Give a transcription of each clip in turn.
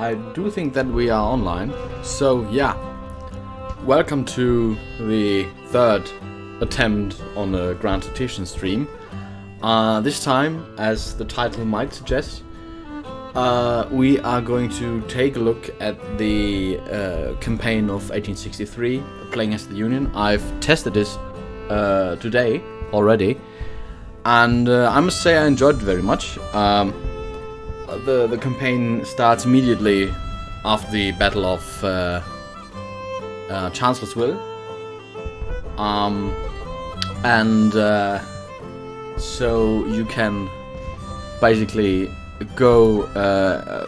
I do think that we are online. So yeah, welcome to the third attempt on a Grand Tactician stream. This time, as the title might suggest, we are going to take a look at the campaign of 1863, playing as the Union. I've tested this today already, and I must say I enjoyed it very much. The campaign starts immediately after the Battle of Chancellorsville, and so you can basically go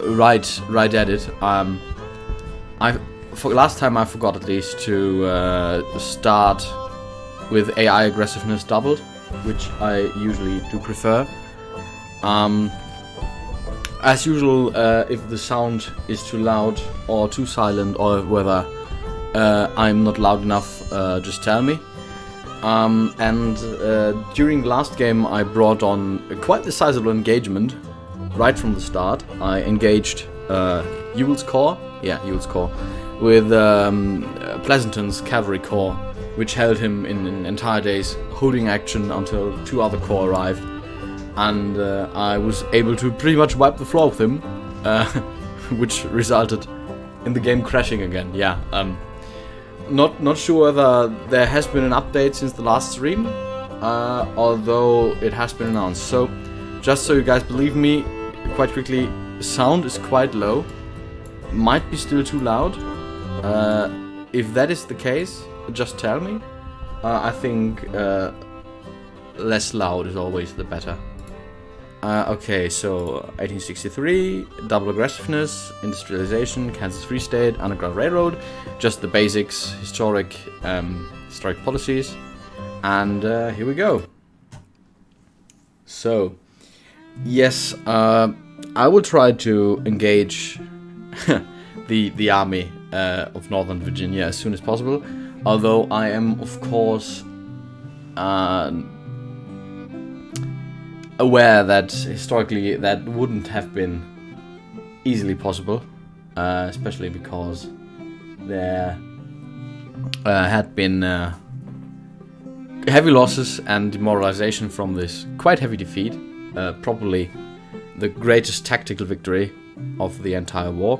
right at it. Last time I forgot at least to start with AI aggressiveness doubled, which I usually do prefer. As usual, if the sound is too loud or too silent, or whether I'm not loud enough, just tell me. During the last game I brought on quite a sizable engagement right from the start. I engaged Ewell's Corps, with Pleasanton's cavalry corps, which held him in an entire day's holding action until two other corps arrived. And I was able to pretty much wipe the floor with him, which resulted in the game crashing again. Yeah, not sure whether there has been an update since the last stream, although it has been announced. So, just so you guys believe me, quite quickly, sound is quite low, might be still too loud. If that is the case, just tell me. I think less loud is always the better. Okay, so 1863, double aggressiveness, industrialization, Kansas Free State, Underground Railroad, just the basics, historic policies, and here we go. So, yes, I will try to engage the army of Northern Virginia as soon as possible, although I am, of course, aware that historically that wouldn't have been easily possible, especially because there had been heavy losses and demoralization from this quite heavy defeat, probably the greatest tactical victory of the entire war.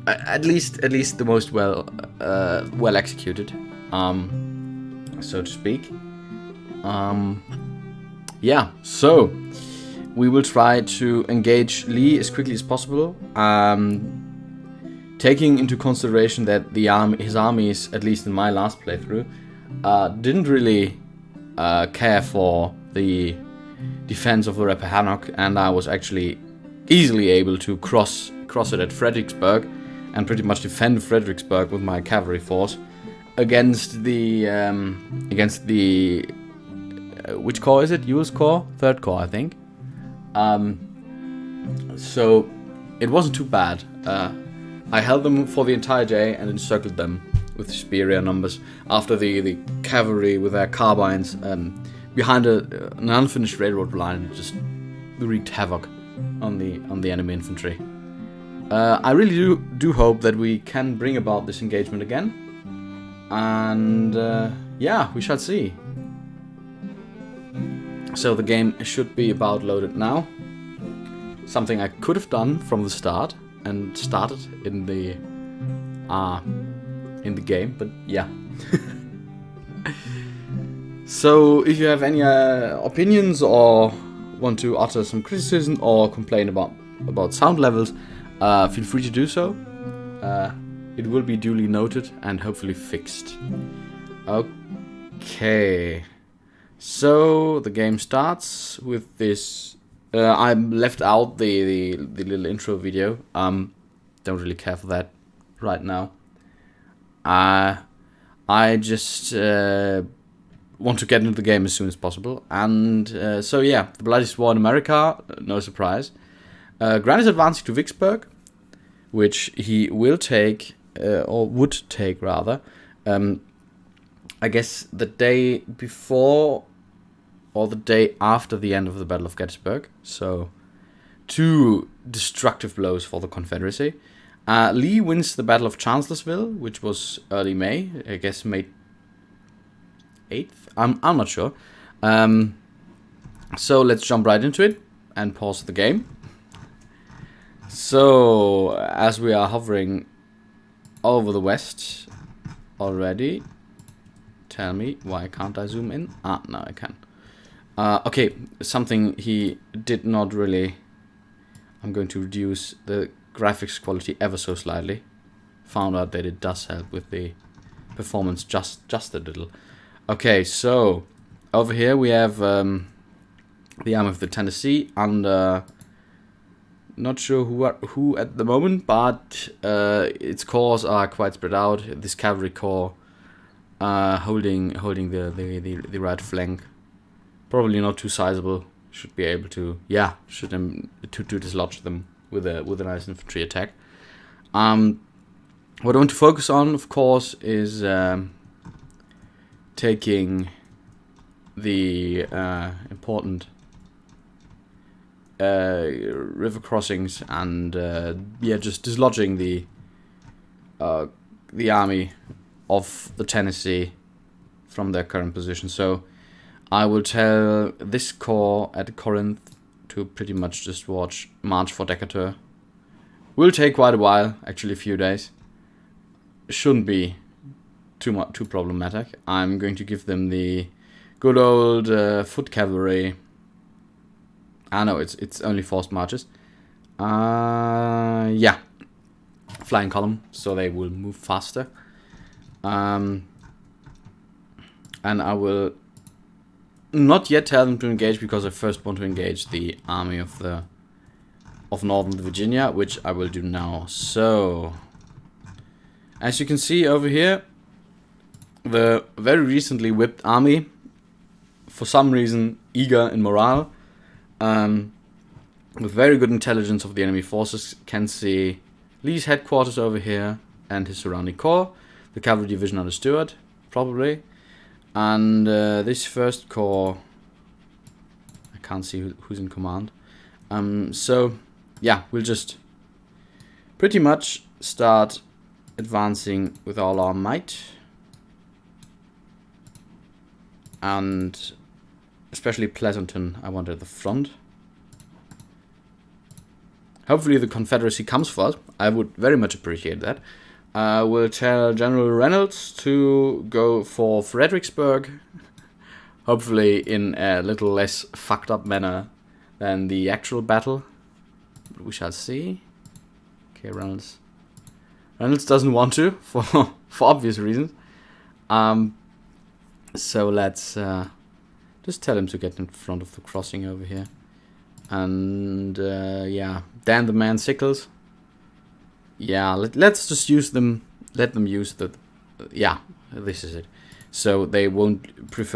At least the most well executed, so to speak. Yeah, so we will try to engage Lee as quickly as possible, taking into consideration that his armies, at least in my last playthrough, didn't really care for the defense of the Rappahannock, and I was actually easily able to cross it at Fredericksburg and pretty much defend Fredericksburg with my cavalry force against the which corps is it? Ewell's Corps? Third Corps, I think. So it wasn't too bad. I held them for the entire day and encircled them with superior numbers after the cavalry with their carbines behind an unfinished railroad line just wreaked havoc on the enemy infantry. I really do hope that we can bring about this engagement again, and yeah, we shall see. So the game should be about loaded now. Something I could have done from the start and started in the game, but yeah. So if you have any opinions or want to utter some criticism or complain about sound levels, feel free to do so. It will be duly noted and hopefully fixed. Okay. So the game starts with this. I left out the little intro video. Don't really care for that right now. I just want to get into the game as soon as possible. And so yeah, the bloodiest war in America. No surprise. Grant is advancing to Vicksburg, which he will take, or would take rather. I guess the day before or the day after the end of the Battle of Gettysburg. So 2 destructive blows for the Confederacy. Lee wins the Battle of Chancellorsville, which was early May, I guess May 8th. I'm not sure. So let's jump right into it and pause the game. So as we are hovering over the west already, tell me why can't I zoom in? Now I can. Okay, something he did not really. I'm going to reduce the graphics quality ever so slightly. Found out that it does help with the performance just a little. Okay, so over here we have the Army of the Tennessee under, not sure who at the moment, but its corps are quite spread out. This cavalry corps holding the right flank, probably not too sizable. Should be able to to dislodge them with a nice infantry attack. What I want to focus on, of course, is taking the important river crossings and just dislodging the army of the Tennessee from their current position. So I will tell this corps at Corinth to pretty much just march for Decatur. Will take quite a while, actually a few days. Shouldn't be too problematic. I'm going to give them the good old foot cavalry. No, it's only forced marches. Yeah, flying column, so they will move faster. And I will not yet tell them to engage because I first want to engage the army of Northern Virginia, which I will do now. So, as you can see over here, the very recently whipped army, for some reason eager in morale, with very good intelligence of the enemy forces, can see Lee's headquarters over here and his surrounding corps, the cavalry division under Stuart, probably. And this first corps, I can't see who's in command. So, yeah, we'll just pretty much start advancing with all our might. And especially Pleasanton, I want at the front. Hopefully the Confederacy comes for us. I would very much appreciate that. We'll tell General Reynolds to go for Fredericksburg, hopefully in a little less fucked up manner than the actual battle. We shall see. Okay, Reynolds doesn't want to, for obvious reasons. So let's just tell him to get in front of the crossing over here. And yeah, Dan the man sickles. Yeah, let's just use them. Let them use the. Yeah, this is it. So they won't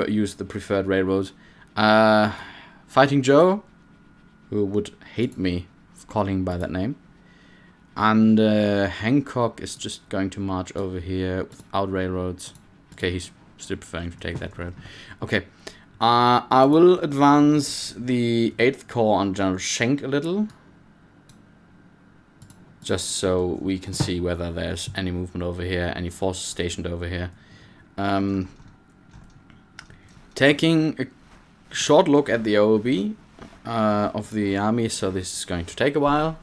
use the preferred railroads. Fighting Joe, who would hate me for calling him by that name. And Hancock is just going to march over here without railroads. Okay, he's still preferring to take that road. Okay, I will advance the 8th Corps on General Schenck a little. Just so we can see whether there's any movement over here, any forces stationed over here. Taking a short look at the OOB of the army, so this is going to take a while.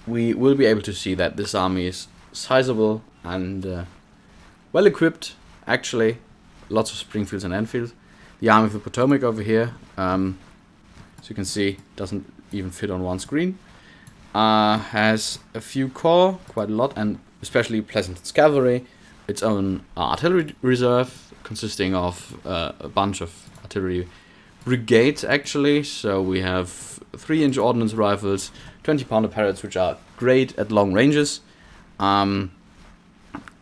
We will be able to see that this army is sizable and well equipped, actually. Lots of Springfields and Enfields. The Army of the Potomac over here, as you can see, doesn't even fit on one screen. Has a few corps, quite a lot, and especially Pleasanton's cavalry, its own artillery reserve, consisting of a bunch of artillery brigades, actually. So we have 3-inch ordnance rifles, 20-pounder Parrots, which are great at long ranges.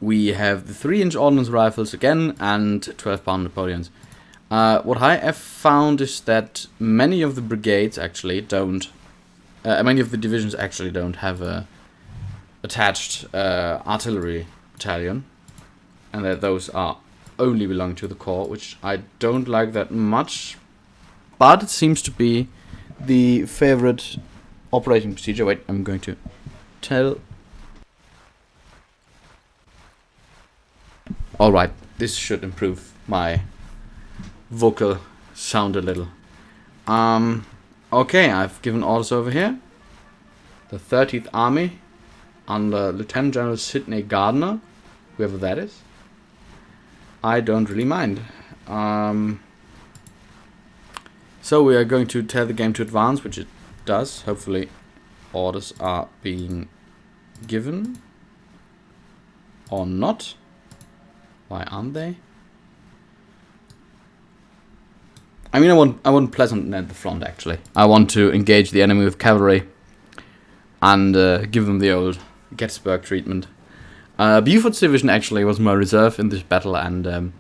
We have the 3-inch ordnance rifles again, and 12-pounder Napoleons. What I have found is that many of the brigades actually don't. Many of the divisions actually don't have a attached artillery battalion, and that those are only belong to the corps, which I don't like that much. But it seems to be the favorite operating procedure. Wait, I'm going to tell. Alright, this should improve my vocal sound a little. Okay, I've given orders over here. The 30th Army under Lieutenant General Sidney Gardner, whoever that is. I don't really mind. So we are going to tell the game to advance, which it does. Hopefully orders are being given. Or not. Why aren't they? I mean, I want Pleasant at the front, actually. I want to engage the enemy with cavalry and give them the old Gettysburg treatment. Buford's division actually was my reserve in this battle, and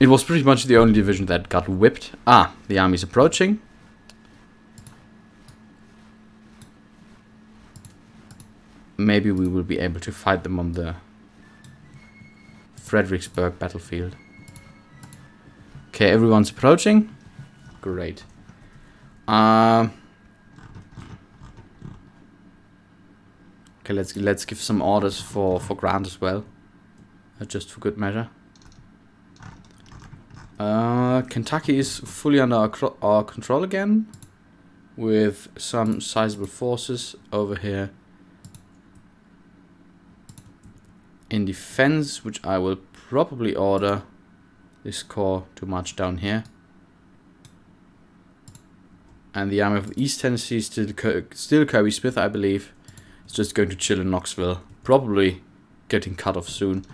it was pretty much the only division that got whipped. Ah, the army's approaching. Maybe we will be able to fight them on the Fredericksburg battlefield. Okay, everyone's approaching. Great. Okay, let's give some orders for Grant as well, just for good measure. Kentucky is fully under our control again, with some sizable forces over here in defense, which I will probably order this corps to march down here. And the army of East Tennessee, still Kirby Smith, I believe, is just going to chill in Knoxville, probably getting cut off soon.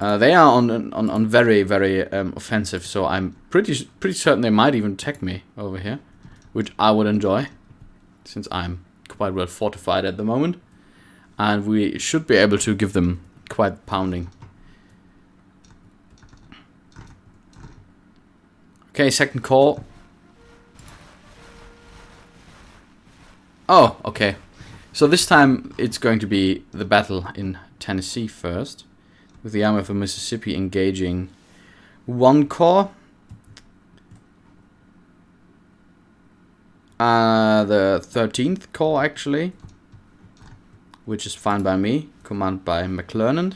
They are on very offensive, so I'm pretty certain they might even attack me over here, which I would enjoy, since I'm quite well fortified at the moment. And we should be able to give them quite pounding. Okay, second corps. Oh, okay. So this time it's going to be the battle in Tennessee first, with the Army of the Mississippi engaging one corps. The 13th Corps, actually, which is fine by me, commanded by McClernand.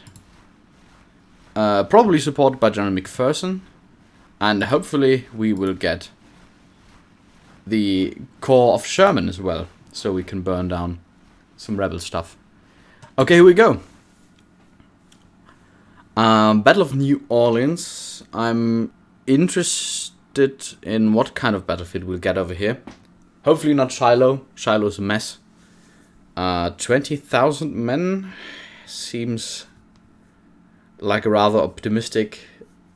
Probably supported by General McPherson. And hopefully we will get the Corps of Sherman as well, so we can burn down some rebel stuff. Okay, here we go. Battle of New Orleans. I'm interested in what kind of battlefield we'll get over here. Hopefully not Shiloh. Shiloh's a mess. 20,000 men seems like a rather optimistic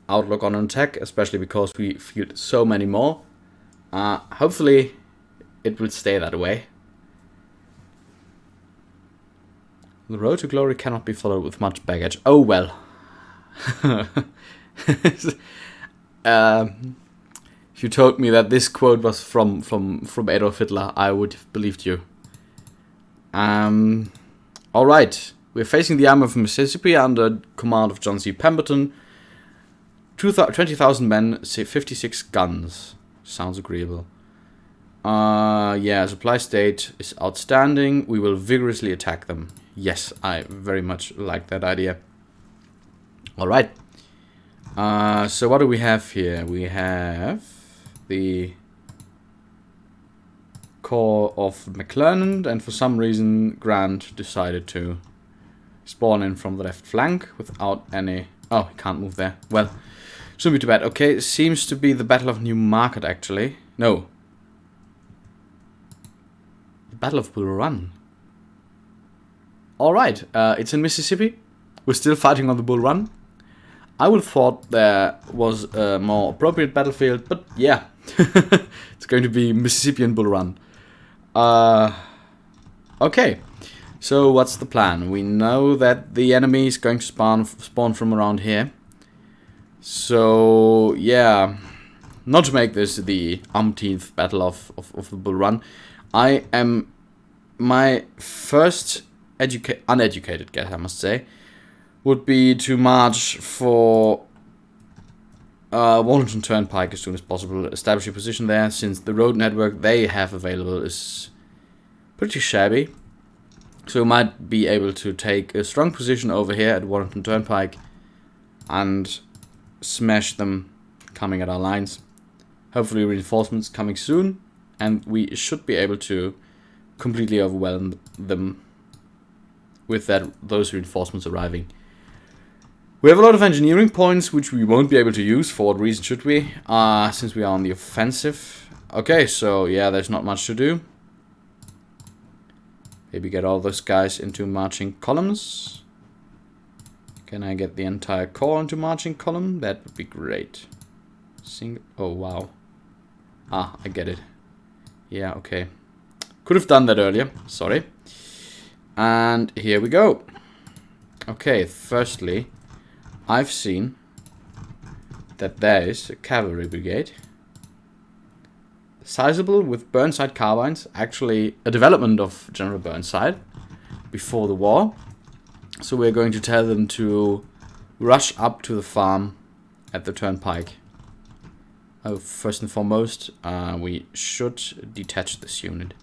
outlook on an attack, especially because we field so many more. Hopefully it will stay that way. The road to glory cannot be followed with much baggage. Oh well. If you told me that this quote was from Adolf Hitler, I would have believed you. Alright. We're facing the Army of Mississippi under command of John C. Pemberton. 20,000 men, 56 guns. Sounds agreeable. Yeah, supply state is outstanding. We will vigorously attack them. Yes, I very much like that idea. Alright. So what do we have here? We have the Corps of McClernand, and for some reason Grant decided to spawn in from the left flank without any... Oh, he can't move there. Well, shouldn't be too bad. Okay, seems to be the Battle of New Market, actually. No. The Battle of Bull Run. Alright, it's in Mississippi. We're still fighting on the Bull Run. I would have thought there was a more appropriate battlefield, but yeah. It's going to be Mississippian Bull Run. Okay. So what's the plan? We know that the enemy is going to spawn from around here. So yeah, not to make this the umpteenth battle of the Bull Run, my first uneducated guess, I must say, would be to march for Wallington Turnpike as soon as possible. Establish your position there, since the road network they have available is pretty shabby. So we might be able to take a strong position over here at Wallington Turnpike and smash them coming at our lines. Hopefully reinforcements coming soon, and we should be able to completely overwhelm them with those reinforcements arriving. We have a lot of engineering points, which we won't be able to use. For what reason should we? Since we are on the offensive. Okay, so yeah, there's not much to do. Maybe get all those guys into marching columns. Can I get the entire corps into marching column? That would be great. Oh, wow. Ah, I get it. Yeah, okay. Could have done that earlier. Sorry. And here we go. Okay, firstly, I've seen that there is a cavalry brigade. Sizable with Burnside carbines. Actually, a development of General Burnside before the war. So we're going to tell them to rush up to the farm at the turnpike. First and foremost, we should detach this unit.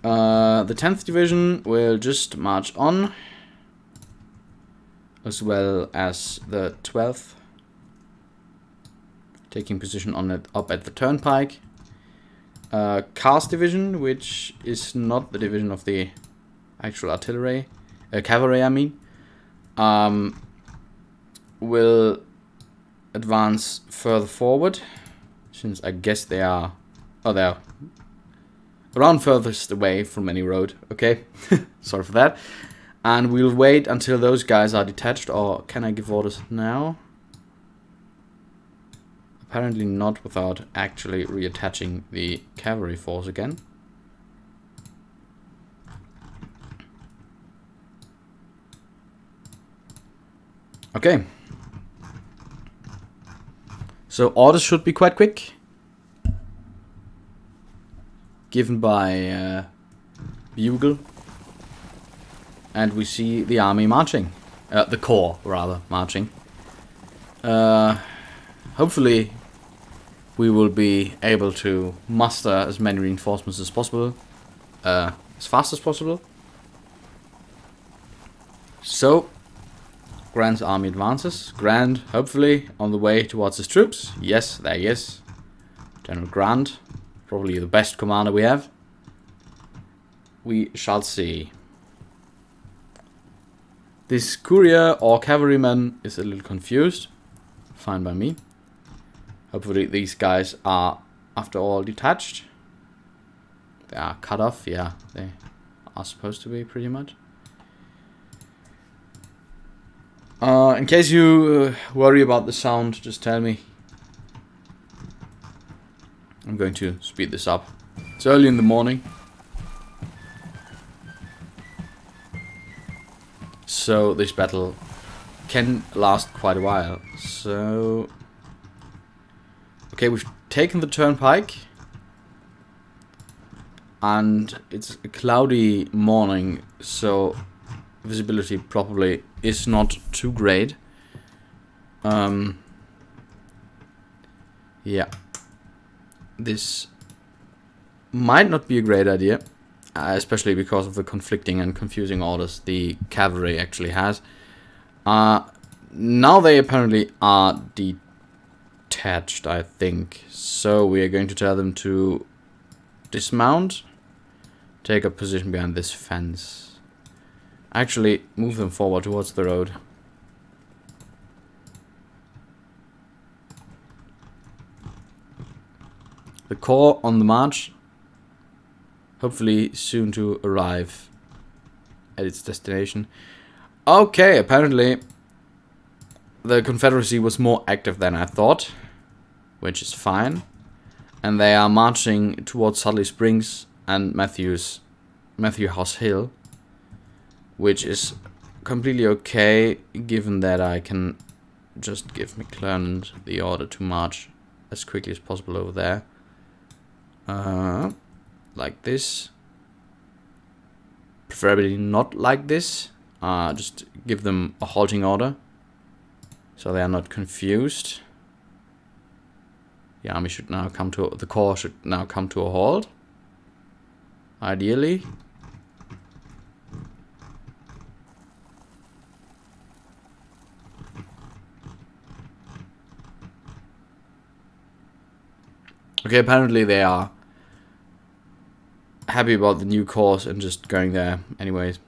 The 10th Division will just march on, as well as the 12th, taking position on it up at the turnpike. Cars Division, which is not the division of the actual artillery, cavalry I mean, will advance further forward, since I guess they are, they're around furthest away from any road. Okay, sorry for that. And we'll wait until those guys are detached, or can I give orders now? Apparently not, without actually reattaching the cavalry force again. Okay. So orders should be quite quick. Given by bugle. And we see the army marching. The corps, rather, marching. Hopefully we will be able to muster as many reinforcements as possible. As fast as possible. So, Grant's army advances. Grant, hopefully, on the way towards his troops. Yes, there he is. General Grant. Probably the best commander we have. We shall see. This courier or cavalryman is a little confused. Fine by me. Hopefully these guys are, after all, detached. They are cut off. Yeah, they are supposed to be, pretty much. In case you worry about the sound, just tell me. I'm going to speed this up. It's early in the morning. So this battle can last quite a while. So... okay, we've taken the turnpike. And it's a cloudy morning, so visibility probably is not too great. Yeah. This might not be a great idea, especially because of the conflicting and confusing orders the cavalry actually has. Now they apparently are detached, I think. So we are going to tell them to dismount, take up position behind this fence. Actually, move them forward towards the road. The corps on the march, hopefully soon to arrive at its destination. Okay, apparently the Confederacy was more active than I thought, which is fine. And they are marching towards Sudley Springs and Matthew House Hill, which is completely okay, given that I can just give McClernand the order to march as quickly as possible over there. Like this. Preferably not like this. Just give them a halting order. so they are not confused. The army should now come to... The corps should now come to a halt. Ideally. Okay, apparently they are happy about the new course and just going there anyways.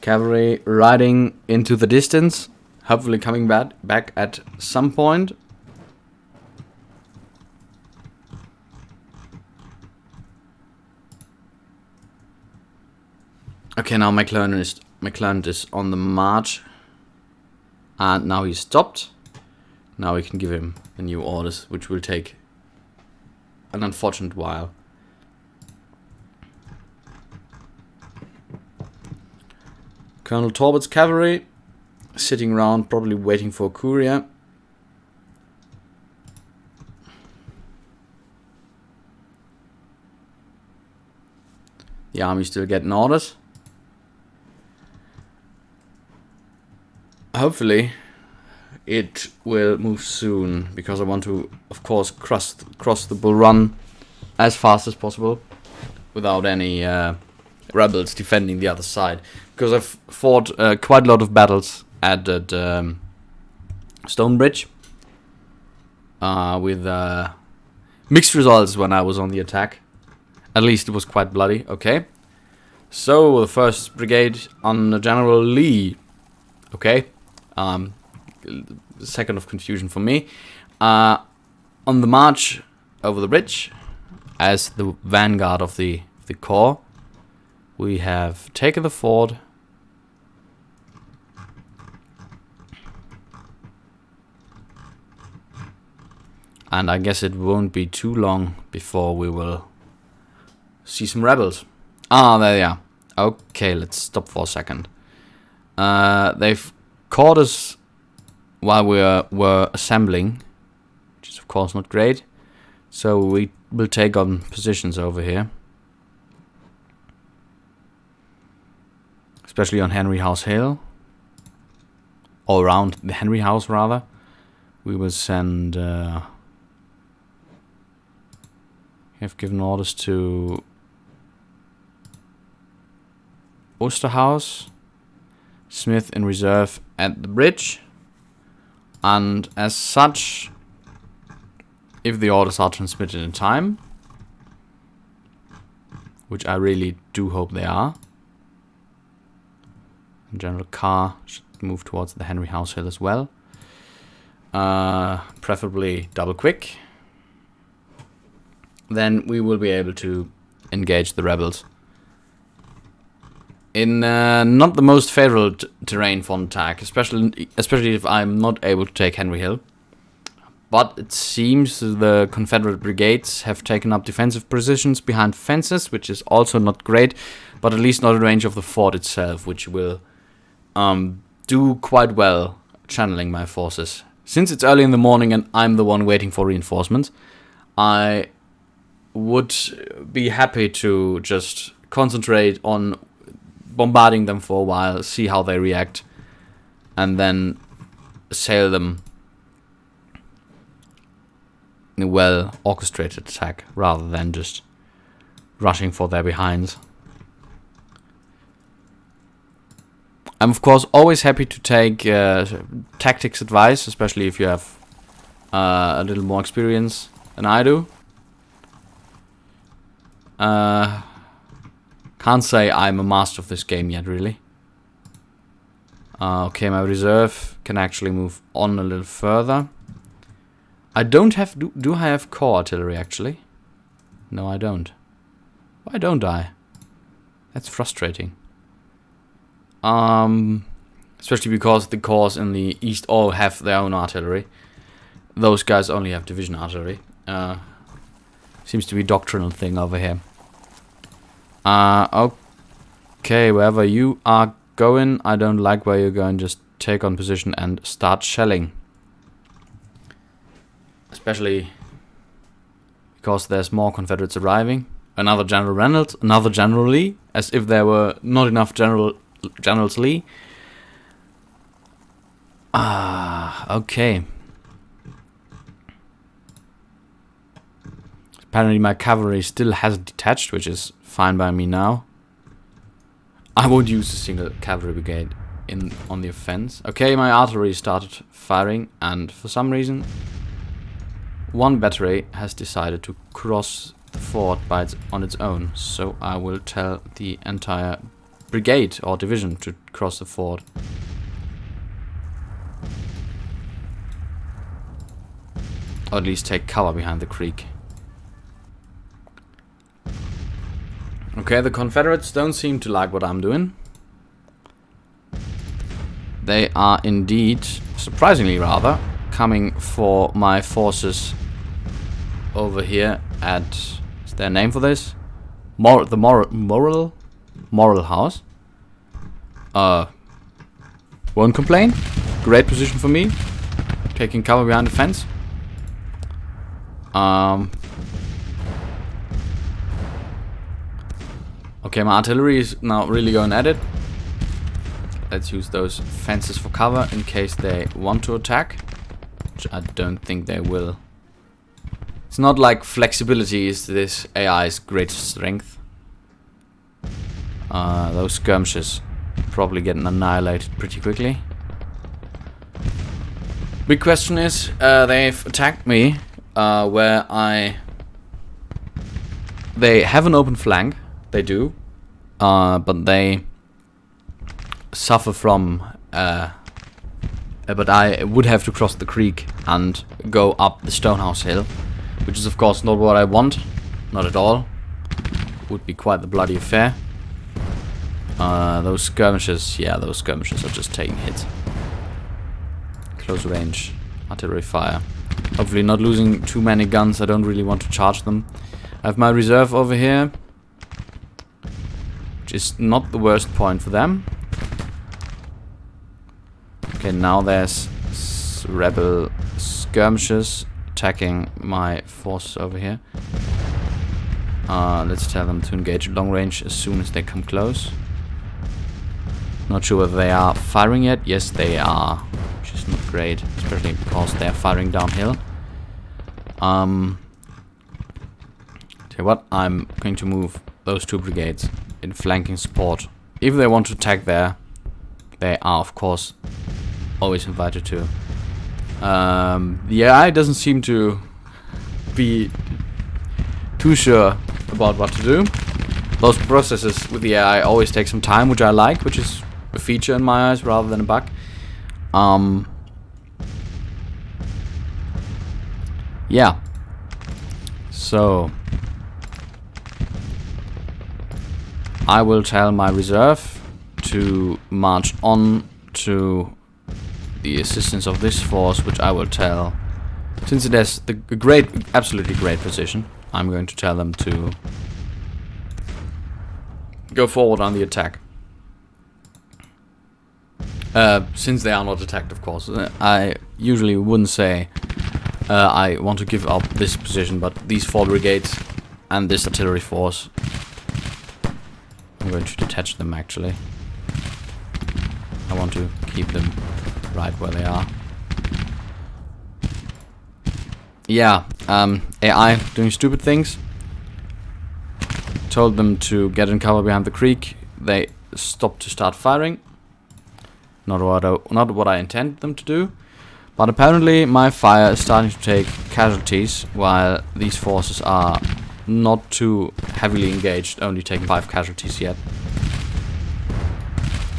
Cavalry riding into the distance, hopefully coming back at some point. Okay, now McClellan is on the march, and now he's stopped. Now we can give him the new orders, which will take an unfortunate while. Colonel Torbert's cavalry sitting around, probably waiting for a courier. The army still getting orders. Hopefully it will move soon, because I want to, of course, cross the Bull Run as fast as possible without any rebels defending the other side. Because I've fought quite a lot of battles at Stonebridge with mixed results when I was on the attack. At least it was quite bloody. Okay, so the 1st Brigade under General Lee. Okay. Second of confusion for me. On the march over the bridge, as the vanguard of the corps, we have taken the fort. And I guess it won't be too long before we will see some rebels. Ah, there they are. Okay, let's stop for a second. They've caught us while we were assembling, which is of course not great. So we will take on positions over here, especially on Henry House Hill, or around the Henry House rather. We will send. Have given orders to Osterhaus, Smith in reserve at the bridge, and as such, if the orders are transmitted in time, which I really do hope they are, General Carr should move towards the Henry House Hill as well, preferably double quick, then we will be able to engage the rebels in not the most favorable terrain for an attack, especially if I'm not able to take Henry Hill. But it seems the Confederate brigades have taken up defensive positions behind fences, which is also not great, but at least not in range of the fort itself, which will do quite well channeling my forces. Since it's early in the morning and I'm the one waiting for reinforcements, I would be happy to just concentrate on bombarding them for a while, see how they react, and then assail them in a well orchestrated attack rather than just rushing for their behinds. I'm of course always happy to take tactics advice, especially if you have a little more experience than I do. Can't say I'm a master of this game yet, really. Okay, my reserve can actually move on a little further. I don't have... Do I have core artillery, actually? No, I don't. Why don't I? That's frustrating. Especially because the corps in the east all have their own artillery. Those guys only have division artillery. Seems to be a doctrinal thing over here. Okay, wherever you are going, I don't like where you're going. Just take on position and start shelling. Especially because there's more Confederates arriving. Another General Reynolds, another General Lee, as if there were not enough General Generals Lee. Okay. Apparently my cavalry still hasn't detached, which is fine by me now. I won't use a single cavalry brigade on the offense. Okay, my artillery started firing, and for some reason one battery has decided to cross the ford on its own. So I will tell the entire brigade or division to cross the ford. Or at least take cover behind the creek. Okay, the Confederates don't seem to like what I'm doing. They are indeed, surprisingly rather, coming for my forces over here at, is there a name for this? The Moral House. Won't complain. Great position for me. Taking cover behind the fence. Okay, my artillery is now really going at it. Let's use those fences for cover in case they want to attack, which I don't think they will. It's not like flexibility is this AI's greatest strength. Those skirmishes probably getting annihilated pretty quickly. Big question is, they've attacked me where they have an open flank. They do, but they suffer from. But I would have to cross the creek and go up the Stonehouse Hill, which is of course not what I want, not at all. Would be quite the bloody affair. Those skirmishes, yeah, those skirmishes are just taking hits. Close range artillery fire. Hopefully not losing too many guns. I don't really want to charge them. I have my reserve over here, which is not the worst point for them. Okay, now there's rebel skirmishers attacking my forces over here. Let's tell them to engage at long range as soon as they come close. Not sure whether they are firing yet. Yes, they are, which is not great, especially because they are firing downhill. Tell you what, I'm going to move those two brigades in flanking support. If they want to attack there, they are of course always invited to. The AI doesn't seem to be too sure about what to do. Those processes with the AI always take some time, which I like, which is a feature in my eyes rather than a bug. Yeah. So I will tell my reserve to march on to the assistance of this force, which I will tell, since it has the absolutely great position, I'm going to tell them to go forward on the attack. Since they are not attacked, of course. I usually wouldn't say I want to give up this position, but these 4 brigades and this artillery force, I'm going to detach them actually. I want to keep them right where they are. Yeah, AI doing stupid things. Told them to get in cover behind the creek. They stopped to start firing. Not what I intended them to do. But apparently my fire is starting to take casualties, while these forces are not too heavily engaged, only taking 5 casualties yet.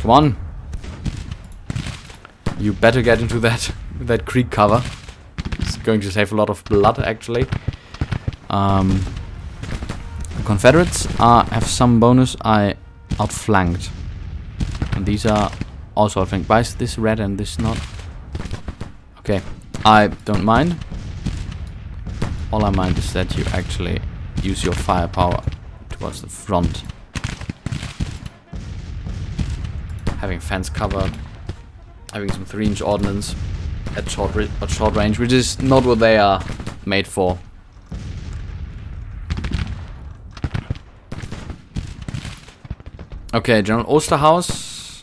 Come on. You better get into that creek cover. It's going to save a lot of blood, actually. The Confederates have some bonus. I outflanked. And these are also outflanked. Why is this red and this not? Okay, I don't mind. All I mind is that you actually use your firepower towards the front. Having fence cover, having some 3-inch ordnance at short range, which is not what they are made for. Okay, General Osterhaus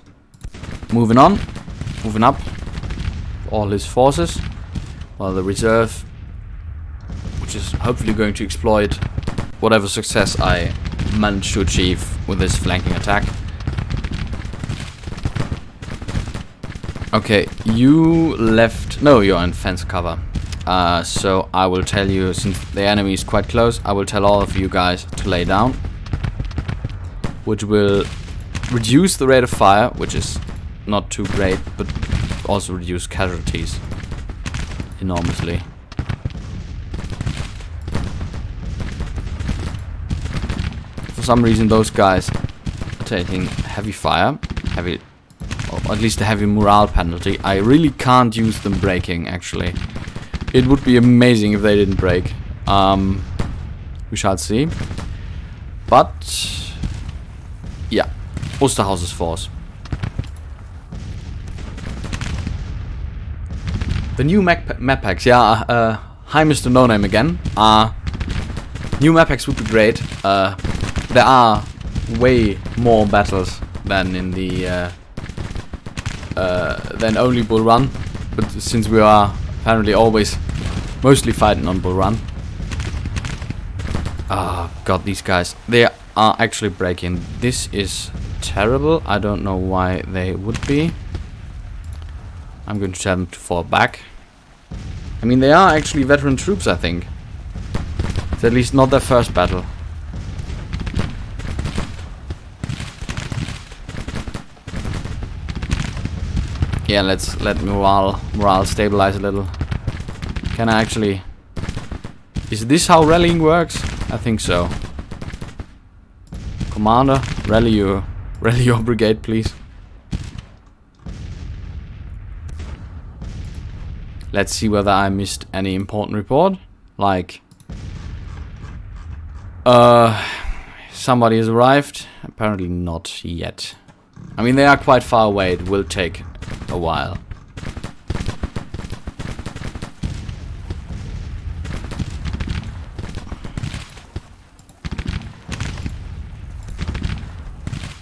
Moving on. Moving up. All his forces. While the reserve, which is hopefully going to exploit whatever success I manage to achieve with this flanking attack. Okay, you left... No, you're in fence cover. So I will tell you, since the enemy is quite close, I will tell all of you guys to lay down. Which will reduce the rate of fire, which is not too great, but also reduce casualties enormously. For some reason those guys are taking heavy fire, or at least a heavy morale penalty. I really can't use them breaking, actually. It would be amazing if they didn't break. We shall see. But yeah, Osterhaus's force. The new map packs, yeah, hi Mr. No Name again. New map packs would be great. There are way more battles than in the than only Bull Run, but since we are apparently always mostly fighting on Bull Run. Ah, God, these guys, they are actually breaking. This is terrible. I don't know why they would be. I'm going to tell them to fall back. I mean, they are actually veteran troops, I think. It's at least not their first battle. Yeah, let's let morale stabilize a little. Can I actually... Is this how rallying works? I think so. Commander, rally your brigade, please. Let's see whether I missed any important report. Like... somebody has arrived. Apparently not yet. I mean, they are quite far away. It will take a while.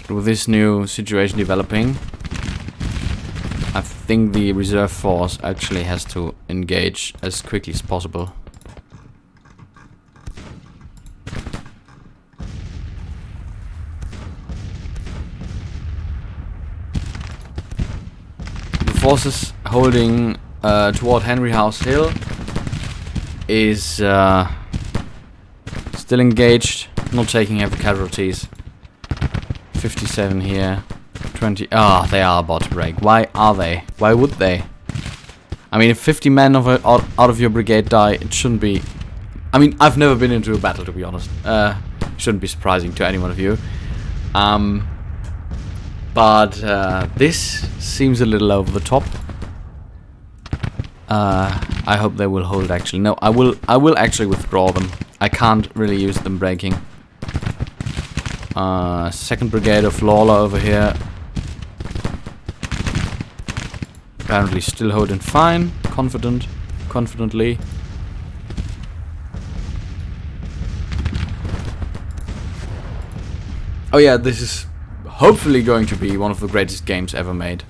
With this new situation developing, I think the reserve force actually has to engage as quickly as possible. The forces holding toward Henry House Hill is still engaged, not taking heavy casualties. 57 here, 20. Ah, they are about to break. Why are they? Why would they? I mean, if 50 men out of your brigade die, it shouldn't be... I mean, I've never been into a battle, to be honest. Shouldn't be surprising to any one of you. But this seems a little over the top. I hope they will hold, actually. No, I will actually withdraw them. I can't really use them breaking. Second Brigade of Lawler over here. Apparently still holding fine. Confidently. Oh yeah, this is hopefully going to be one of the greatest games ever made.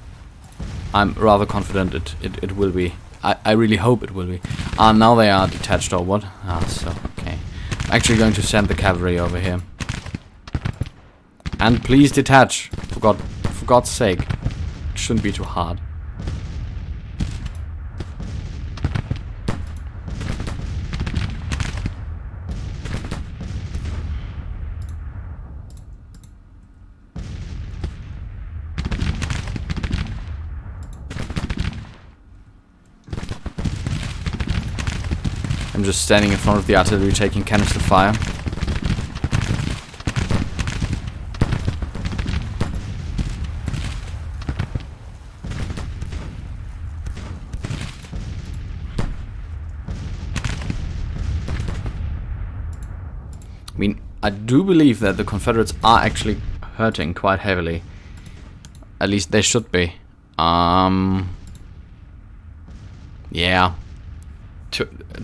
I'm rather confident it will be. I really hope it will be. Now they are detached or what? So, okay. I'm actually going to send the cavalry over here. And please detach, for God's sake. It shouldn't be too hard. I'm just standing in front of the artillery taking canister fire. I mean, I do believe that the Confederates are actually hurting quite heavily. At least they should be. Yeah.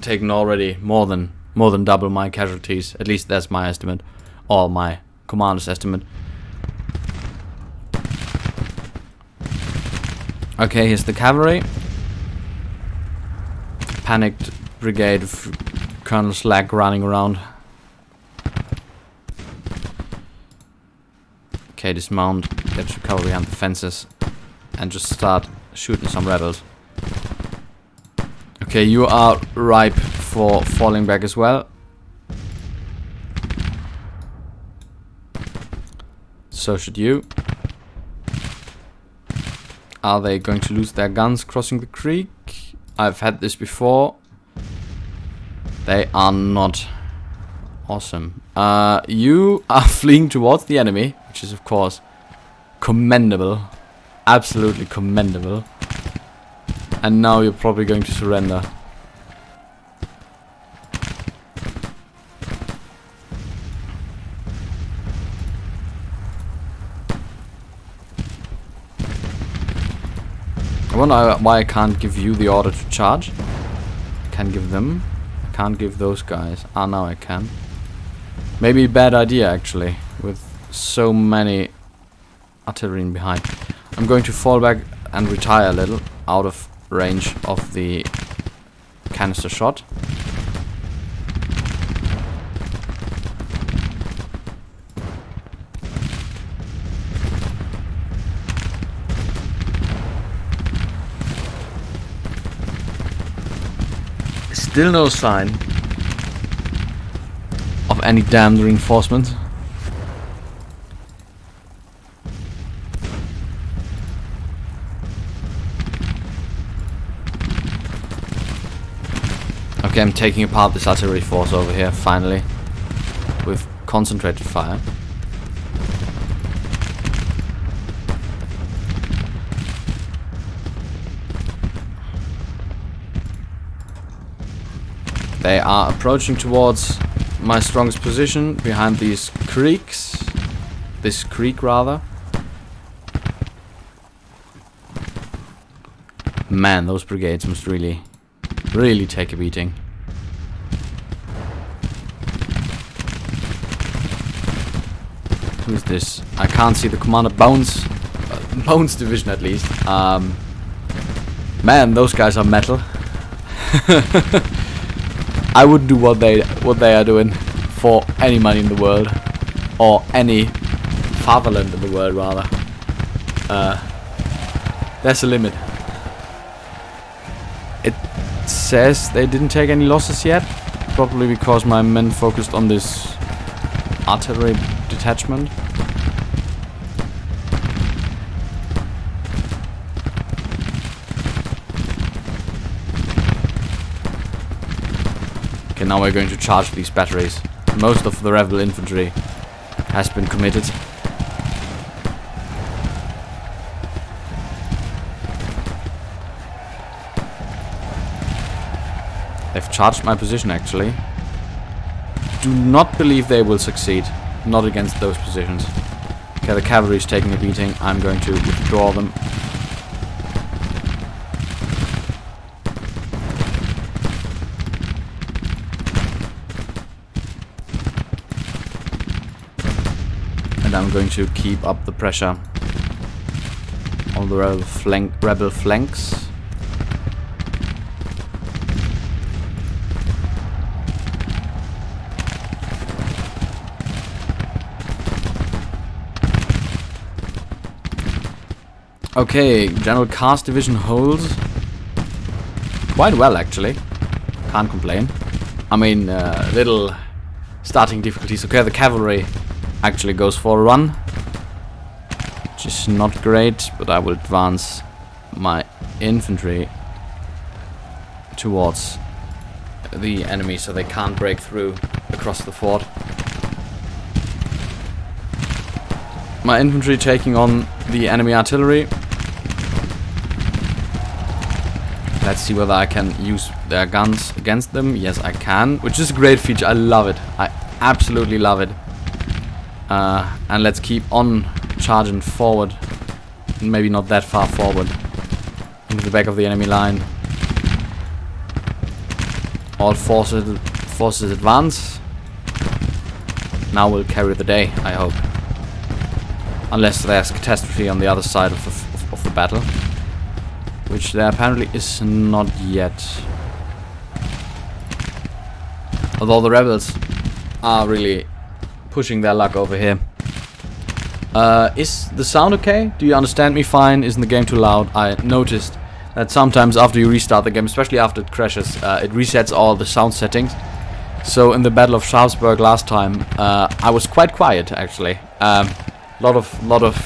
Taken already more than double my casualties. At least that's my estimate. Or my commander's estimate. Okay, here's the cavalry. Panicked brigade of Colonel Slack running around. Okay, dismount, get your cavalry behind the fences, and just start shooting some rebels. Okay, you are ripe for falling back as well. So should you. Are they going to lose their guns crossing the creek? I've had this before. They are not. Awesome. You are fleeing towards the enemy, which is of course commendable. Absolutely commendable. And now you're probably going to surrender. I wonder why I can't give you the order to charge. Can give them. Can't give those guys. Ah, now I can. Maybe a bad idea actually, with so many artillery in behind. I'm going to fall back and retire a little, out of range of the canister shot. Still no sign of any damned reinforcement. Okay, I'm taking apart this artillery force over here, finally, with concentrated fire. They are approaching towards my strongest position, behind these creeks. This creek, rather. Man, those brigades must really take a beating. Who's this? I can't see the commander. Bones division at least. Man, those guys are metal. I wouldn't do what they are doing for any money in the world, or any fatherland in the world rather. There's a limit. It says they didn't take any losses yet, probably because my men focused on this artillery detachment. Okay, now we're going to charge these batteries. Most of the rebel infantry has been committed. They've charged my position actually. Do not believe they will succeed. Not against those positions. Okay, the cavalry is taking a beating. I'm going to withdraw them. And I'm going to keep up the pressure on the rebel flanks. Okay, General Carr's division holds quite well actually. Can't complain. I mean, little starting difficulties. Okay, the cavalry actually goes for a run, which is not great, but I will advance my infantry towards the enemy so they can't break through across the fort. My infantry taking on the enemy artillery. Let's see whether I can use their guns against them. Yes, I can, which is a great feature. I love it. I absolutely love it. And let's keep on charging forward. Maybe not that far forward. Into the back of the enemy line. All forces advance. Now we'll carry the day, I hope. Unless there's catastrophe on the other side of the battle. which there apparently is not yet. Although the rebels are really pushing their luck over here. Is the sound okay? Do you understand me fine? Isn't the game too loud? I noticed that sometimes after you restart the game, especially after it crashes, it resets all the sound settings. So in the Battle of Sharpsburg last time, I was quite quiet actually. Lot of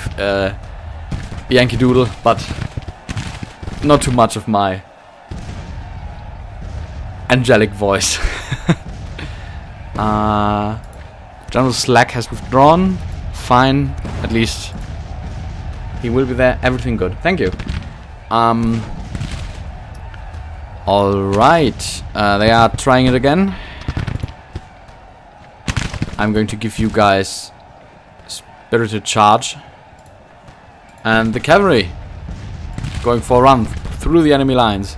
Yankee Doodle, but not too much of my angelic voice. General Slack has withdrawn. Fine, at least he will be there. Everything good. Thank you. Alright, they are trying it again. I'm going to give you guys spirited charge. And the cavalry going for a run through the enemy lines.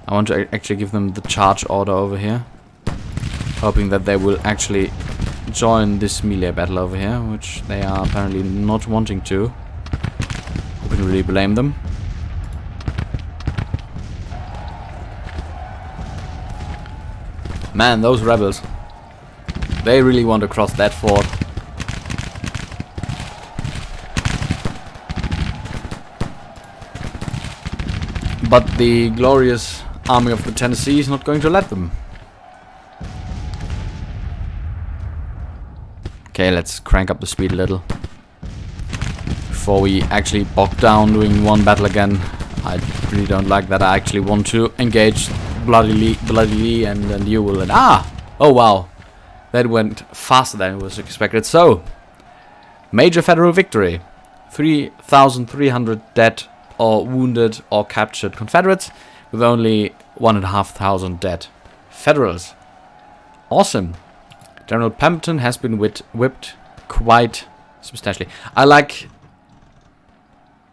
I want to actually give them the charge order over here, hoping that they will actually join this melee battle over here, which they are apparently not wanting to. Who can really blame them? Man, those rebels, they really want to cross that fort. But the glorious Army of the Tennessee is not going to let them. Okay, let's crank up the speed a little before we actually bog down doing one battle again. I really don't like that. I actually want to engage Bloody Lee and Ewell and oh wow, that went faster than was expected. So, major federal victory: 3,300 dead or wounded or captured Confederates, with only 1,500 dead Federals. Awesome. General Pemberton has been whipped quite substantially. I like...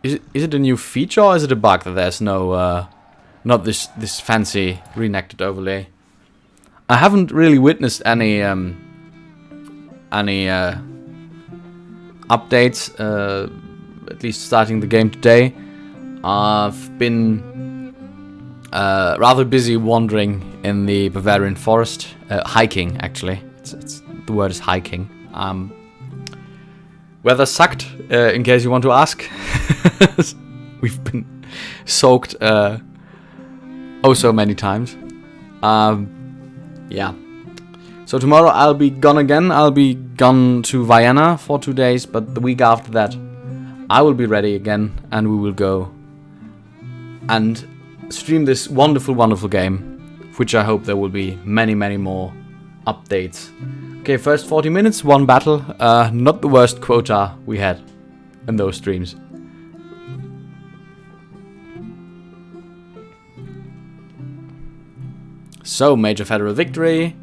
Is it a new feature or is it a bug that there's no... not this fancy reenacted overlay? I haven't really witnessed any updates, at least starting the game today. I've been rather busy wandering in the Bavarian forest, hiking actually. It's the word is hiking. Weather sucked, in case you want to ask. We've been soaked oh so many times. Yeah. So tomorrow I'll be gone again. I'll be gone to Vienna for 2 days, but the week after that I will be ready again and we will go and stream this wonderful game, which I hope there will be many more updates. Okay, first 40 minutes, one battle. Not the worst quota we had in those streams. So, major federal victory,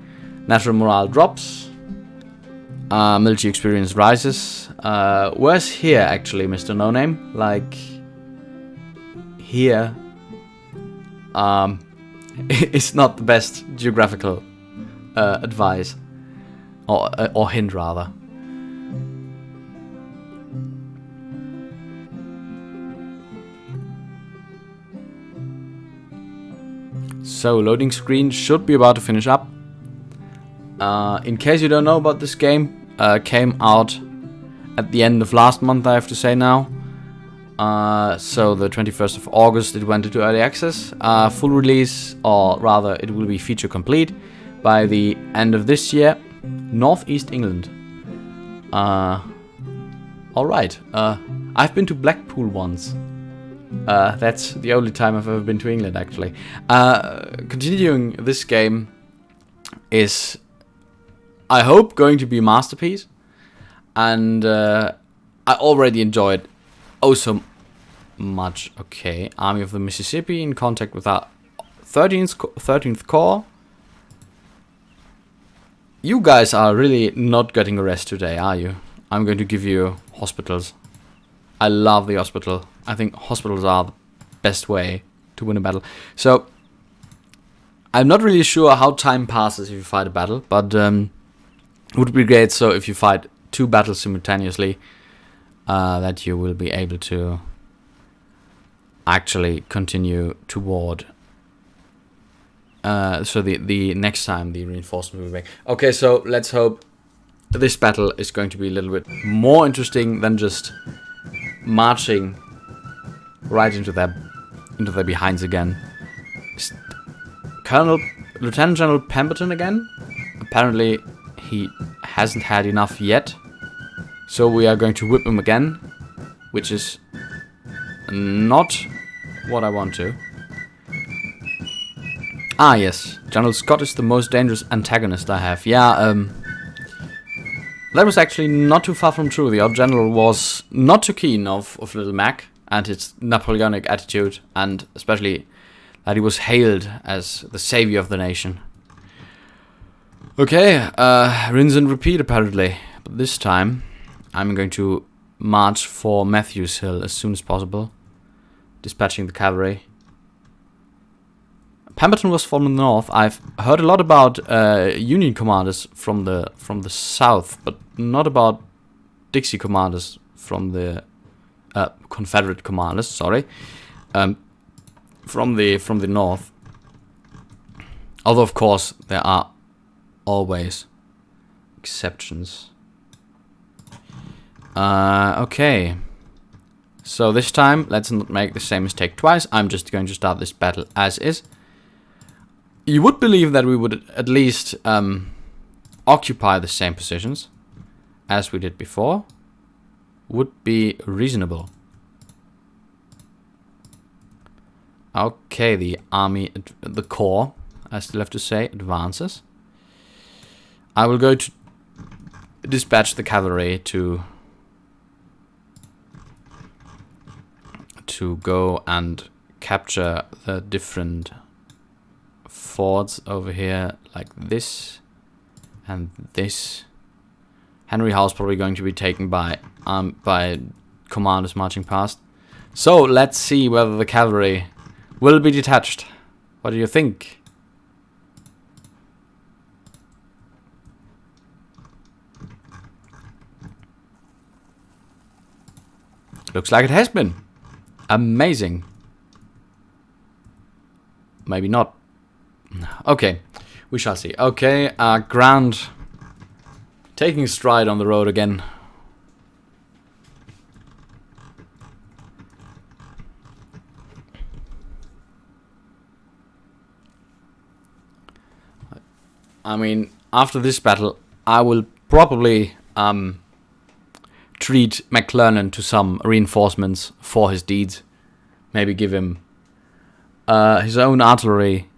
national morale drops, military experience rises. Where's here actually, Mr. No Name? Like here. It's not the best geographical advice or hint rather. So loading screen should be about to finish up. In case you don't know about this game, came out at the end of last month, I have to say now. So the 21st of August it went into early access. Full release, or rather it will be feature complete by the end of this year. Northeast England. Alright, I've been to Blackpool once. That's the only time I've ever been to England actually. Continuing this game is, I hope, going to be a masterpiece. And I already enjoyed oh so much. Okay, Army of the Mississippi in contact with our 13th Corps. You guys are really not getting a rest today, are you? I'm going to give you hospitals. I love the hospital. I think hospitals are the best way to win a battle. So I'm not really sure how time passes if you fight a battle, but it would be great. So if you fight 2 battles simultaneously, that you will be able to actually continue toward. So the next time the reinforcement will be back. Okay, so let's hope this battle is going to be a little bit more interesting than just marching right into their behinds again. Lieutenant General Pemberton again. Apparently he hasn't had enough yet, so we are going to whip him again, which is not what I want to. Ah, yes. General Scott is the most dangerous antagonist I have. Yeah, that was actually not too far from true. The old general was not too keen of Little Mac and his Napoleonic attitude, and especially that he was hailed as the savior of the nation. Okay, rinse and repeat apparently. But this time, I'm going to march for Matthews Hill as soon as possible, dispatching the cavalry. Pemberton was from the north. I've heard a lot about Union commanders from the south, but not about Dixie commanders from the Confederate commanders. Sorry, from the north. Although of course there are always exceptions. Okay. So this time, let's not make the same mistake twice. I'm just going to start this battle as is. You would believe that we would at least occupy the same positions as we did before. Would be reasonable. Okay, the army, the corps, I still have to say, advances. I will go to dispatch the cavalry to go and capture the different forts over here, like this and this. Henry House probably going to be taken by commanders marching past. So let's see whether the cavalry will be detached. What do you think? Looks like it has been. Amazing. Maybe not. Okay, we shall see. Okay, Grant taking a stride on the road again. I mean, after this battle, I will probably treat McClernand to some reinforcements for his deeds. Maybe give him his own artillery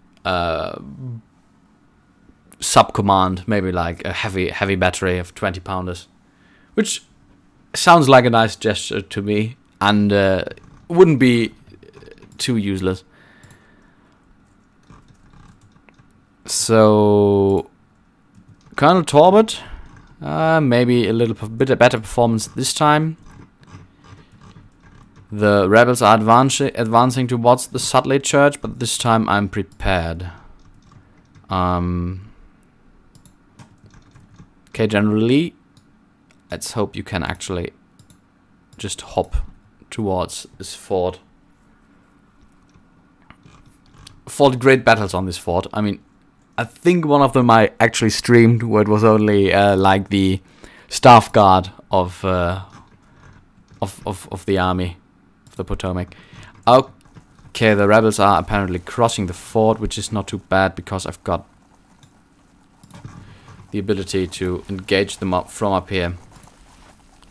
sub-command, maybe like a heavy battery of 20-pounders, which sounds like a nice gesture to me, and wouldn't be too useless. So, Colonel Talbot, maybe a little bit better performance this time. The rebels are advancing towards the Sudley Church, but this time I'm prepared. Okay, General Lee, let's hope you can actually just hop towards this fort. Fought great battles on this fort. I mean, I think one of them I actually streamed, where it was only like the staff guard of the army of the Potomac. Okay, the rebels are apparently crossing the fort, which is not too bad because I've got the ability to engage them up from up here,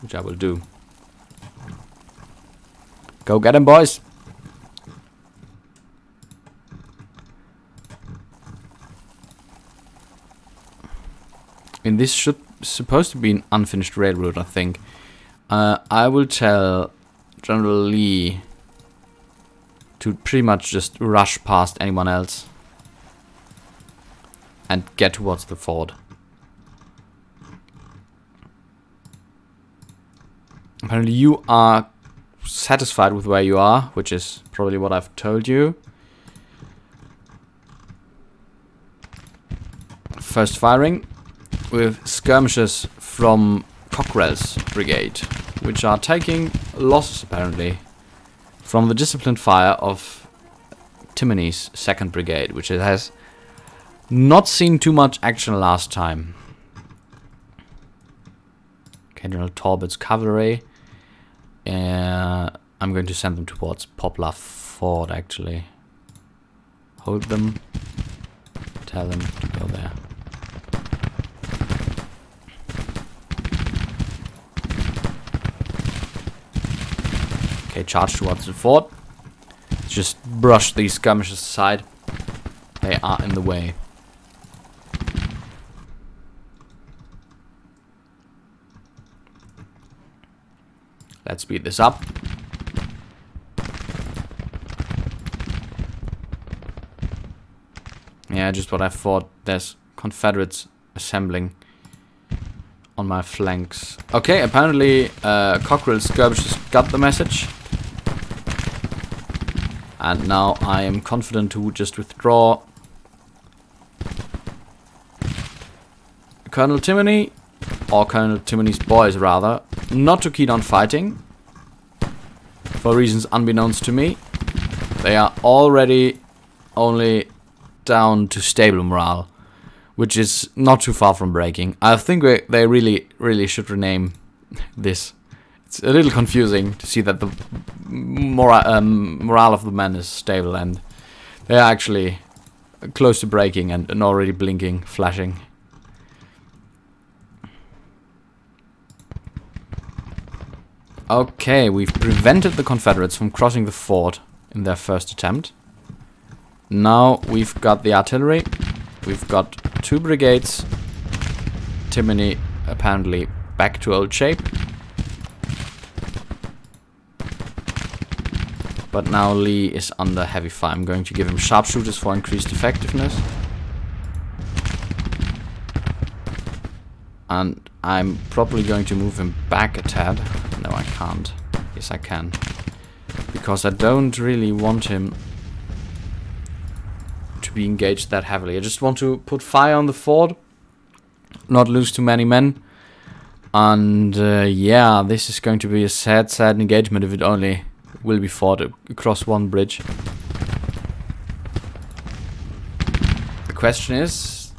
which I will do. Go get them, boys! And this should supposed to be an unfinished railroad, I think. I will tell General Lee to pretty much just rush past anyone else and get towards the fort. Apparently you are satisfied with where you are, which is probably what I've told you. first firing with skirmishers from Cockrell's brigade, which are taking losses apparently from the disciplined fire of Timoney's 2nd brigade, which it has not seen too much action last time. Okay, General Talbot's cavalry. I'm going to send them towards Poplar Ford, actually. Hold them. Tell them to go there. Okay, charge towards the fort. Just brush these skirmishers aside. They are in the way. Let's speed this up. Yeah, just what I thought. There's Confederates assembling on my flanks. Okay, apparently Cockrell's skirmishers got the message. And now I am confident to just withdraw. Colonel Timoney, or Colonel Timoney's boys rather, not too keen on fighting. For reasons unbeknownst to me. They are already only down to stable morale, which is not too far from breaking. I think they really should rename this. It's a little confusing to see that the morale of the men is stable and they are actually close to breaking and already blinking, flashing. Okay, we've prevented the Confederates from crossing the ford in their first attempt. Now we've got the artillery. We've got 2 brigades. Timoney apparently back to old shape. But now Lee is under heavy fire. I'm going to give him sharpshooters for increased effectiveness. And I'm probably going to move him back a tad. No, I can't. Yes, I can. Because I don't really want him to be engaged that heavily. I just want to put fire on the fort, not lose too many men. And yeah, this is going to be a sad engagement if it only will be fought across one bridge. The question is,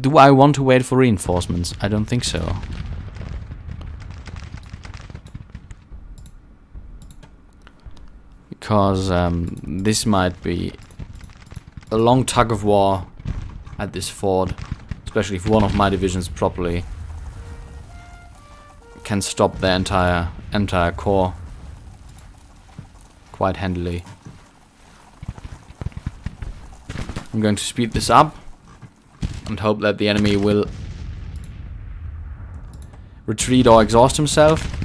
do I want to wait for reinforcements? I don't think so. Because this might be a long tug of war at this fort, especially if one of my divisions properly can stop the entire corps quite handily. I'm going to speed this up and hope that the enemy will retreat or exhaust himself.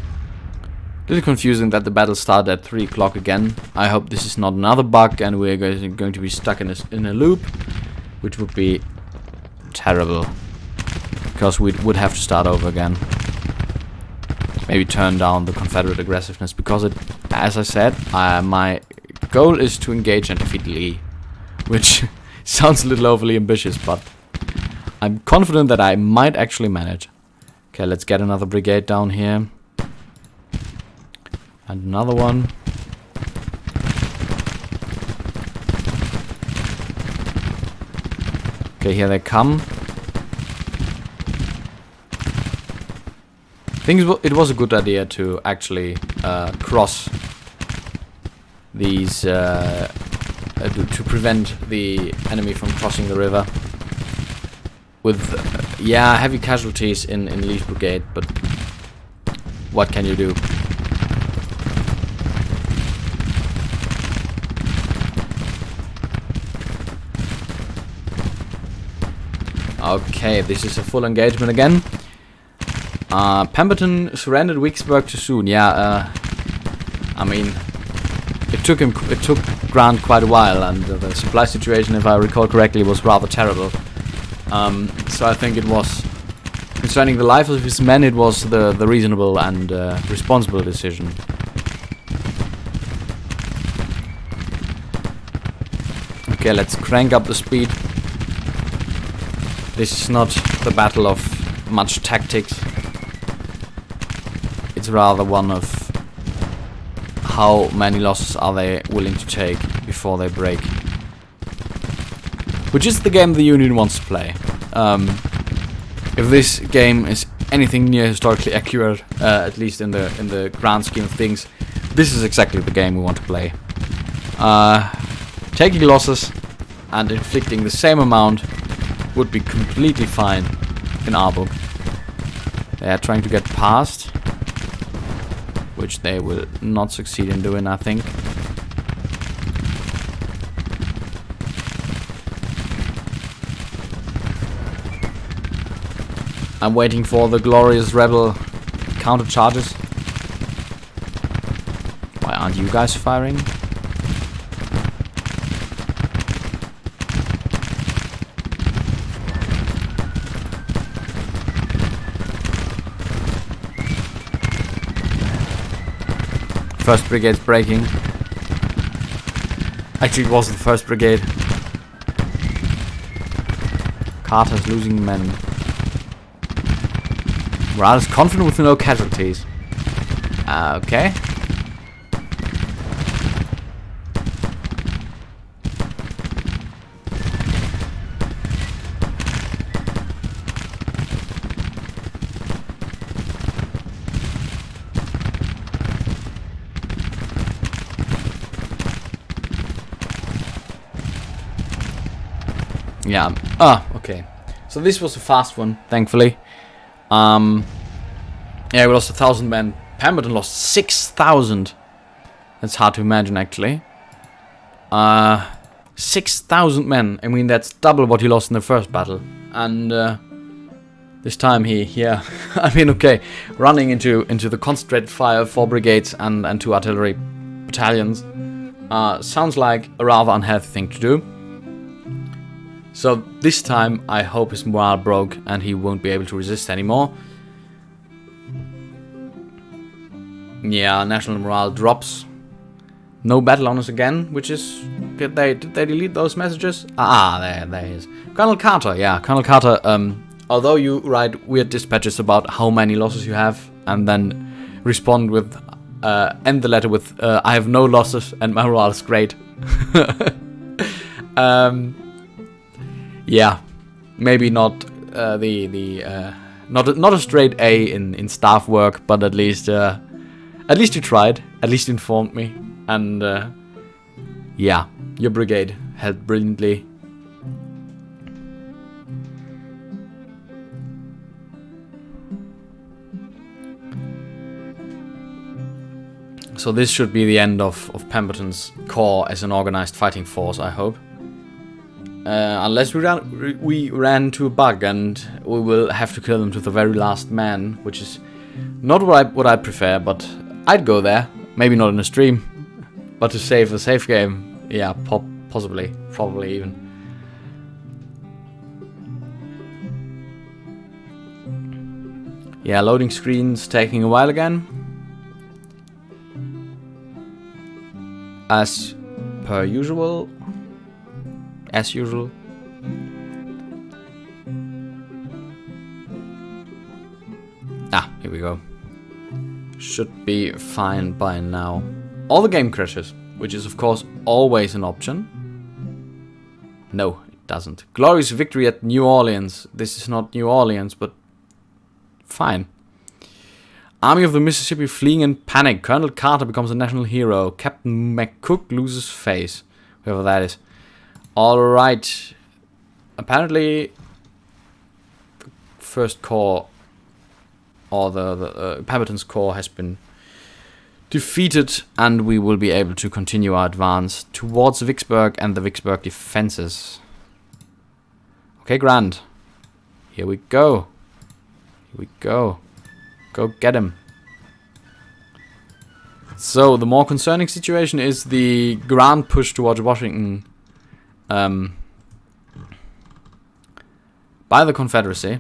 A little confusing that the battle started at 3 o'clock again. I hope this is not another bug and we're going to be stuck in a loop, which would be terrible, because we would have to start over again. Maybe turn down the Confederate aggressiveness, because as I said, my goal is to engage and defeat Lee, which sounds a little overly ambitious, but I'm confident that I might actually manage. Okay, let's get another brigade down here. And another one. Okay, here they come. I think it was a good idea to actually cross these, to prevent the enemy from crossing the river. With, yeah, heavy casualties in Lee's brigade, but what can you do? Okay, this is a full engagement again. Pemberton surrendered Vicksburg too soon. Yeah, I mean, it took Grant quite a while, and the supply situation, if I recall correctly, was rather terrible. So I think it was, concerning the life of his men, it was the reasonable and responsible decision. Okay, let's crank up the speed. This is not the battle of much tactics. It's rather one of how many losses are they willing to take before they break. Which is the game the Union wants to play. If this game is anything near historically accurate, at least in the grand scheme of things, this is exactly the game we want to play. Taking losses and inflicting the same amount would be completely fine in our book. They are trying to get past, which they will not succeed in doing, I think. I'm waiting for the glorious rebel counter charges. Why aren't you guys firing? First brigade's breaking. Actually, it was the first brigade. Carter's losing men. Morale is confident with no casualties. Okay. Yeah. Okay. So this was a fast one, thankfully. Yeah, we lost 1,000 men. Pemberton lost 6,000. That's hard to imagine, actually. 6,000 men. I mean, that's double what he lost in the first battle. And this time yeah. I mean, okay, running into the concentrated fire of 4 brigades and 2 artillery battalions sounds like a rather unhealthy thing to do. So this time I hope his morale broke and he won't be able to resist anymore. Yeah, national morale drops. No battle honors again, which is... Did they delete those messages? There he is. Colonel Carter, yeah, Colonel Carter, although you write weird dispatches about how many losses you have and then respond with, end the letter with, I have no losses and my morale is great. Yeah, maybe not not a straight A in staff work, but at least you tried, at least informed me, and yeah, your brigade held brilliantly. So this should be the end of Pemberton's corps as an organized fighting force, I hope. Unless we ran into a bug and we will have to kill them to the very last man, which is not what I prefer, but I'd go there. Maybe not in a stream, but to save a safe game, yeah, possibly, probably even. Yeah, loading screens taking a while again. As per usual. As usual. Here we go. Should be fine by now. All the game crashes, which is of course always an option. No, it doesn't. Glorious victory at New Orleans. This is not New Orleans, but fine. Army of the Mississippi fleeing in panic. Colonel Carter becomes a national hero. Captain McCook loses face. Whoever that is. Alright. Apparently, the first corps, or the Pemberton's corps, has been defeated, and we will be able to continue our advance towards Vicksburg and the Vicksburg defenses. Okay, Grant. Here we go. Here we go. Go get him. So, the more concerning situation is the grand push towards Washington by the Confederacy.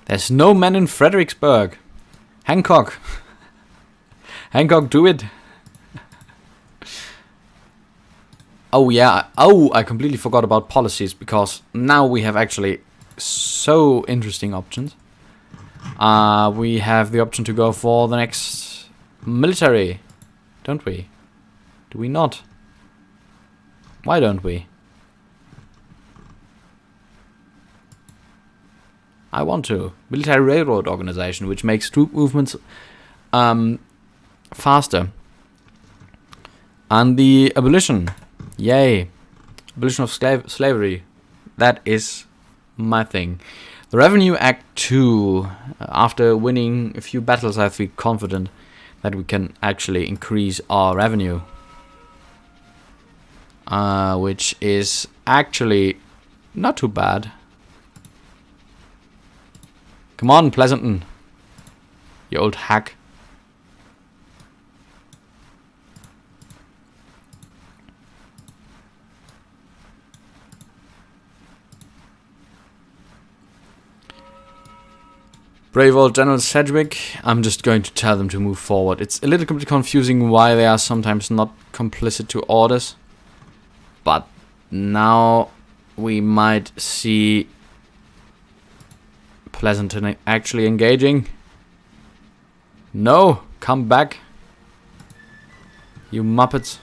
There's no man in Fredericksburg. Hancock. Hancock, do it. Oh yeah, I completely forgot about policies, because now we have actually so interesting options. We have the option to go for the next military, don't we? Do we not? Why don't we? I want to. Military railroad organization, which makes troop movements faster. And the abolition. Yay. Abolition of slavery. That is my thing. The Revenue Act 2. After winning a few battles, I feel confident that we can actually increase our revenue. Which is actually not too bad. Come on, Pleasanton. You old hack. Brave old General Sedgwick. I'm just going to tell them to move forward. It's a little bit confusing why they are sometimes not complicit to orders. But now we might see Pleasanton actually engaging. No, come back, you muppets.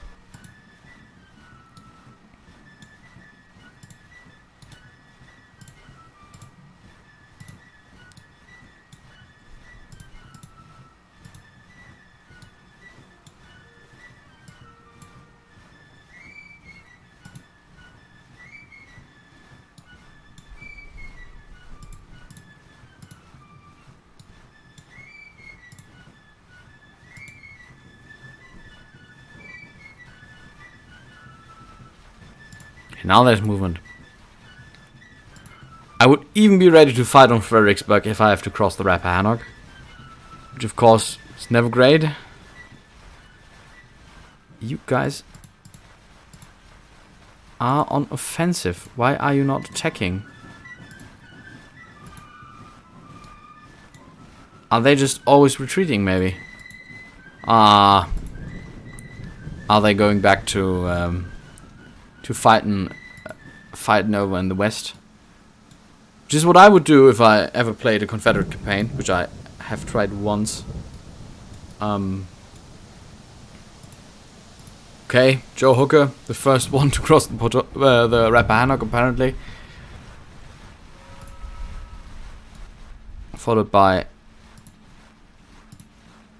Now there's movement. I would even be ready to fight on Fredericksburg if I have to cross the Rappahannock. Which of course is never great. You guys are on offensive. Why are you not attacking? Are they just always retreating maybe? Are they going back to fighting over in the west? Which is what I would do if I ever played a Confederate campaign, which I have tried once. Okay, Joe Hooker, the first one to cross the Rappahannock apparently. Followed by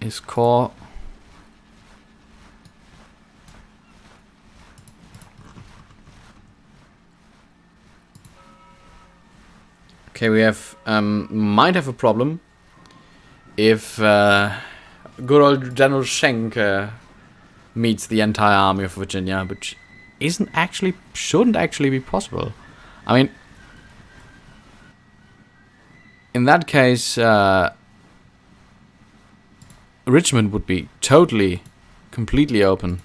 his corps. Okay, we have might have a problem if good old General Schenck meets the entire army of Virginia, which shouldn't actually be possible. I mean, in that case, Richmond would be completely open.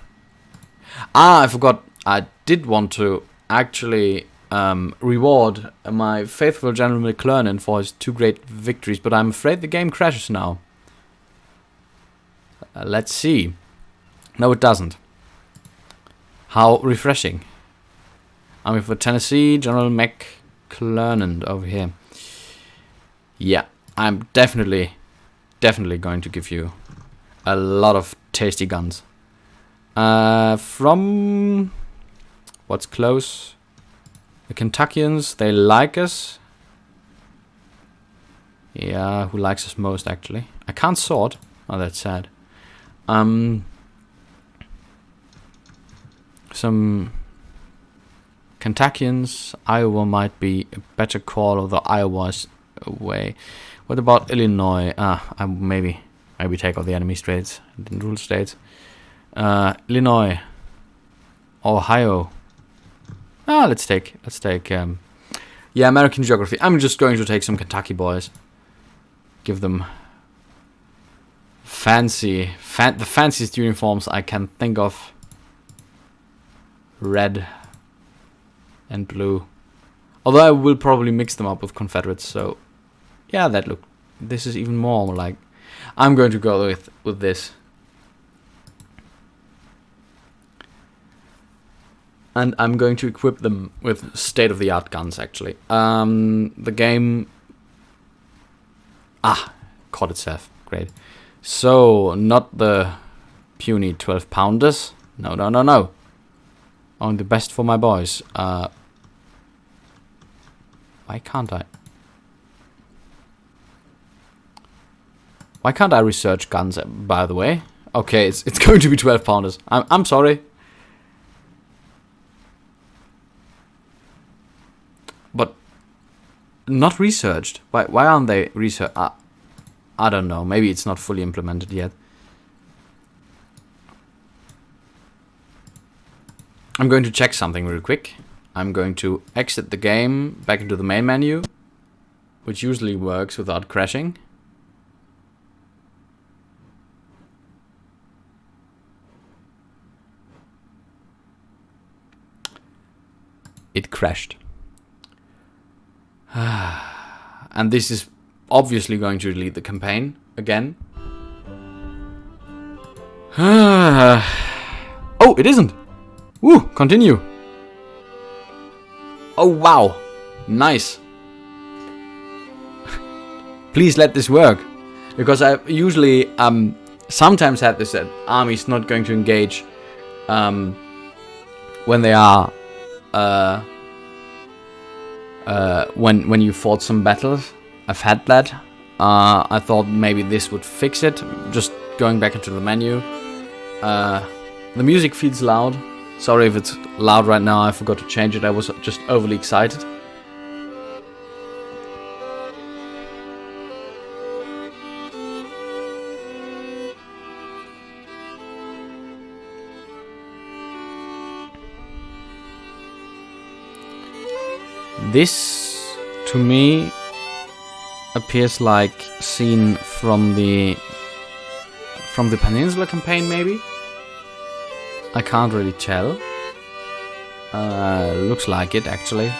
I forgot. I did want to actually reward my faithful General McClernand for his 2 great victories, but I'm afraid the game crashes now. Let's see. No, it doesn't. How refreshing. Army for Tennessee, General McClernand over here. Yeah, I'm definitely going to give you a lot of tasty guns. From what's close? The Kentuckians, they like us. Yeah, who likes us most actually? I can't sort. Oh, that's sad. Some Kentuckians. Iowa might be a better call, although Iowa's away. What about Illinois? I maybe take all the enemy states, the rule states. Illinois, Ohio. Let's take American geography. I'm just going to take some Kentucky boys. Give them the fanciest uniforms I can think of. Red and blue. Although I will probably mix them up with Confederates, so Yeah, that look. This is even more like. I'm going to go with this. And I'm going to equip them with state-of-the-art guns, actually. The game... caught itself. Great. So, not the puny 12-pounders. No, no, no, no. Only the best for my boys. Why can't I? Why can't I research guns, by the way? Okay, it's going to be 12-pounders. I'm sorry. But not researched. Why aren't they researched? I don't know. Maybe it's not fully implemented yet. I'm going to check something real quick. I'm going to exit the game back into the main menu, which usually works without crashing. It crashed. And this is obviously going to delete the campaign again. Oh, it isn't. Woo, continue. Oh, wow. Nice. Please let this work. Because I usually sometimes had this that army's not going to engage when they are when you fought some battles. I've had that. I thought maybe this would fix it. Just going back into the menu. The music feels loud. Sorry if it's loud right now. I forgot to change it. I was just overly excited. This, to me, appears like scene from the Peninsula campaign, maybe. I can't really tell. Looks like it, actually.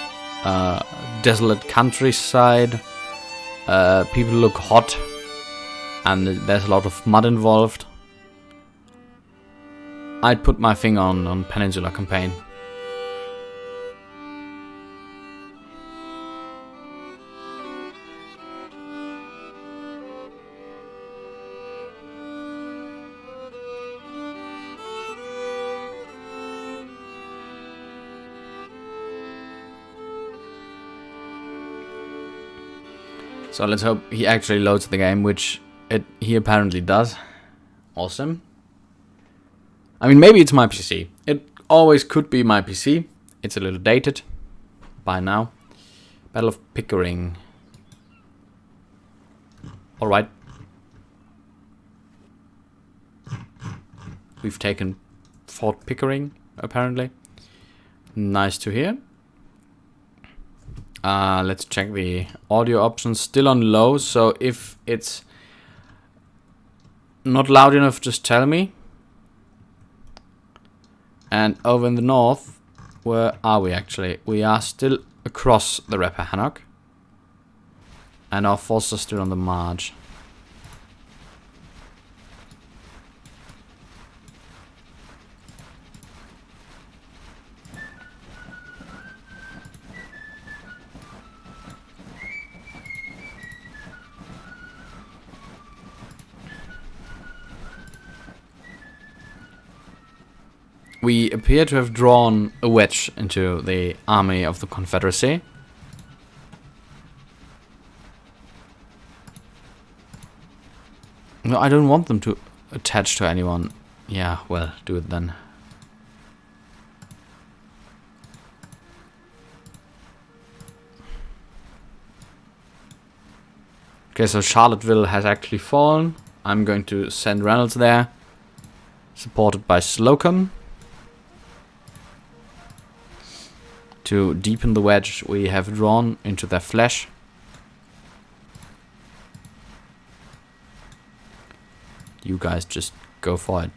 Desolate countryside. People look hot, and there's a lot of mud involved. I'd put my finger on Peninsula campaign. So let's hope he actually loads the game, which he apparently does. Awesome. I mean, maybe it's my PC. It always could be my PC. It's a little dated by now. Battle of Pickering. Alright. We've taken Fort Pickering, apparently. Nice to hear. Let's check the audio options. Still on low, so if it's not loud enough, just tell me. And over in the north, where are we actually? We are still across the Rappahannock. And our forces are still on the march. We appear to have drawn a wedge into the army of the Confederacy. No, I don't want them to attach to anyone. Yeah, well, do it then. Okay, so Charlottesville has actually fallen. I'm going to send Reynolds there, supported by Slocum. To deepen the wedge we have drawn into their flesh. You guys just go for it.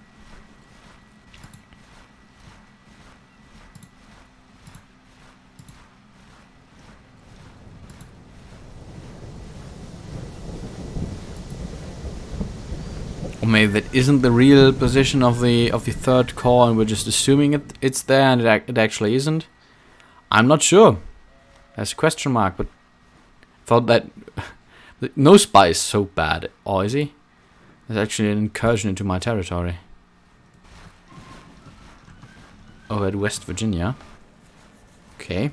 maybe that isn't the real position of the 3rd Corps, and we're just assuming it's there, and it actually isn't. I'm not sure. There's a question mark, but thought that no spy is so bad, or is he? There's actually an incursion into my territory. Over at West Virginia. Okay.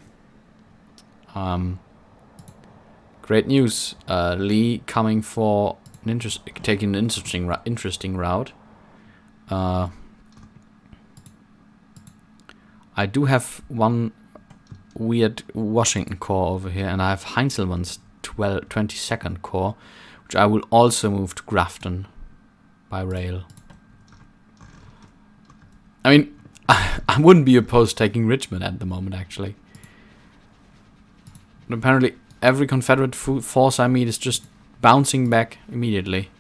Great news. Lee coming for taking an interesting route. I do have one weird Washington Corps over here, and I have Heinzelmann's 22nd Corps, which I will also move to Grafton by rail. I mean, I wouldn't be opposed to taking Richmond at the moment, actually. But apparently, every Confederate force I meet is just bouncing back immediately.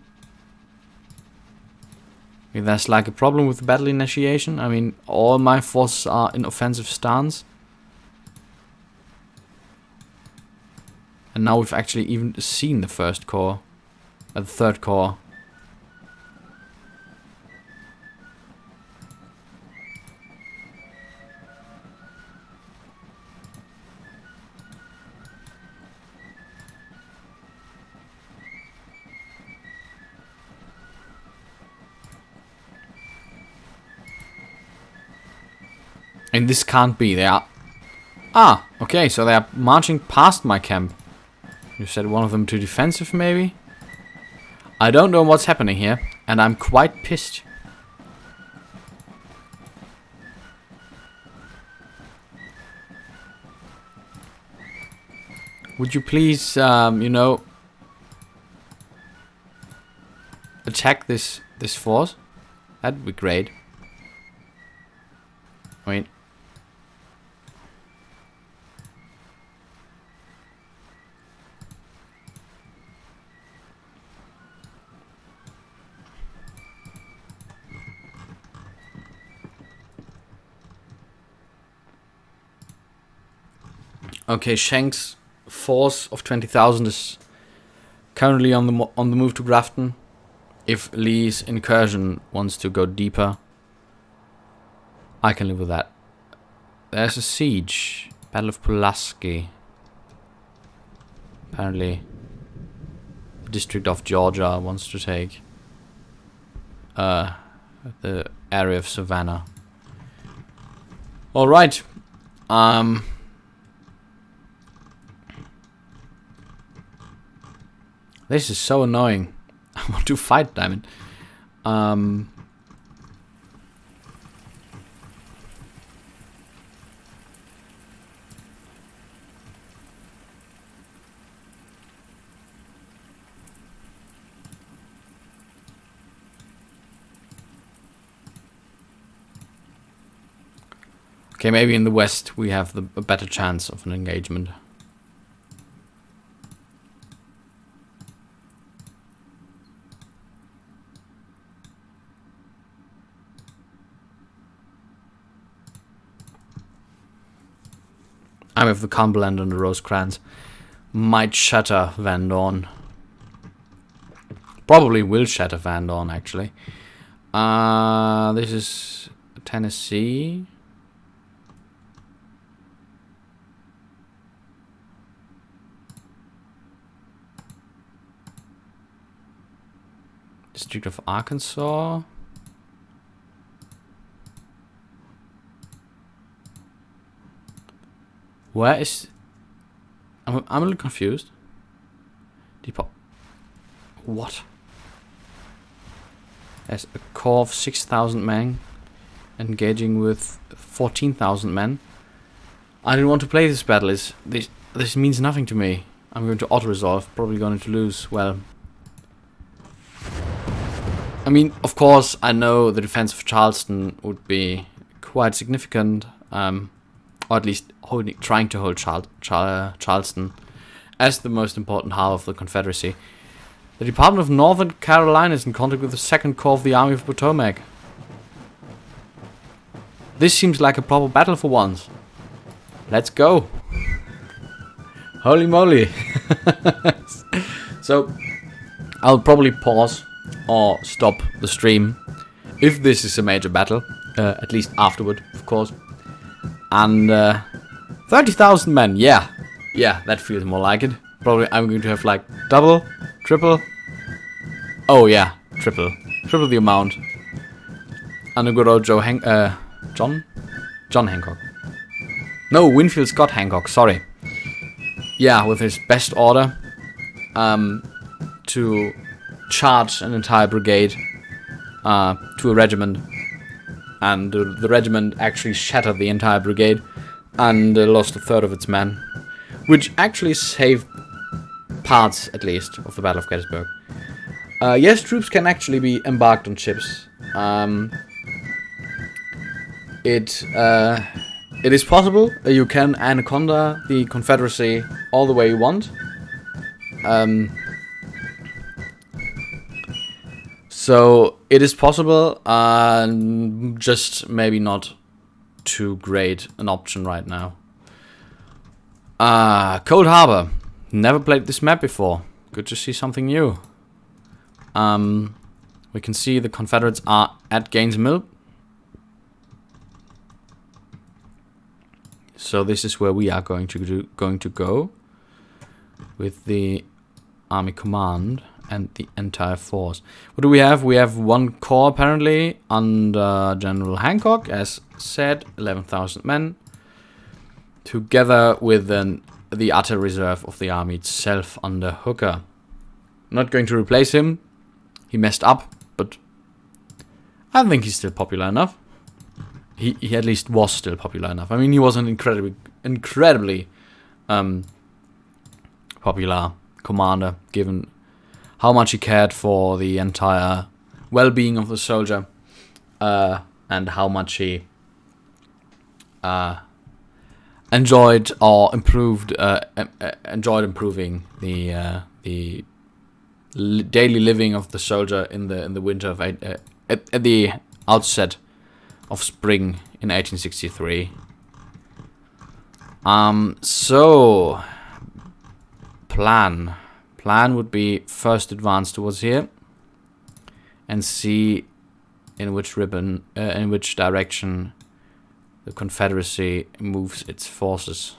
If there's like a problem with the battle initiation, I mean, all my forces are in offensive stance. And now we've actually even seen the 1st Corps, the 3rd Corps. And this can't be. They are... Ah, okay, so they are marching past my camp. You said one of them too defensive, maybe? I don't know what's happening here, and I'm quite pissed. Would you please, you know, attack this force? That'd be great. I mean... Okay, Shank's force of 20,000 is currently on the move to Grafton. If Lee's incursion wants to go deeper, I can live with that. There's a siege. Battle of Pulaski. Apparently, the District of Georgia wants to take the area of Savannah. All right. This is so annoying. I want to fight, damn it. Okay, maybe in the west we have a better chance of an engagement. I'm with the Cumberland and the Rosecrans. Might shatter Van Dorn. Probably will shatter Van Dorn, actually. This is Tennessee. District of Arkansas. Where is... I'm a little confused. Depot. What? There's a corps of 6,000 men engaging with 14,000 men. I didn't want to play this battle. This means nothing to me. I'm going to auto-resolve. Probably going to lose. Well... I mean, of course, I know the defense of Charleston would be quite significant. Or at least trying to hold Charleston as the most important half of the Confederacy. The Department of Northern Carolina is in contact with the 2nd Corps of the Army of Potomac. This seems like a proper battle for once. Let's go. Holy moly. So, I'll probably pause or stop the stream if this is a major battle, at least afterward, of course. And 30,000 men, yeah, that feels more like it. Probably I'm going to have like double, triple. Oh yeah, triple the amount. And a good old John Hancock. No, Winfield Scott Hancock, sorry. Yeah, with his best order to charge an entire brigade to a regiment. And the regiment actually shattered the entire brigade and lost a third of its men. Which actually saved parts, at least, of the Battle of Gettysburg. Yes, troops can actually be embarked on ships. It is possible. You can anaconda the Confederacy all the way you want. So it is possible, just maybe not too great an option right now. Cold Harbor. Never played this map before. Good to see something new. We can see the Confederates are at Gaines Mill. So this is where we are going to go with the Army Command and the entire force. What do we have? We have one corps apparently under General Hancock, as said, 11,000 men, together with the utter reserve of the army itself under Hooker. I'm not going to replace him. He messed up, but I think he's still popular enough. He at least was still popular enough. I mean, he was an incredibly popular commander, given how much he cared for the entire well-being of the soldier, and how much he enjoyed improving the daily living of the soldier in the winter of at the outset of spring in 1863. So plan would be first advance towards here and see in which direction the Confederacy moves its forces.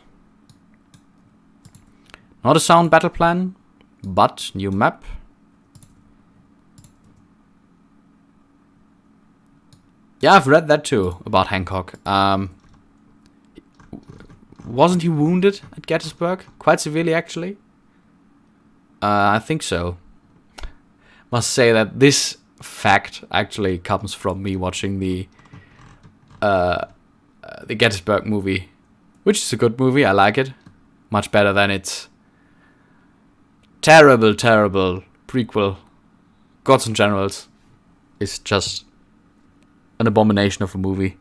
Not a sound battle plan, but new map. Yeah, I've read that too, about Hancock. Wasn't he wounded at Gettysburg? Quite severely, actually. I think so. Must say that this fact actually comes from me watching the Gettysburg movie, which is a good movie. I like it. Much better than its terrible prequel, Gods and Generals. It's just an abomination of a movie.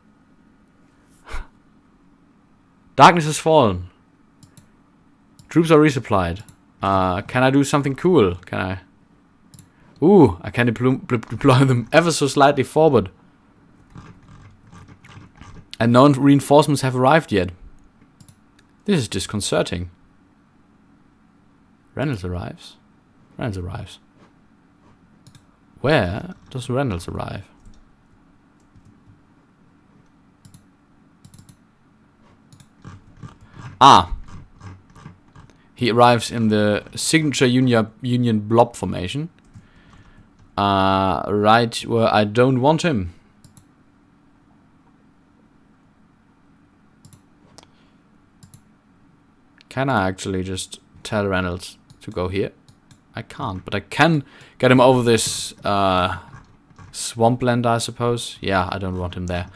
Darkness has fallen. Troops are resupplied. Can I do something cool? Can I? Ooh, I can deploy them ever so slightly forward. And no reinforcements have arrived yet. This is disconcerting. Reynolds arrives. Where does Reynolds arrive? He arrives in the signature Union blob formation. Right where I don't want him. Can I actually just tell Reynolds to go here? I can't, but I can get him over this swampland, I suppose. Yeah, I don't want him there.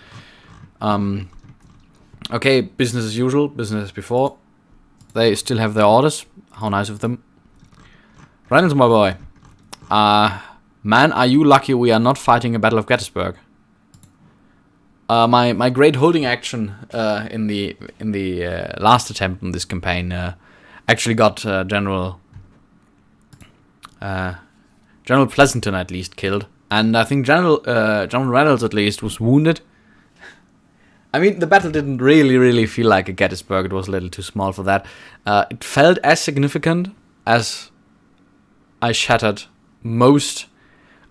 Okay, business as usual, business as before. They still have their orders. How nice of them. Reynolds, my boy. Man, are you lucky we are not fighting a Battle of Gettysburg. My great holding action in the last attempt on this campaign actually got General Pleasanton at least killed, and I think General Reynolds at least was wounded. I mean, the battle didn't really feel like a Gettysburg. It was a little too small for that. It felt as significant as I shattered most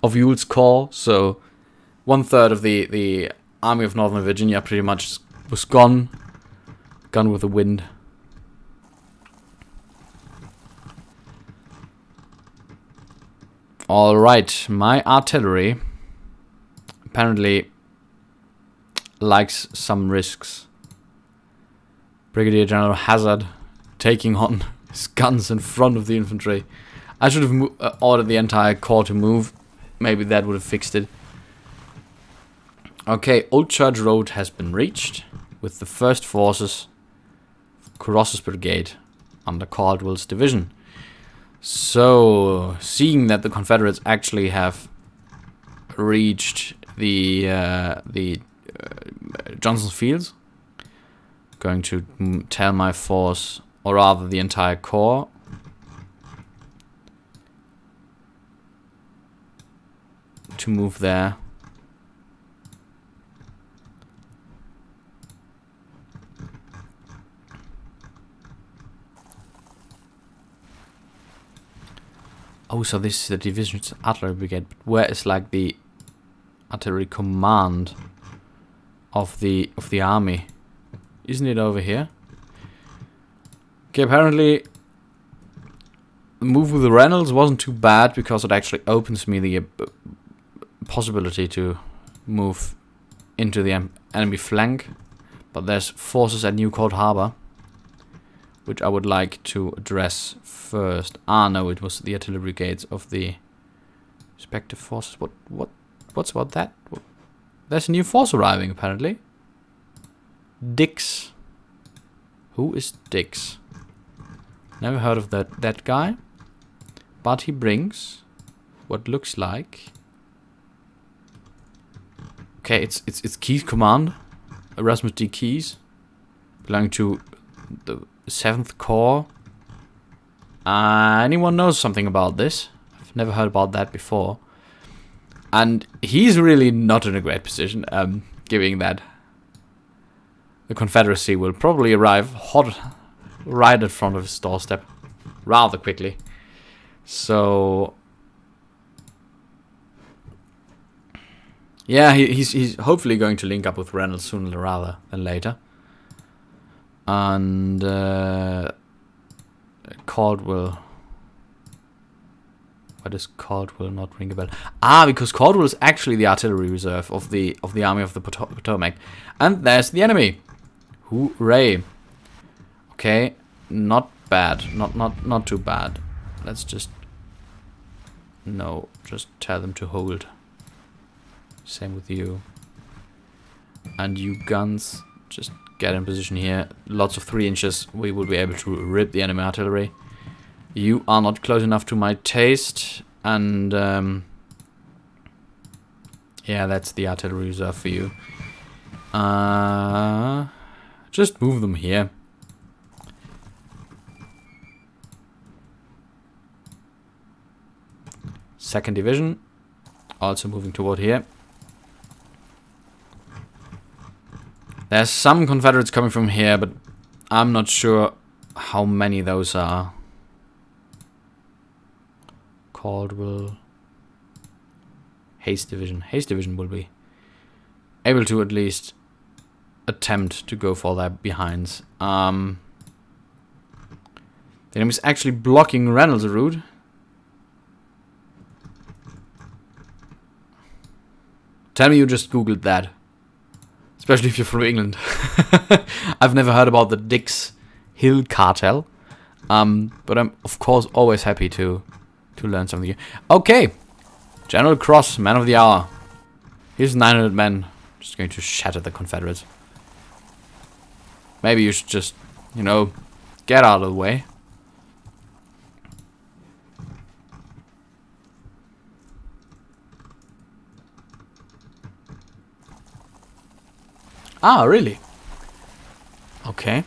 of Ewell's Corps, so 1/3 of the Army of Northern Virginia pretty much was gone with the wind. Alright, my artillery apparently likes some risks. Brigadier General Hazard taking on his guns in front of the infantry. I should have ordered the entire corps to move. Maybe that would have fixed it. Okay, Old Church Road has been reached with the first forces of Colossus Brigade under Caldwell's division. So, seeing that the Confederates actually have reached the Johnson's Fields, going to tell my force, or rather the entire corps, to move there. Oh, so this is the division's artillery brigade. But where is like the artillery command of the army? Isn't it over here? Okay, apparently the move with the Reynolds wasn't too bad because it actually opens me the possibility to move into the enemy flank. But there's forces at Newport Harbor, which I would like to address first. Ah, no, it was the artillery brigades of the respective forces. What's about that? There's a new force arriving, apparently. Dix. Who is Dix? Never heard of that guy. But he brings what looks like... Okay, it's Keyes Command. Erasmus D. Keyes. Belonging to the 7th Corps. Anyone knows something about this? I've never heard about that before. And he's really not in a great position, given that the Confederacy will probably arrive hot right in front of his doorstep rather quickly. So yeah, he's hopefully going to link up with Reynolds sooner rather than later. And Caldwell. Why does Caldwell not ring a bell? Ah, because Caldwell is actually the artillery reserve of the Army of the Potomac. And there's the enemy. Hooray. Okay, not bad. Not too bad. Let's just tell them to hold. Same with you. And you guns, just get in position here. Lots of 3 inches. We will be able to rip the enemy artillery. You are not close enough to my taste. And yeah, that's the artillery reserve for you. Just move them here. Second Division, also moving toward here. There's some Confederates coming from here, but I'm not sure how many those are. Caldwell. Hayes Division. Hayes Division will be able to at least attempt to go for their behinds. The enemy's actually blocking Reynolds' route. Tell me you just googled that. Especially if you're from England. I've never heard about the Dix Hill cartel. But I'm of course always happy to learn something. Okay. General Cross, man of the hour. Here's 900 men. Just going to shatter the Confederates. Maybe you should just, get out of the way. Ah, really? Okay.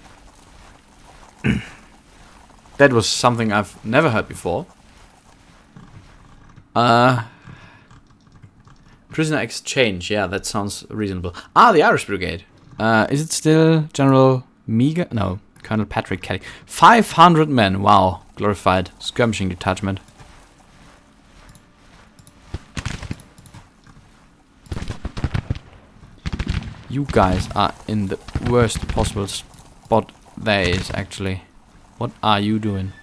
That was something I've never heard before. Prisoner exchange. Yeah, that sounds reasonable. Ah, the Irish Brigade. Is it still General Meagher? No, Colonel Patrick Kelly. 500 men. Wow. Glorified skirmishing detachment. You guys are in the worst possible spot there is, actually. What are you doing?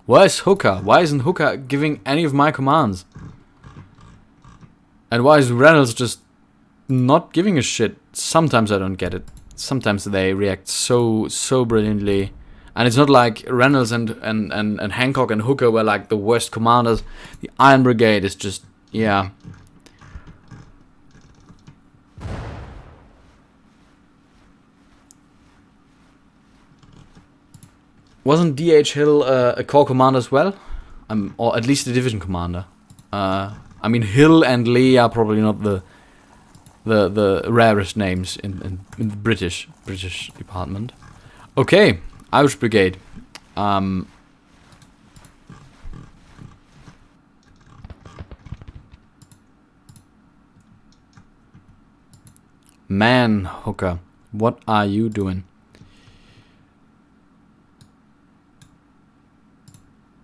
Where's Hooker? Why isn't Hooker giving any of my commands? And why is Reynolds just not giving a shit? Sometimes I don't get it. Sometimes they react so brilliantly. And it's not like Reynolds and Hancock and Hooker were like the worst commanders. The Iron Brigade is just, yeah. Wasn't D.H. Hill a corps commander as well? Or at least a division commander. I mean, Hill and Lee are probably not the rarest names in the British department. Okay, Irish Brigade. Man, Hooker, what are you doing?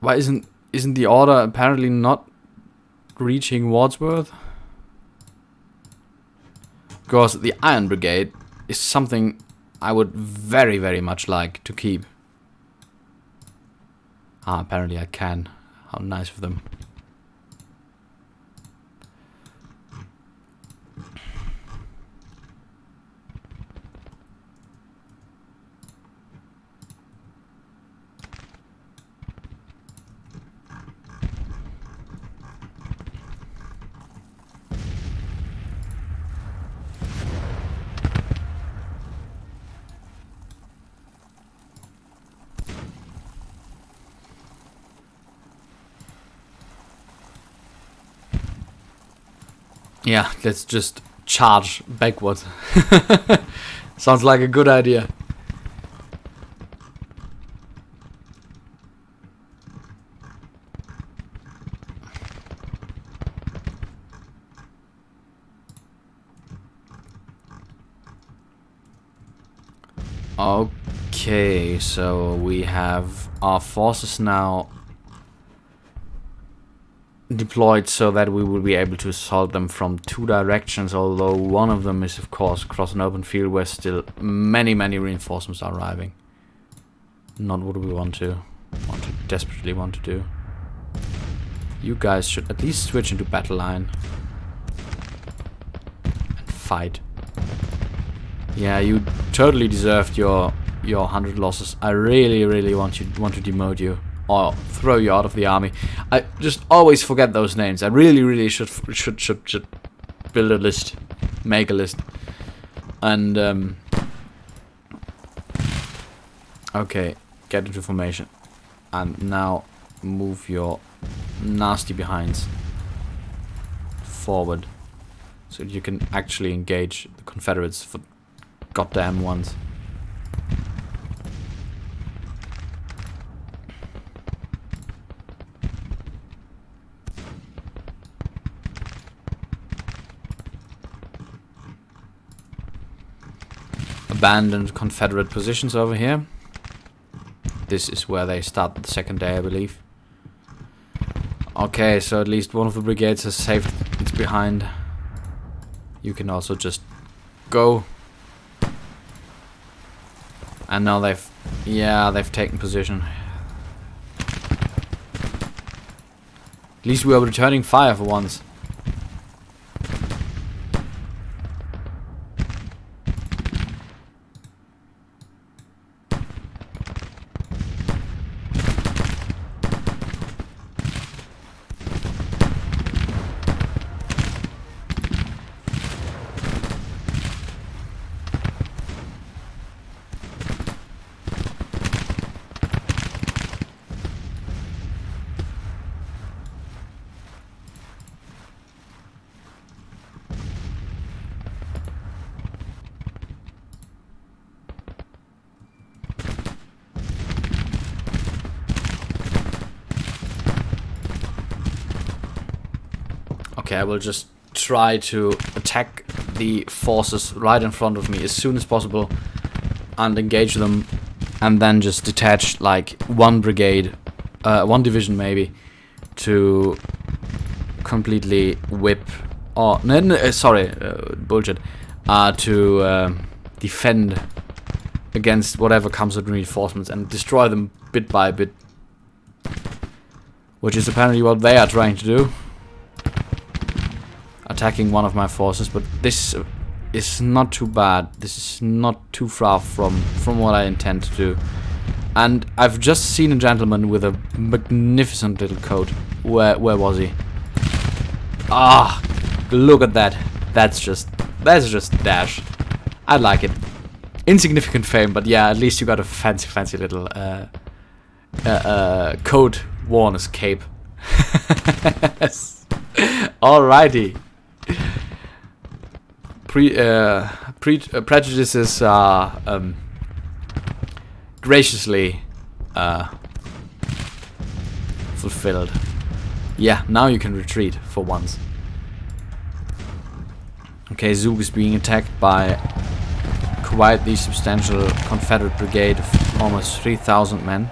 Why isn't the order apparently not reaching Wadsworth? Because the Iron Brigade is something I would very much like to keep. Ah, apparently I can. How nice of them. Yeah, let's just charge backwards. Sounds like a good idea. Okay, so we have our forces now deployed so that we will be able to assault them from two directions, although one of them is of course across an open field where still many reinforcements are arriving. Not what we desperately want to do. You guys should at least switch into battle line and fight. Yeah, you totally deserved your 100 losses. I really want to demote you or throw you out of the army. I just always forget those names. I really should build a list, make a list, and okay, get into formation, and now move your nasty behinds forward, so you can actually engage the Confederates for goddamn once. Abandoned Confederate positions over here. This is where they start the second day, I believe. Okay, so at least one of the brigades has saved its behind. You can also just go. And now they've taken position. At least we are returning fire for once. Okay, I will just try to attack the forces right in front of me as soon as possible and engage them, and then just detach like one brigade, one division maybe, to completely whip or no, sorry, bullshit, to defend against whatever comes with reinforcements and destroy them bit by bit, which is apparently what they are trying to do, attacking one of my forces. But this is not too bad. This is not too far from what I intend to do. And I've just seen a gentleman with a magnificent little coat. Where was he? Ah, look at that. That's just dash. I like it. Insignificant fame, but yeah, at least you got a fancy little coat worn as cape. Alrighty. Prejudices are graciously fulfilled. Yeah, now you can retreat for once. Okay, Zug is being attacked by quite the substantial Confederate brigade of almost 3,000 men.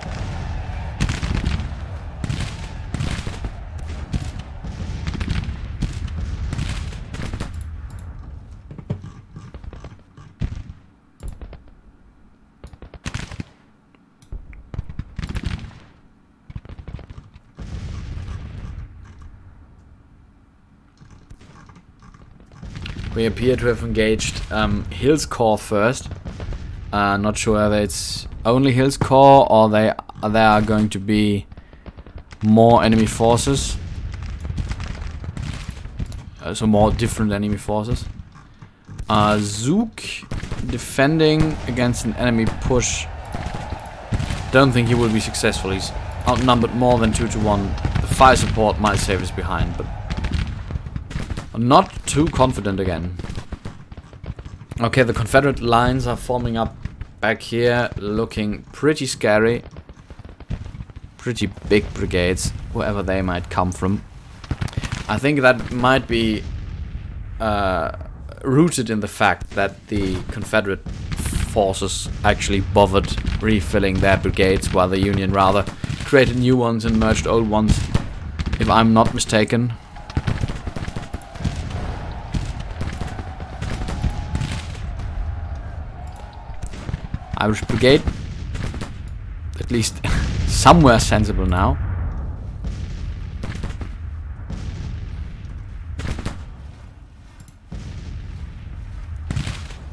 We appear to have engaged Hill's Corps first. Not sure whether it's only Hill's Corps or there are going to be more enemy forces. So more different enemy forces. Zook defending against an enemy push. Don't think he will be successful. He's outnumbered more than 2 to 1. The fire support might save us behind, but I'm not too confident again. Okay, the Confederate lines are forming up back here, looking pretty scary. Pretty big brigades, wherever they might come from. I think that might be rooted in the fact that the Confederate forces actually bothered refilling their brigades, while the Union rather created new ones and merged old ones, if I'm not mistaken. Irish Brigade, at least somewhere sensible now.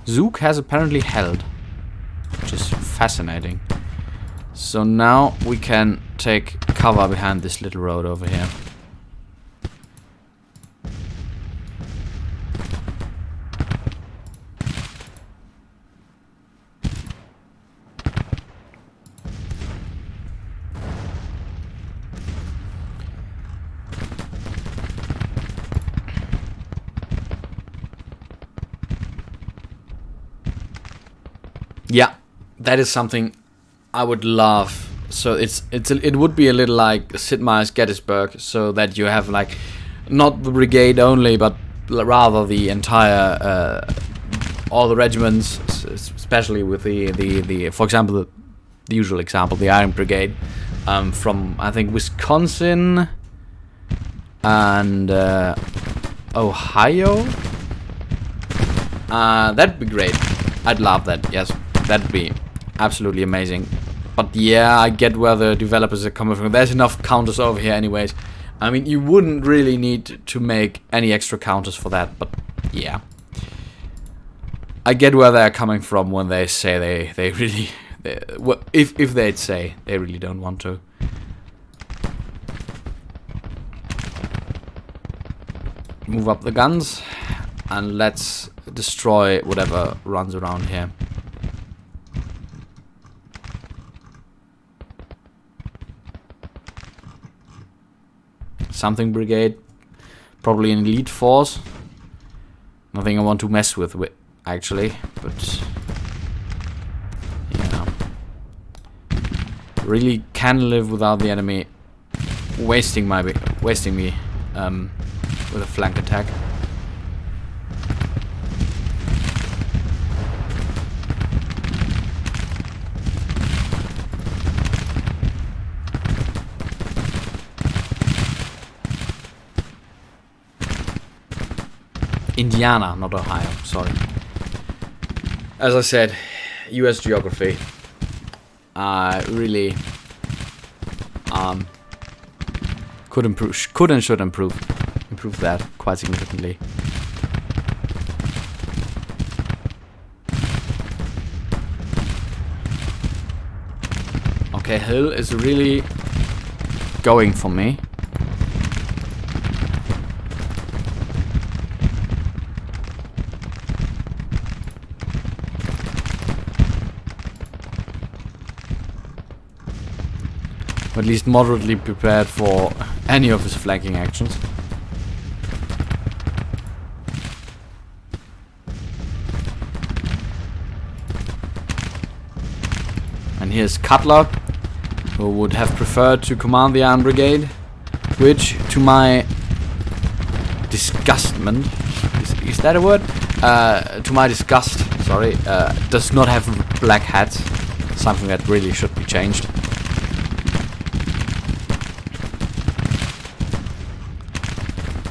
Zook has apparently held, which is fascinating. So now we can take cover behind this little road over here. Yeah, that is something I would love. So it would be a little like Sid Meier's Gettysburg, so that you have like not the brigade only, but rather the entire all the regiments, especially with the for example the usual example, the Iron Brigade from I think Wisconsin and Ohio. That'd be great. I'd love that. Yes. That'd be absolutely amazing. But yeah, I get where the developers are coming from. There's enough counters over here anyways. I mean, you wouldn't really need to make any extra counters for that, but yeah. I get where they're coming from when they say they really... well, if they'd say they really don't want to. Move up the guns, and let's destroy whatever runs around here. Something brigade, probably an elite force. Nothing I want to mess with actually, but yeah, really can live without the enemy wasting me with a flank attack. Indiana, not Ohio, sorry. As I said, US geography. Really could and should improve that quite significantly. Okay, hill is really going for me. Or at least moderately prepared for any of his flanking actions. And here's Cutler, who would have preferred to command the Iron Brigade, which, to my disgustment, is that a word? To my disgust, sorry, does not have black hats, something that really should be changed.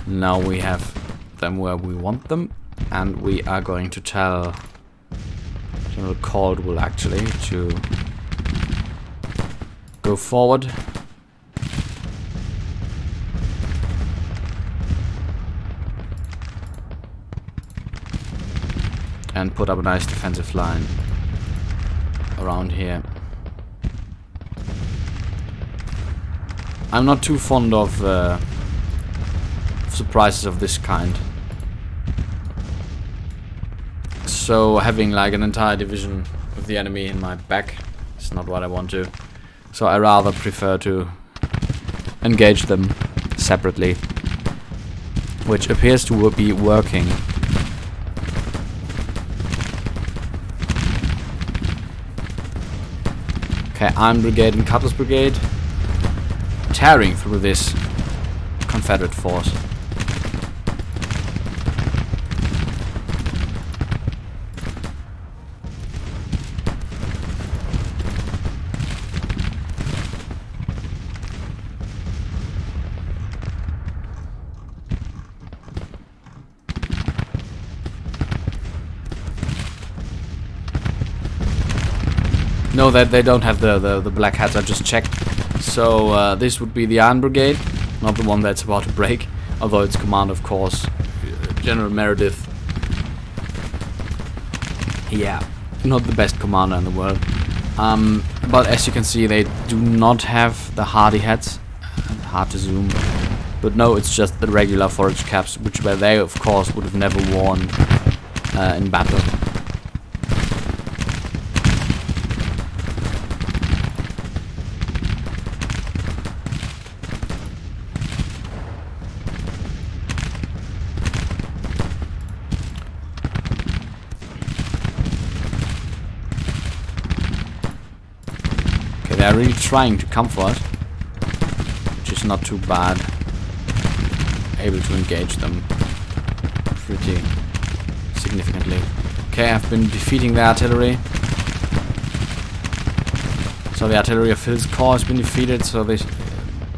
Now we have them where we want them, and we are going to tell General Caldwell actually to go forward. And put up a nice defensive line around here. I'm not too fond of surprises of this kind. So having like an entire division of the enemy in my back is not what I want to. So I rather prefer to engage them separately, which appears to be working. Okay, Iron Brigade and Cutlass Brigade tearing through this Confederate force. No, that they don't have the black hats, I just checked. So this would be the Iron Brigade, not the one that's about to break, although its command, of course, General Meredith. Yeah, not the best commander in the world. But as you can see, they do not have the hardy hats. Hard to zoom. But no, it's just the regular forage caps, which they, of course, would have never worn in battle. They're really trying to come for us, which is not too bad. Able to engage them pretty significantly. Okay, I've been defeating the artillery. So the artillery of Hill's Corps has been defeated, so this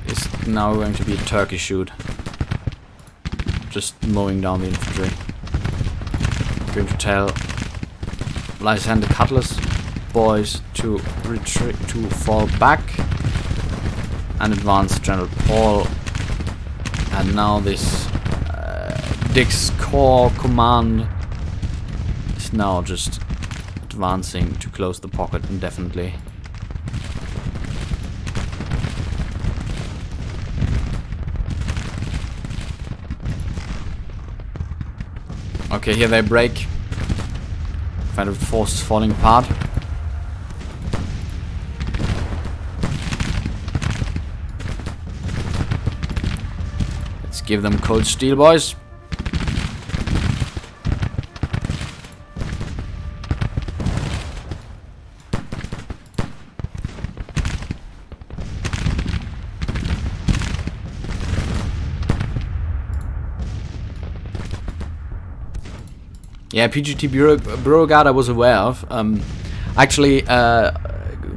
is now going to be a turkey shoot. Just mowing down the infantry. I'm going to tell Lysander Cutlass boys to retreat, to fall back and advance General Paul. And now this Dick's Corps command is now just advancing to close the pocket indefinitely. Okay, here they break. Confederate forces falling apart. Let's give them cold steel, boys. Yeah, PGT Beauregard I was aware of. Actually,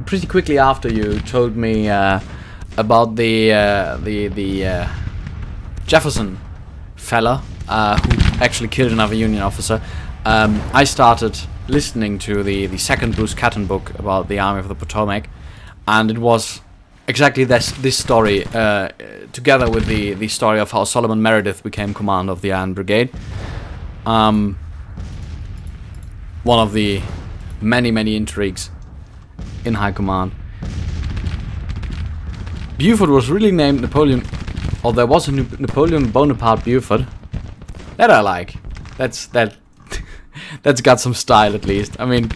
pretty quickly after you told me about the Jefferson fella who actually killed another Union officer, I started listening to the second Bruce Catton book about the Army of the Potomac, and it was exactly this story, together with the story of how Solomon Meredith became commander of the Iron Brigade. One of the many intrigues in high command. Buford was really named Napoleon, or there was a Napoleon Bonaparte Buford. That I like. That's got some style at least. I mean,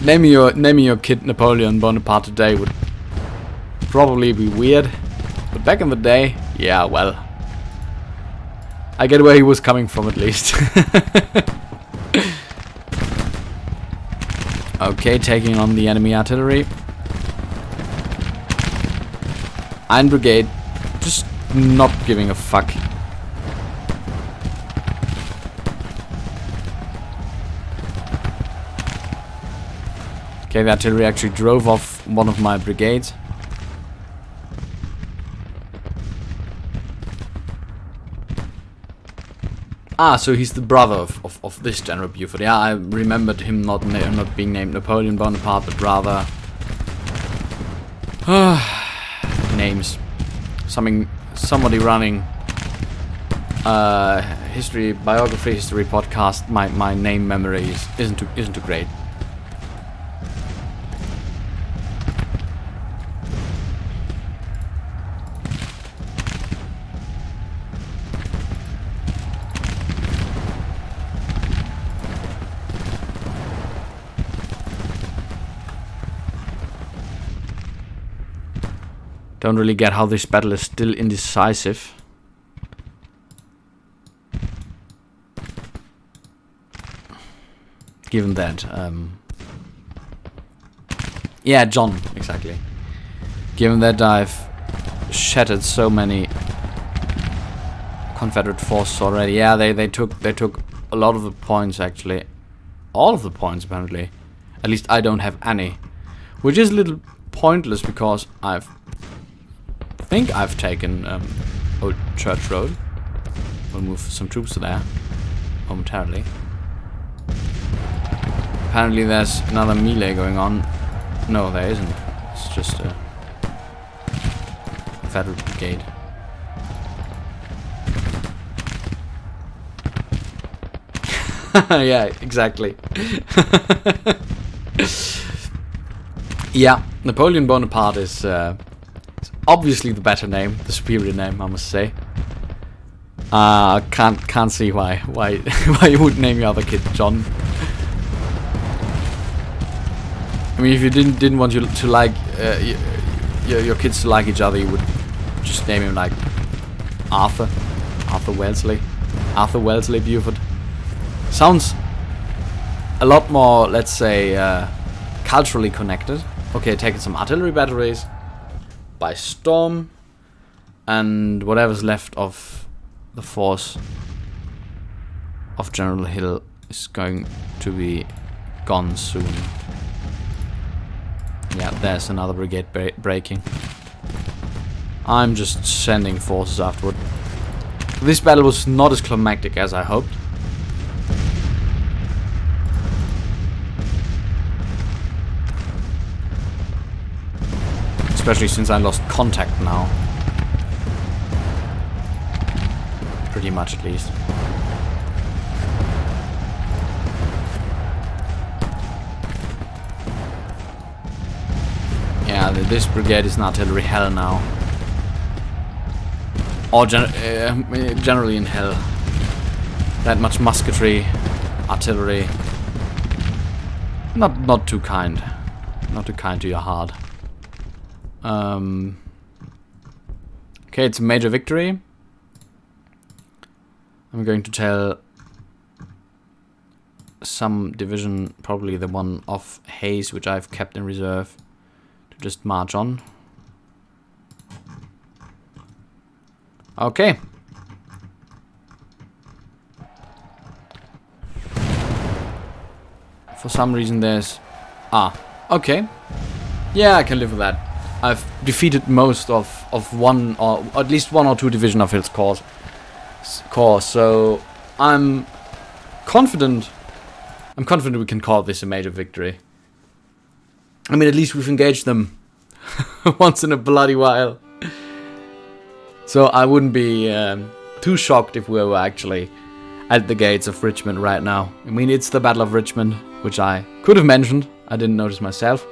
naming your kid Napoleon Bonaparte today would probably be weird, but back in the day, yeah, well, I get where he was coming from at least. Okay, taking on the enemy artillery. Iron Brigade, just not giving a fuck. Okay, the artillery actually drove off one of my brigades. Ah, so he's the brother of this General Buford. Yeah, I remembered him not being named Napoleon Bonaparte, but rather names. Somebody running history podcast. My name memory isn't too great. Don't really get how this battle is still indecisive. Given that, yeah, John, exactly. Given that I've shattered so many Confederate forces already. Yeah, they took a lot of the points actually. All of the points apparently. At least I don't have any. Which is a little pointless because I think I've taken Old Church Road. We'll move some troops to there momentarily. Apparently there's another melee going on. No, there isn't. It's just a Federal Brigade. Yeah, exactly. Yeah, Napoleon Bonaparte is obviously the better name, the superior name, I must say. Can't see why you would name your other kid John. I mean, if you didn't want you to like your kids to like each other, you would just name him like Arthur Wellesley Buford. Sounds a lot more, let's say, culturally connected. Okay, taking some artillery batteries by storm, and whatever's left of the force of General Hill is going to be gone soon. Yeah, there's another brigade breaking. I'm just sending forces afterward. This battle was not as climactic as I hoped. Especially since I lost contact now. Pretty much, at least. Yeah, this brigade is in artillery hell now. Or generally in hell. That much musketry, artillery. Not too kind. Not too kind to your heart. Okay, it's a major victory. I'm going to tell some division, probably the one of Hayes, which I've kept in reserve, to just march on. Okay. For some reason there's... okay. Yeah, I can live with that. I've defeated most of one, or at least one or two division of Hill's corps. Corps. So I'm confident. I'm confident we can call this a major victory. I mean, at least we've engaged them once in a bloody while. So I wouldn't be too shocked if we were actually at the gates of Richmond right now. I mean, it's the Battle of Richmond, which I could have mentioned. I didn't notice myself.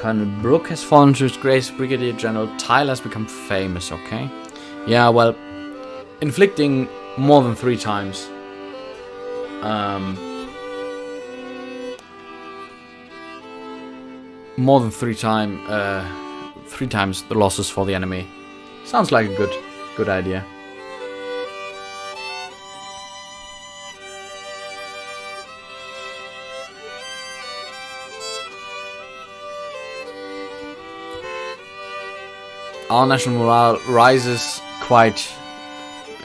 Colonel Brooke has fallen to his grace. Brigadier General Tyler has become famous, okay? Yeah, well, inflicting more than 3 times. More than 3 times the losses for the enemy. Sounds like a good idea. Our national morale rises quite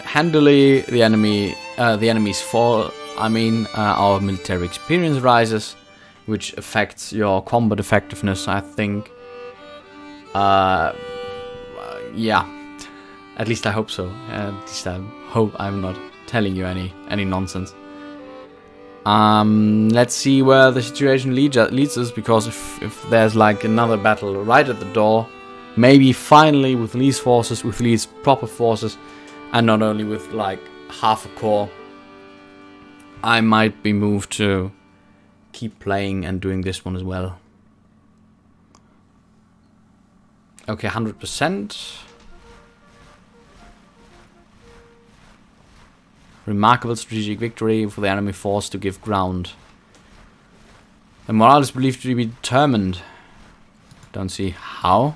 handily. The enemy's fall. I mean, our military experience rises, which affects your combat effectiveness, I think. Yeah. At least I hope so. At least I hope I'm not telling you any nonsense. Let's see where the situation leads us, because if there's like another battle right at the door, maybe finally with Lee's forces, with Lee's proper forces, and not only with like half a corps, I might be moved to keep playing and doing this one as well. Okay, 100%. Remarkable strategic victory for the enemy force to give ground. The morale is believed to be determined. Don't see how,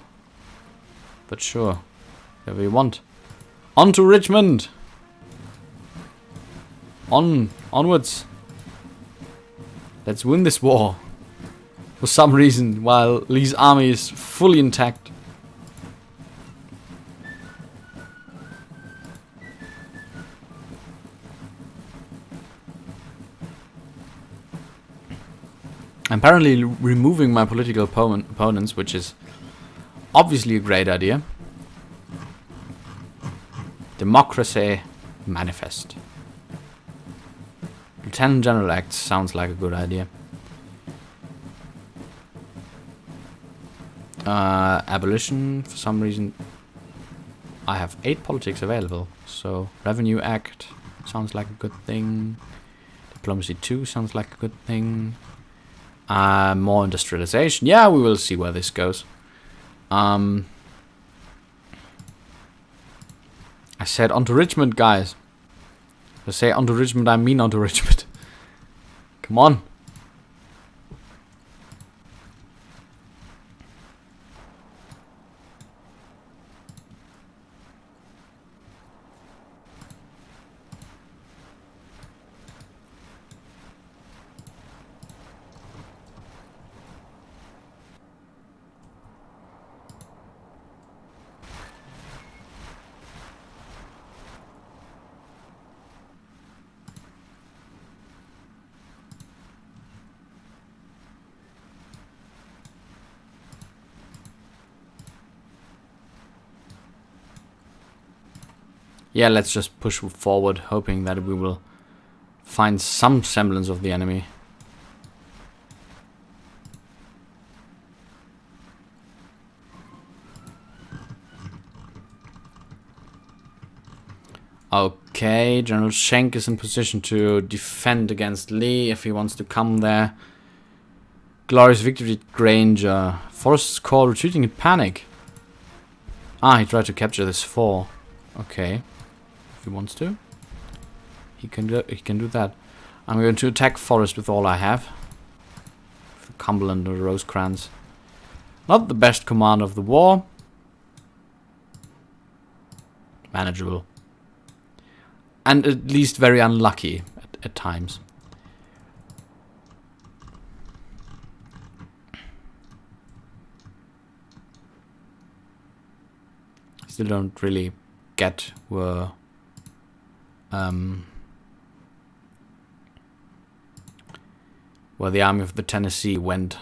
but sure, whatever you want. On to Richmond! Onwards! Let's win this war. For some reason, while Lee's army is fully intact. I'm apparently removing my political opponents, which is obviously a great idea. Democracy manifest. Lieutenant General Act sounds like a good idea. Abolition, for some reason. I have 8 politics available. So, Revenue Act sounds like a good thing. Diplomacy 2 sounds like a good thing. More industrialization. Yeah, we will see where this goes. I said on to Richmond, guys. If I say on to Richmond, I mean on to Richmond. Come on. Yeah, let's just push forward, hoping that we will find some semblance of the enemy. Okay, General Schenk is in position to defend against Lee if he wants to come there. Glorious victory at Granger. Forrest's Corps retreating in panic. Ah, he tried to capture this 4. Okay. If he wants to, he can do that. I'm going to attack Forest with all I have. Cumberland or Rosecrans. Not the best command of the war. Manageable. And at least very unlucky at times. Still don't really get were where the Army of the Tennessee went.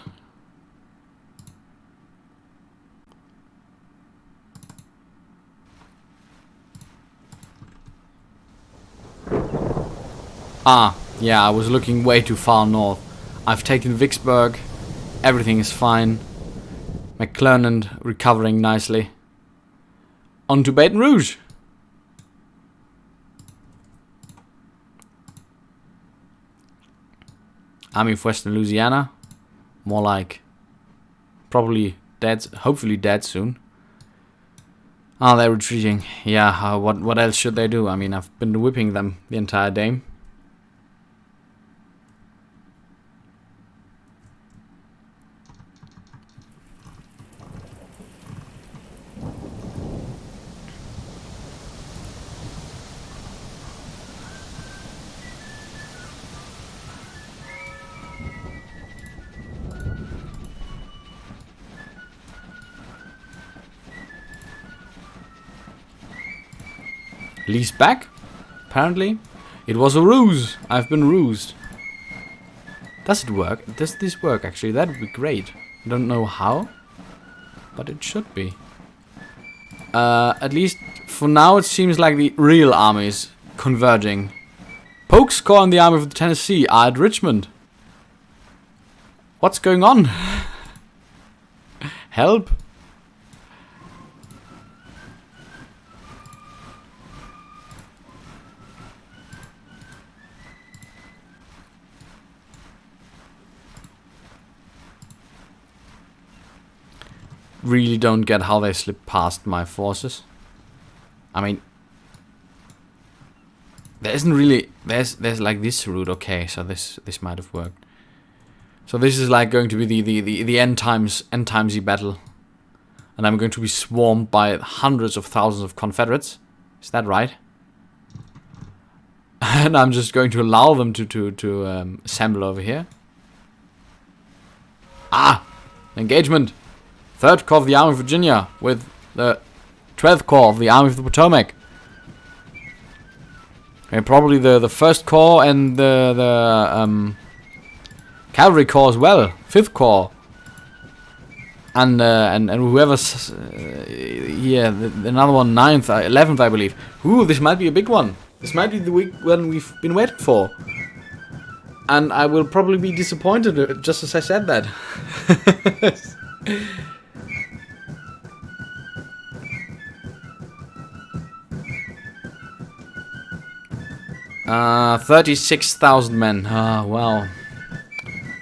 Ah, yeah, I was looking way too far north. I've taken Vicksburg. Everything is fine. McClernand recovering nicely. On to Baton Rouge. Army of Western Louisiana. More like probably dead, hopefully dead soon. Ah, they're retreating. Yeah, what else should they do? I mean, I've been whipping them the entire day. Lee's back? Apparently. It was a ruse. I've been rused. Does it work? Does this work actually? That would be great. I don't know how, but it should be. At least for now it seems like the real army is converging. Polk's Corps and the Army of the Tennessee are at Richmond. What's going on? Help! Really don't get how they slip past my forces. I mean, there isn't really there's like this route. Okay, so this might have worked. So this is like going to be the end timesy battle, and I'm going to be swarmed by hundreds of thousands of Confederates. Is that right? And I'm just going to allow them to assemble over here. Ah, engagement. 3rd Corps of the Army of Virginia with the 12th Corps of the Army of the Potomac. And probably the 1st Corps and the Cavalry Corps as well. 5th Corps. And whoever's another one, 9th, 11th, I believe. Ooh, this might be a big one. This might be the week when we've been waiting for. And I will probably be disappointed just as I said that. 36,000 men. Ah, wow.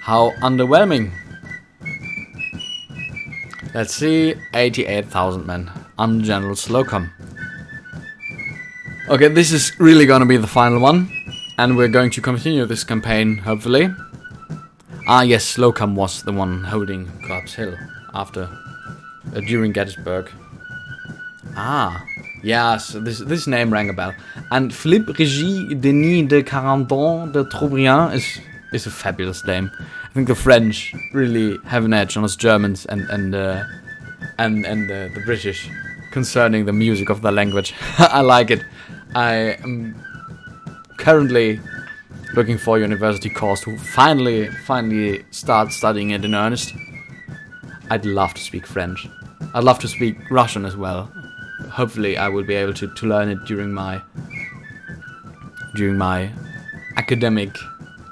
How underwhelming. Let's see. 88,000 men. Under General Slocum. Okay, this is really gonna be the final one. And we're going to continue this campaign, hopefully. Ah, yes, Slocum was the one holding Cobb's Hill after, during Gettysburg. Ah. Yeah, so this name rang a bell. And Philippe Régis Denis de Carandon de Trobriand is a fabulous name. I think the French really have an edge on us Germans and the British concerning the music of the language. I like it. I am currently looking for a university course to finally start studying it in earnest. I'd love to speak French. I'd love to speak Russian as well. Hopefully I will be able to learn it during my academic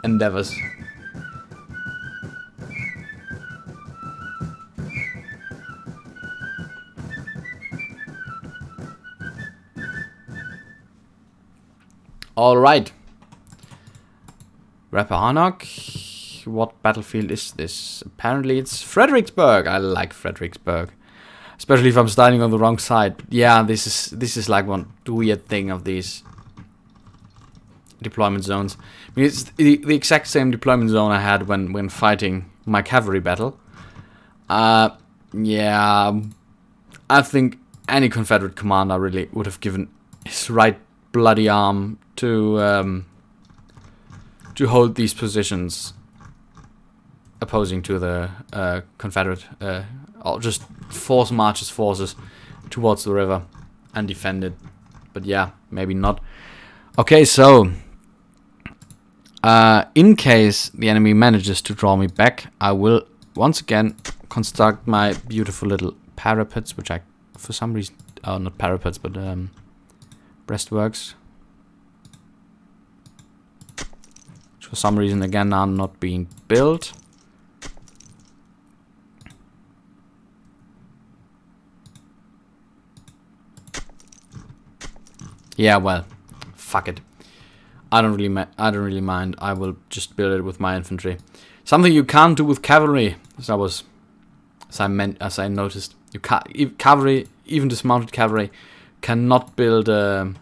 endeavors. Alright. Rappahannock. What battlefield is this? Apparently it's Fredericksburg. I like Fredericksburg. Especially if I'm starting on the wrong side. But yeah, this is like one weird thing of these deployment zones. I mean, it's the exact same deployment zone I had when fighting my cavalry battle. Yeah, I think any Confederate commander really would have given his right bloody arm to hold these positions, opposing to the Confederate, or just march his forces towards the river and defend it. But yeah, maybe not. Okay, so in case the enemy manages to draw me back, I will once again construct my beautiful little parapets, which I, for some reason, not parapets, but breastworks. Which for some reason, again, are not being built. Yeah, well, fuck it. I don't really mind. I will just build it with my infantry. Something you can't do with cavalry, as I noticed. You can't. Cavalry, even dismounted cavalry, cannot build. Oh,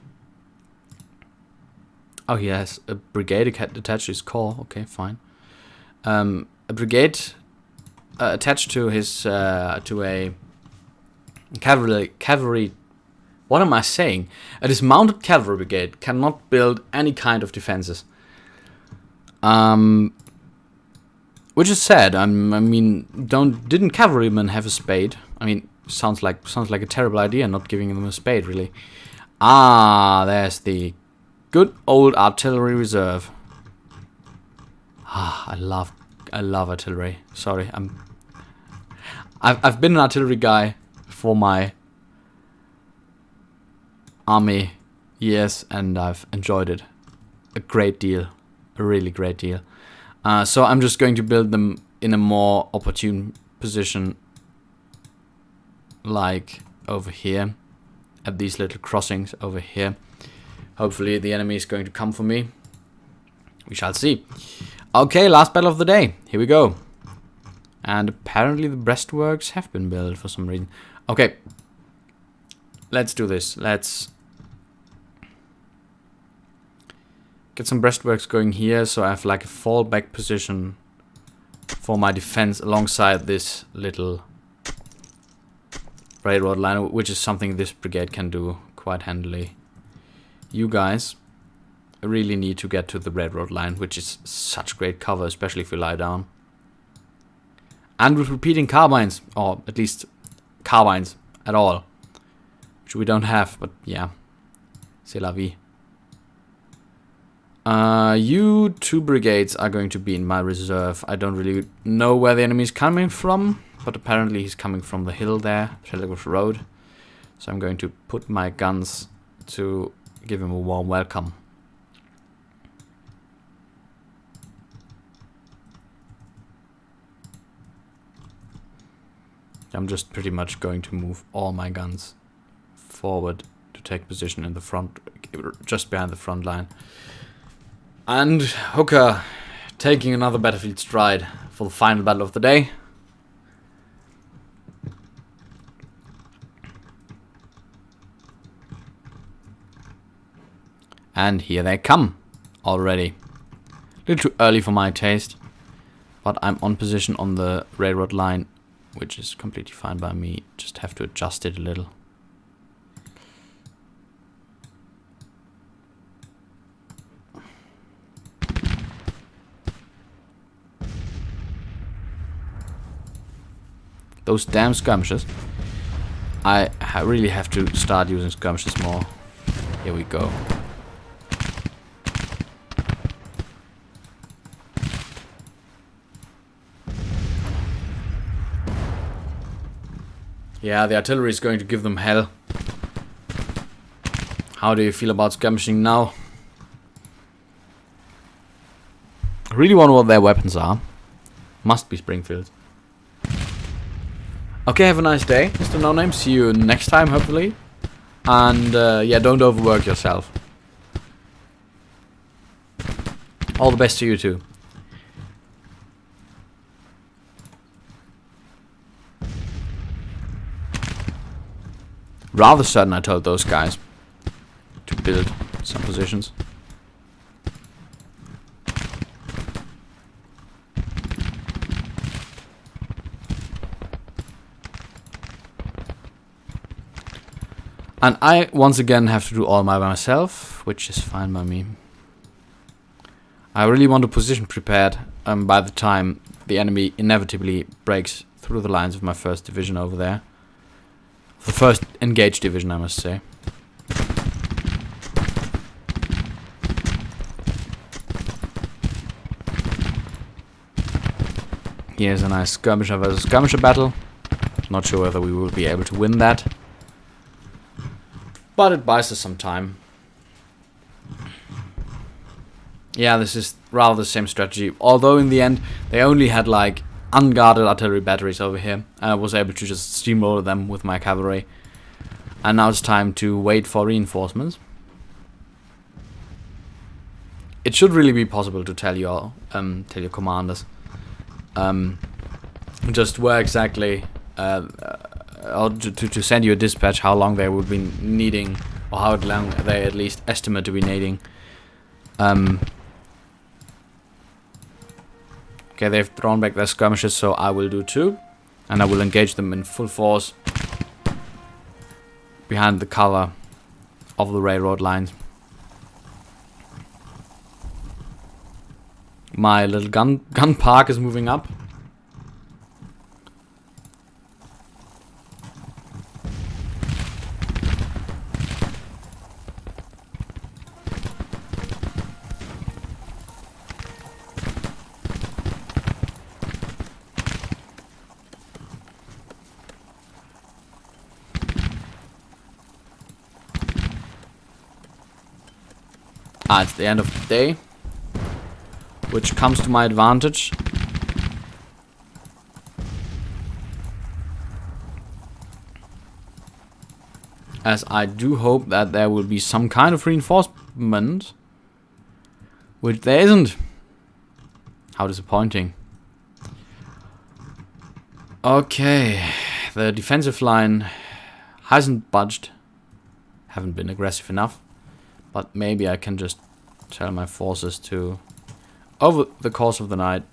he has a brigade attached to his core. Okay, fine. A brigade attached to his to a cavalry. What am I saying? A dismounted cavalry brigade cannot build any kind of defenses. Which is sad. I mean, didn't cavalrymen have a spade? I mean, sounds like a terrible idea, not giving them a spade, really. Ah, there's the good old artillery reserve. Ah, I love artillery. Sorry, I've been an artillery guy for my army years, and I've enjoyed it a great deal, a really great deal. So I'm just going to build them in a more opportune position, like over here, at these little crossings over here. Hopefully the enemy is going to come for me. We shall see. Okay, last battle of the day. Here we go. And apparently the breastworks have been built for some reason. Okay, let's do this. Let's get some breastworks going here, so I have like a fallback position for my defense alongside this little railroad line, which is something this brigade can do quite handily. You guys really need to get to the railroad line, which is such great cover, especially if you lie down. And with repeating carbines, or at least carbines at all, which we don't have, but yeah, c'est la vie. You two brigades are going to be in my reserve. I don't really know where the enemy is coming from, but apparently he's coming from the hill there, Chancellorsville Road. So I'm going to put my guns to give him a warm welcome. I'm just pretty much going to move all my guns forward to take position in the front, just behind the front line. And Hooker taking another battlefield stride for the final battle of the day. And here they come already. A little too early for my taste, but I'm on position on the railroad line, which is completely fine by me. Just have to adjust it a little. Those damn skirmishes. I really have to start using skirmishes more. Here we go. Yeah, the artillery is going to give them hell. How do you feel about skirmishing now? I really wonder what their weapons are. Must be Springfields. Okay, have a nice day, Mr. No Name. See you next time, hopefully. And yeah, don't overwork yourself. All the best to you too. Rather certain I told those guys to build some positions. And I once again have to do all by myself, which is fine by me. I really want to position prepared by the time the enemy inevitably breaks through the lines of my first division over there. The first engaged division, I must say. Here's a nice skirmisher versus skirmisher battle. Not sure whether we will be able to win that, but it buys us some time. Yeah, this is rather the same strategy. Although in the end, they only had like unguarded artillery batteries over here. I was able to just steamroll them with my cavalry. And now it's time to wait for reinforcements. It should really be possible to tell your commanders just where exactly, or to send you a dispatch how long they would be needing, or how long they at least estimate to be needing. Okay, they've thrown back their skirmishes, so I will do too. And I will engage them in full force behind the cover of the railroad lines. My little gun park is moving up. It's the end of the day, which comes to my advantage. As I do hope that there will be some kind of reinforcement, which there isn't. How disappointing. Okay, the defensive line hasn't budged. Haven't been aggressive enough. But maybe I can just tell my forces to, over the course of the night,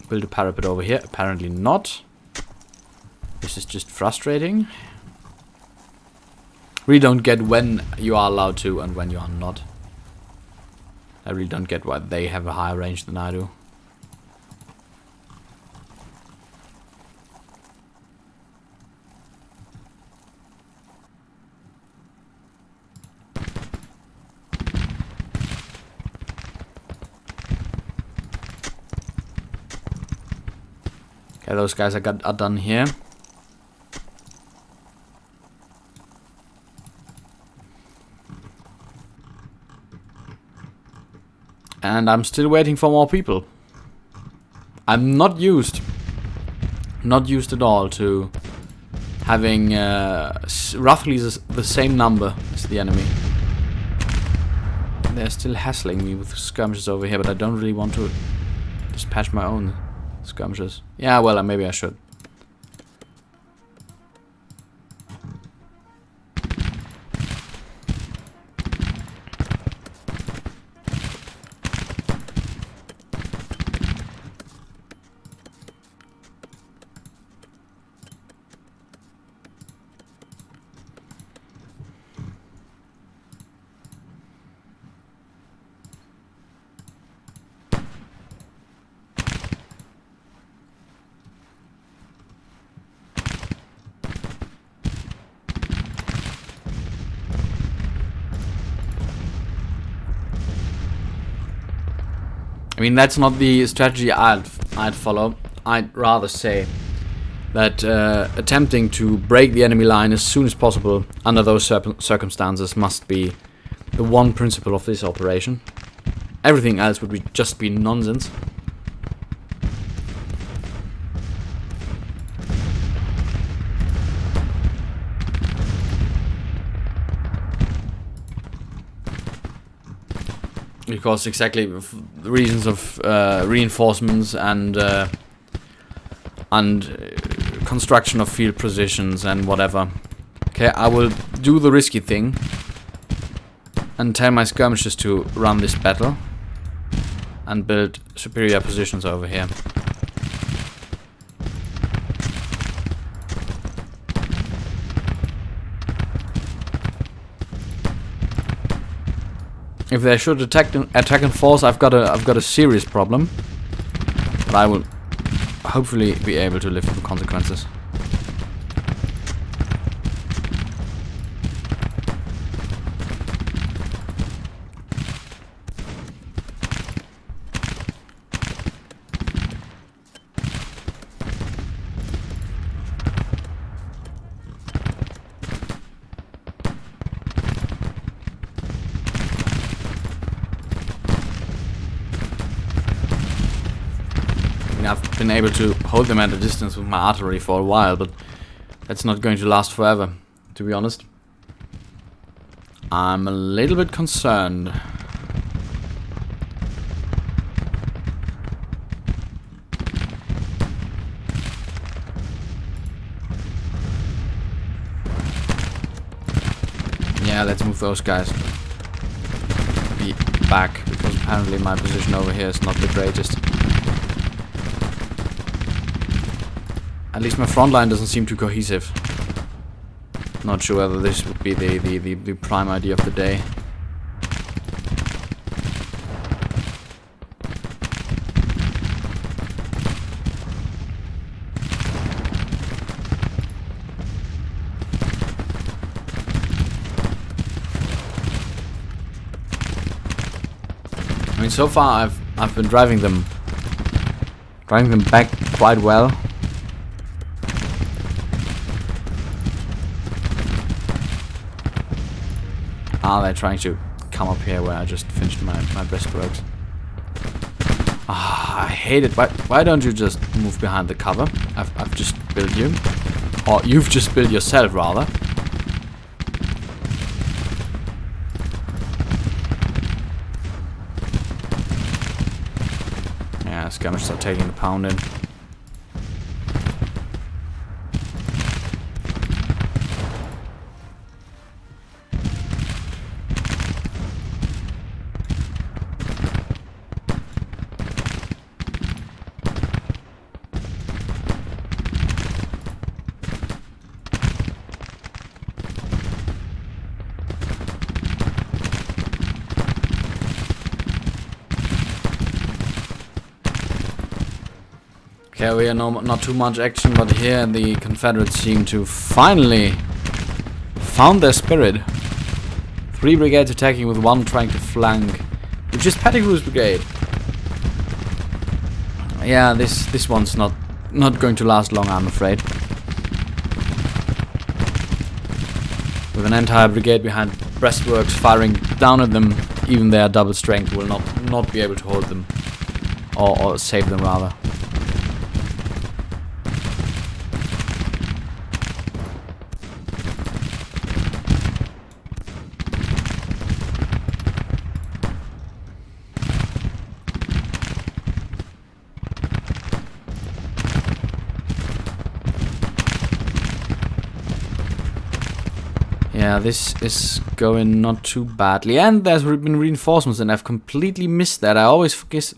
build a parapet over here. Apparently not. This is just frustrating. Really don't get when you are allowed to and when you are not. I really don't get why they have a higher range than I do. Okay, those guys are done here. And I'm still waiting for more people. I'm not used at all to having roughly the same number as the enemy. They're still hassling me with skirmishes over here, but I don't really want to dispatch my own skirmishes. Yeah, well, maybe I should. I mean, that's not the strategy I'd follow. I'd rather say that attempting to break the enemy line as soon as possible under those circumstances must be the one principle of this operation. Everything else would just be nonsense. Because exactly the reasons of reinforcements and construction of field positions and whatever. Okay, I will do the risky thing and tell my skirmishers to run this battle and build superior positions over here. If they should attack in force, I've got a serious problem. But I will hopefully be able to live with the consequences. I've been able to hold them at a distance with my artillery for a while, but that's not going to last forever, to be honest. I'm a little bit concerned. Yeah, let's move those guys back, because apparently my position over here is not the greatest. At least my front line doesn't seem too cohesive. Not sure whether this would be the prime idea of the day. I mean, so far I've been driving them back quite well. Ah, they're trying to come up here where I just finished my breastworks. Ah, I hate it. Why don't you just move behind the cover? I've just built you, or you've just built yourself rather. Yeah, skirmishers are taking the pound in. Okay, we are not too much action, but here the Confederates seem to finally found their spirit. 3 brigades attacking with 1 trying to flank, which is Pettigrew's brigade. Yeah, this one's not going to last long, I'm afraid. With an entire brigade behind breastworks firing down at them, even their double strength will not be able to hold them, or save them rather. Yeah, this is going not too badly, and there's been reinforcements, and I've completely missed that. I always forget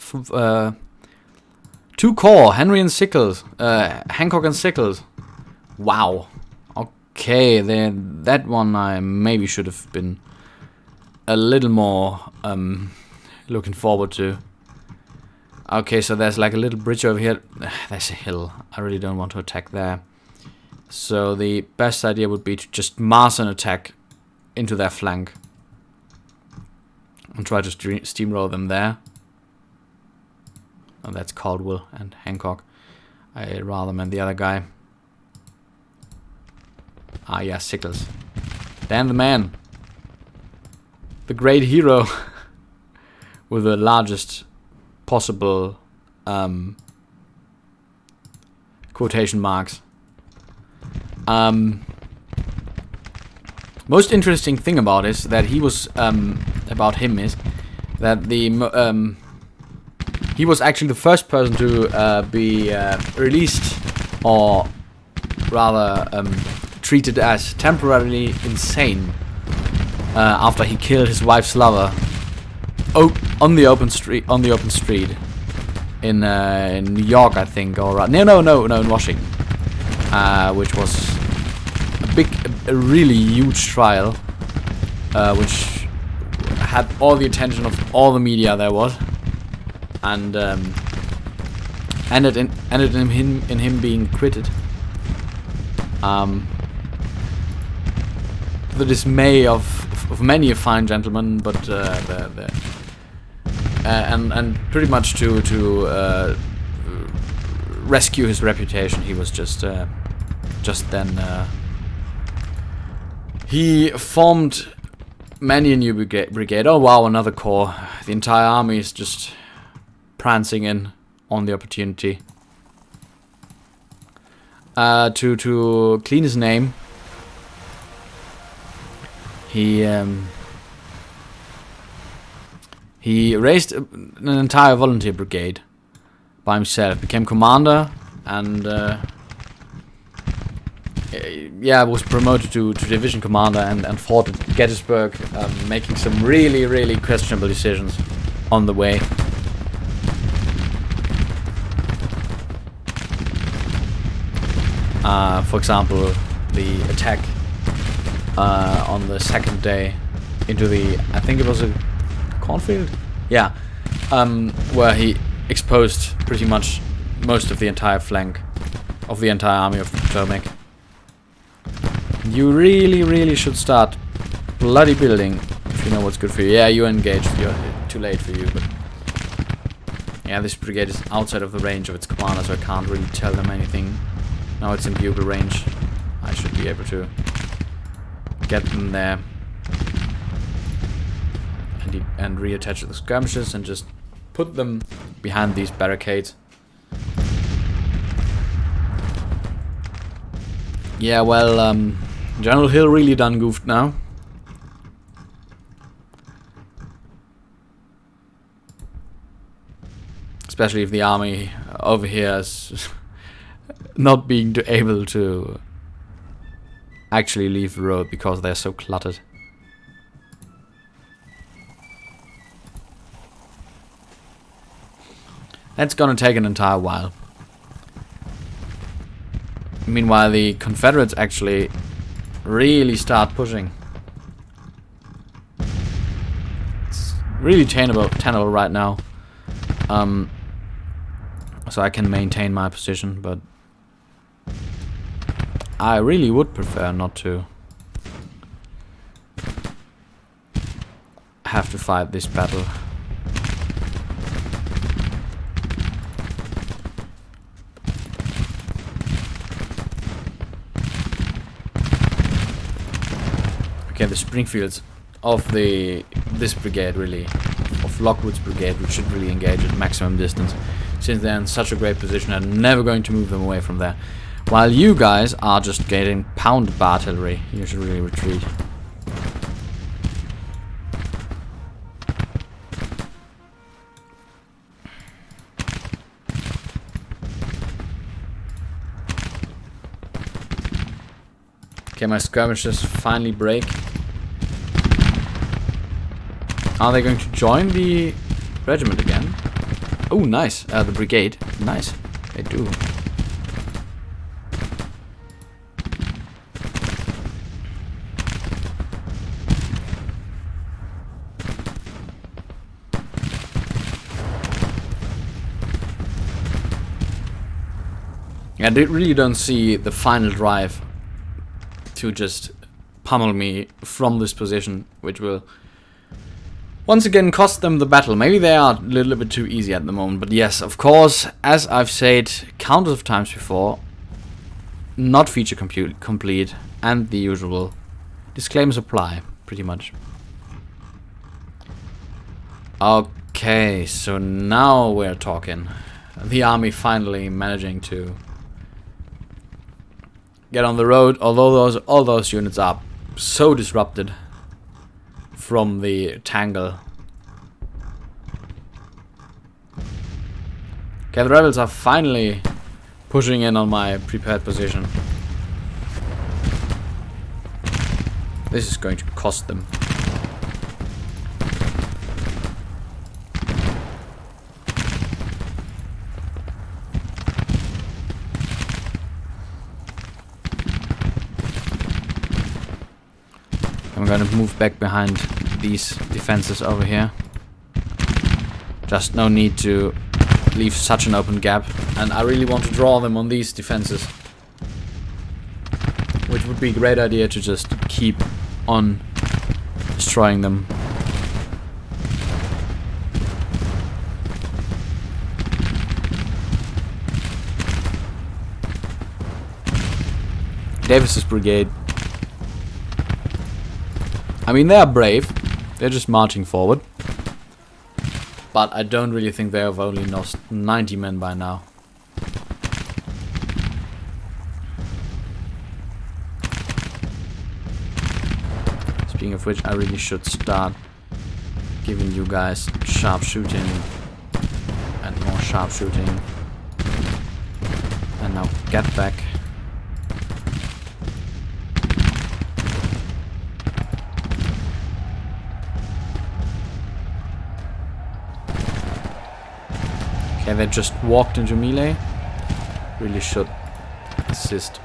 2 corps, Henry and Sickles, Hancock and Sickles. Wow. Okay, then that one I maybe should have been a little more looking forward to. Okay, so there's like a little bridge over here. There's a hill. I really don't want to attack there. So the best idea would be to just mass an attack into their flank and try to steamroll them there. Oh, that's Caldwell and Hancock. I rather meant the other guy. Ah, yeah, Sickles. Dan the man. The great hero with the largest possible quotation marks. Most interesting thing about is that he was he was actually the first person to be released, or rather treated as temporarily insane after he killed his wife's lover on the open street in New York, I think, or no, in Washington. Which was a really huge trial, which had all the attention of all the media there was, and ended in him being acquitted. The dismay of many a fine gentleman, but and pretty much to rescue his reputation, he was just then he formed many a new brigade. Oh wow, another corps. The entire army is just prancing in on the opportunity. to clean his name, he raised an entire volunteer brigade by himself, became commander, and was promoted to division commander and fought at Gettysburg, making some really questionable decisions on the way. For example, the attack on the second day into the, I think it was a cornfield? Yeah, where he exposed pretty much most of the entire flank of the entire army of the Potomac. You really should start bloody building if you know what's good for you. Yeah, you're engaged. You're too late for you, but yeah, this brigade is outside of the range of its commander, so I can't really tell them anything. Now it's in bugle range. I should be able to get them there and reattach the skirmishers and just put them behind these barricades. Yeah, well, General Hill really done goofed now. Especially if the army over here is not being able to actually leave the road because they're so cluttered. That's gonna take an entire while. Meanwhile, the Confederates actually really start pushing. It's really tenable right now. So I can maintain my position, but I really would prefer not to have to fight this battle. Okay, the Springfields of this brigade, really, of Lockwood's brigade, which should really engage at maximum distance, since they're in such a great position. I'm never going to move them away from there. While you guys are just getting pounded by artillery, you should really retreat. Okay, my skirmishers finally break. Are they going to join the regiment again? Oh, nice. The brigade. Nice. They do. Yeah, they really don't see the final drive to just pummel me from this position, which will once again cost them the battle. Maybe they are a little bit too easy at the moment, but yes, of course, as I've said countless of times before, not feature complete, and the usual disclaimers apply, pretty much. Okay, so now we're talking. The army finally managing to get on the road, although all those units are so disrupted from the tangle. Okay, the rebels are finally pushing in on my prepared position. This is going to cost them. I'm gonna move back behind these defenses over here. Just no need to leave such an open gap, and I really want to draw them on these defenses, which would be a great idea to just keep on destroying them. Davis's brigade, I mean, they are brave, they're just marching forward, but I don't really think they have only lost 90 men by now. of which, I really should start giving you guys sharpshooting and more sharpshooting. And now get back. Okay, they just walked into melee. Really should assist.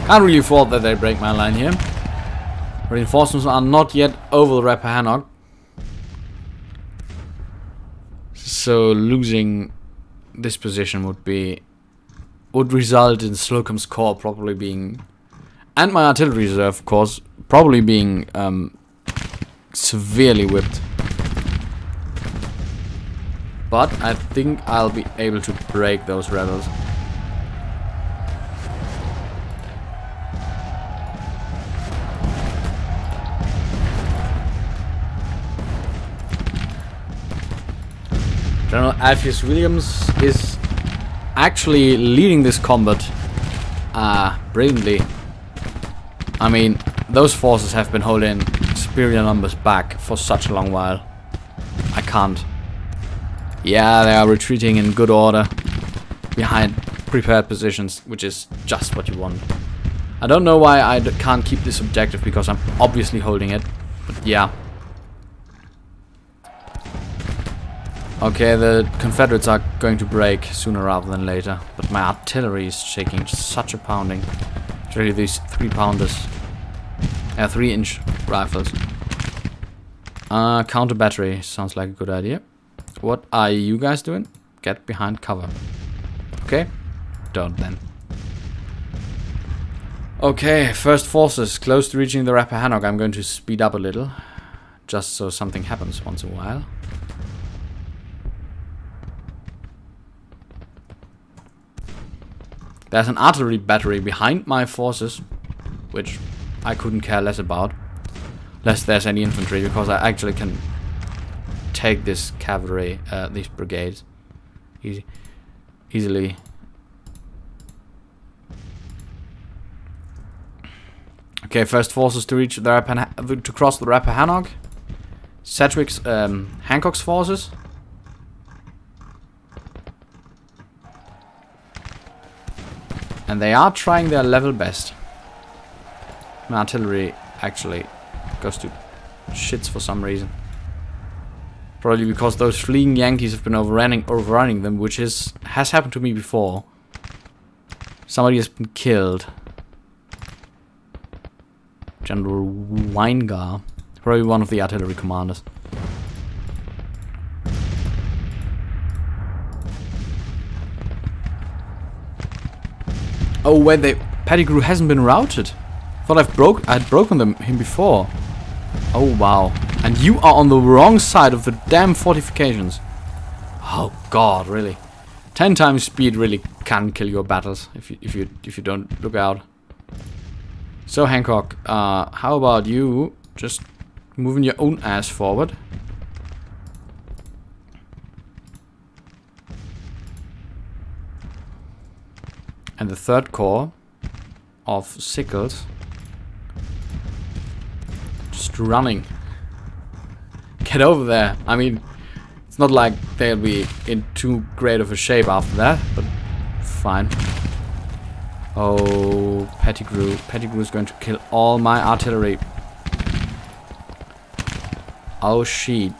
Can't really afford that they break my line here. Reinforcements are not yet over the Rappahannock. So losing this position would result in Slocum's corps probably being, and my artillery reserve, of course, probably being severely whipped. But I think I'll be able to break those rebels. General Alpheus Williams is actually leading this combat brilliantly. I mean, those forces have been holding superior numbers back for such a long while. I can't. Yeah, they are retreating in good order behind prepared positions, which is just what you want. I don't know why I can't keep this objective, because I'm obviously holding it. But yeah. Okay, the Confederates are going to break sooner rather than later, but my artillery is taking such a pounding. Especially these 3-pounders. 3-inch rifles. Counter battery sounds like a good idea. What are you guys doing? Get behind cover. Okay? Don't then. Okay, first forces close to reaching the Rappahannock. I'm going to speed up a little, just so something happens once in a while. There's an artillery battery behind my forces, which I couldn't care less about. Less there's any infantry, because I actually can take this cavalry, these brigades, easily. Okay, first forces to reach the to cross the Rappahannock. Sedgwick's, Hancock's forces. And they are trying their level best. My artillery actually goes to shits for some reason. Probably because those fleeing Yankees have been overrunning them, which has happened to me before. Somebody has been killed. General Weingar, probably one of the artillery commanders. Oh wait, Pettigrew hasn't been routed. Thought I'd broken him before. Oh wow! And you are on the wrong side of the damn fortifications. Oh god, really? 10 times speed really can kill your battles if you don't look out. So Hancock, how about you just moving your own ass forward? And the third corps of Sickles just running. Get over there. I mean, it's not like they'll be in too great of a shape after that, but fine. Oh, Pettigrew. Pettigrew is going to kill all my artillery. Oh, shit.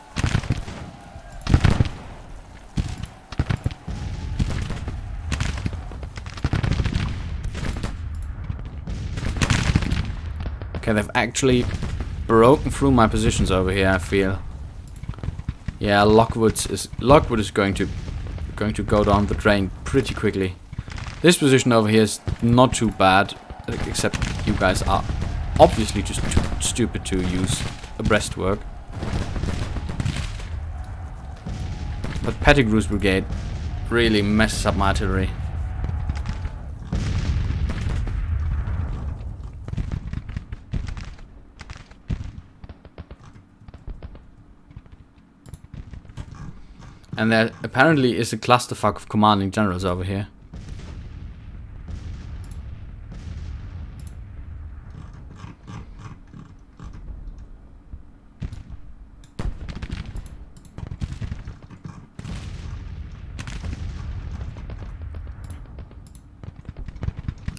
Okay, they've actually broken through my positions over here, I feel. Yeah, Lockwood is going to go down the drain pretty quickly. This position over here is not too bad, except you guys are obviously just too stupid to use a breastwork. But Pettigrew's brigade really messes up my artillery. And there apparently is a clusterfuck of commanding generals over here.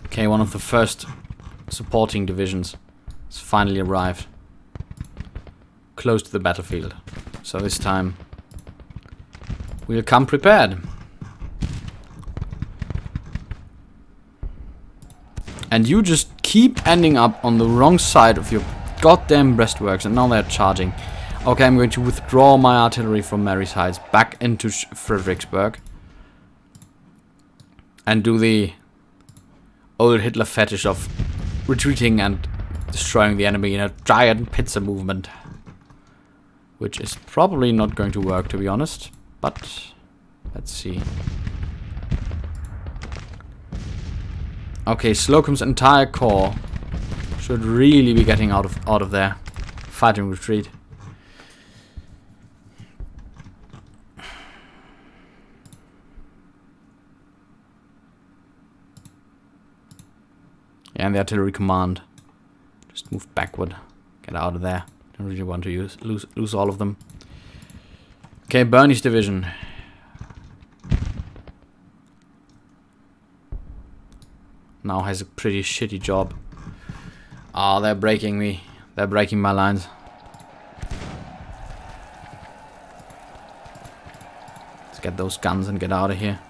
Okay, one of the first supporting divisions has finally arrived. Close to the battlefield. So this time we'll come prepared. And you just keep ending up on the wrong side of your goddamn breastworks, and now they're charging. Okay, I'm going to withdraw my artillery from Mary's Heights back into Fredericksburg. And do the old Hitler fetish of retreating and destroying the enemy in a giant pincer movement. Which is probably not going to work, to be honest. But let's see. Okay, Slocum's entire corps should really be getting out of there. Fighting retreat. Yeah, and the artillery command. Just move backward. Get out of there. Don't really want to lose all of them. Okay, Bernie's division. Now has a pretty shitty job. Oh, they're breaking me. They're breaking my lines. Let's get those guns and get out of here.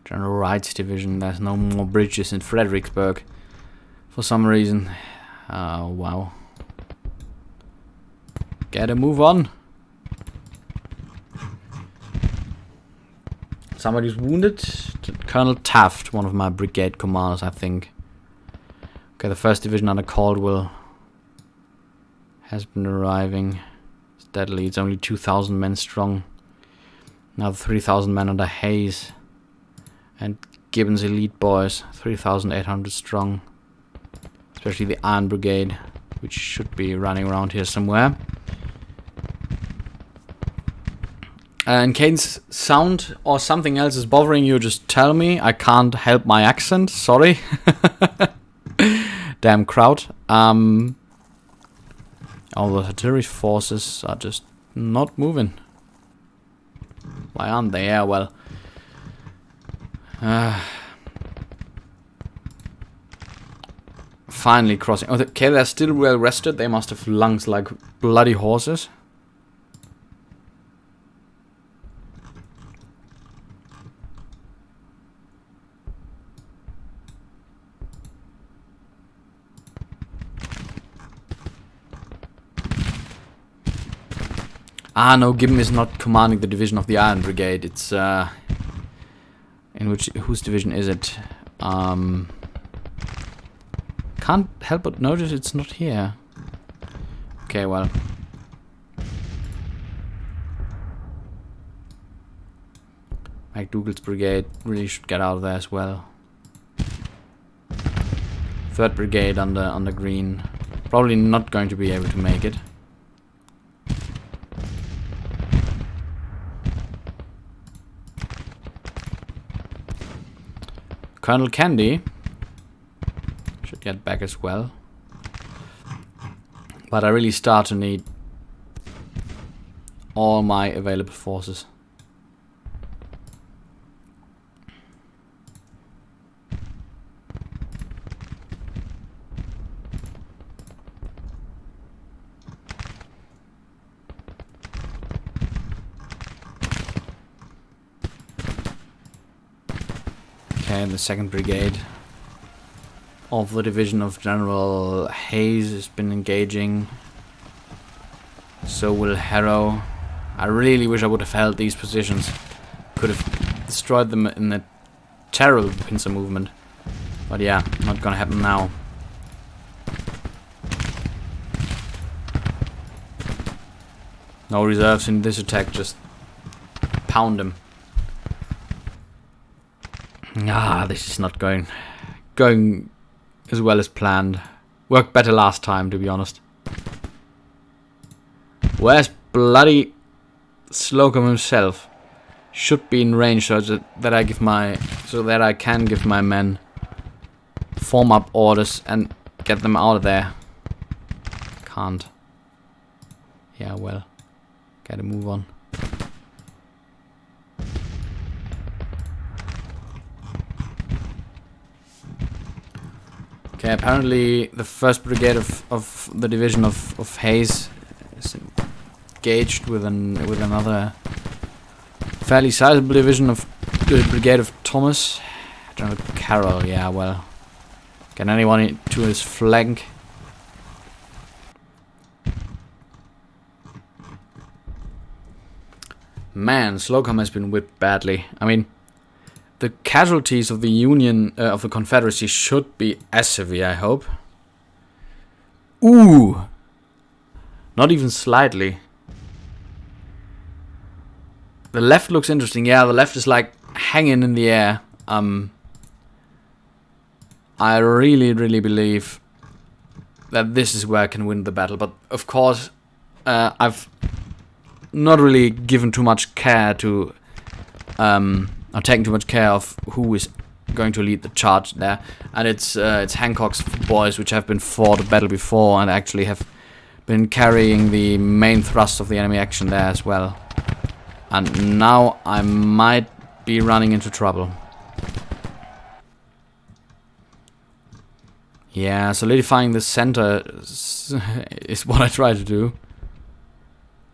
General Wright's division. There's no more bridges in Fredericksburg for some reason. Oh, wow. Get a move on. Somebody's wounded. Colonel Taft, one of my brigade commanders, I think. Okay, the 1st Division under Caldwell has been arriving steadily. It's only 2,000 men strong. Now 3,000 men under Hayes. And Gibbon's elite boys, 3,800 strong. Especially the Iron Brigade, which should be running around here somewhere. In case sound or something else is bothering you, just tell me. I can't help my accent, sorry. Damn crowd. All the artillery forces are just not moving. Why aren't they? Yeah, well... finally crossing. Okay, they're still well rested. They must have lungs like bloody horses. Ah, no, Gibbon is not commanding the division of the Iron Brigade. It's whose division is it? Can't help but notice it's not here. Okay, well. McDougall's brigade really should get out of there as well. 3rd Brigade under Green. Probably not going to be able to make it. Colonel Candy should get back as well. But I really start to need all my available forces. And the 2nd Brigade of the division of General Hayes has been engaging. So will Harrow. I really wish I would have held these positions. Could have destroyed them in a terrible pincer movement. But yeah, not gonna happen now. No reserves in this attack, just pound him. Ah, this is not going as well as planned. Worked better last time, to be honest. Where's bloody Slocum himself? Should be in range so that I can give my men form up orders and get them out of there. Can't. Yeah, well, gotta move on. Okay, apparently the 1st Brigade of the division of Hayes is engaged with another fairly sizable division of the Brigade of Thomas. General Carroll, yeah, well. Get anyone to his flank? Man, Slocum has been whipped badly. I mean, the casualties of the Union, of the Confederacy should be as severe, I hope. Ooh! Not even slightly. The left looks interesting. Yeah, the left is like hanging in the air. I really, really believe that this is where I can win the battle. But, of course, I've not really given too much care to... I'm taking too much care of who is going to lead the charge there, and it's Hancock's boys, which have been fought a battle before and actually have been carrying the main thrust of the enemy action there as well. And now I might be running into trouble. Yeah, solidifying the center is what I try to do.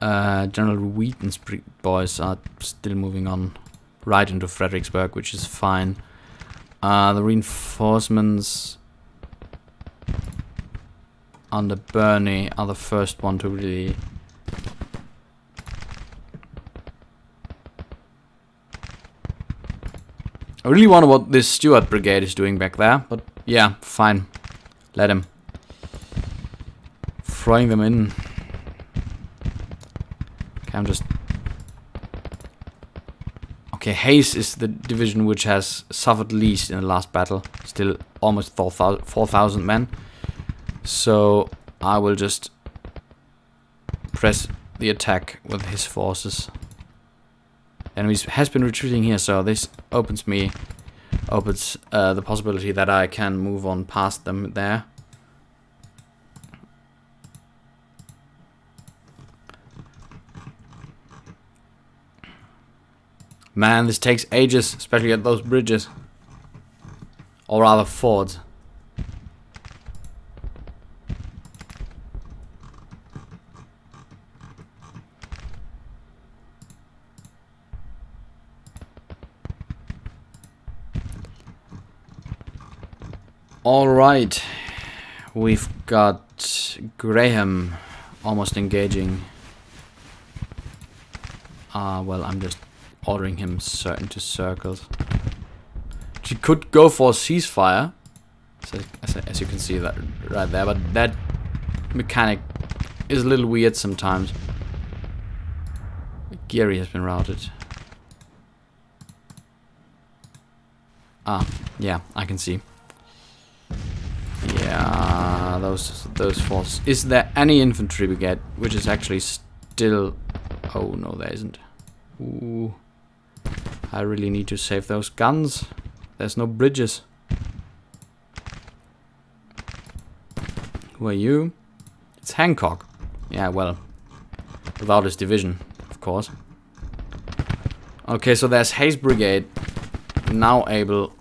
General Wheaton's boys are still moving on right into Fredericksburg, which is fine. The reinforcements under Burney are the first one to really... I really wonder what this Stuart Brigade is doing back there, but yeah, fine. Let him. Throwing them in. Okay, I'm just... Okay, Hayes is the division which has suffered least in the last battle. Still almost 4,000 men. So I will just press the attack with his forces. Enemy has been retreating here, so this opens the possibility that I can move on past them there. Man, this takes ages, especially at those bridges. Or rather, fords. Alright. We've got Graham almost engaging. Well, I'm just ordering him into circles. She could go for a ceasefire, so, as you can see that right there, but that mechanic is a little weird sometimes. Geary has been routed. Ah, yeah, I can see. Yeah, those forces. Is there any infantry brigade which is actually still... Oh no, there isn't. Ooh. I really need to save those guns. There's no bridges. Who are you? It's Hancock. Yeah, well, without his division, of course. Okay, so there's Hayes Brigade now able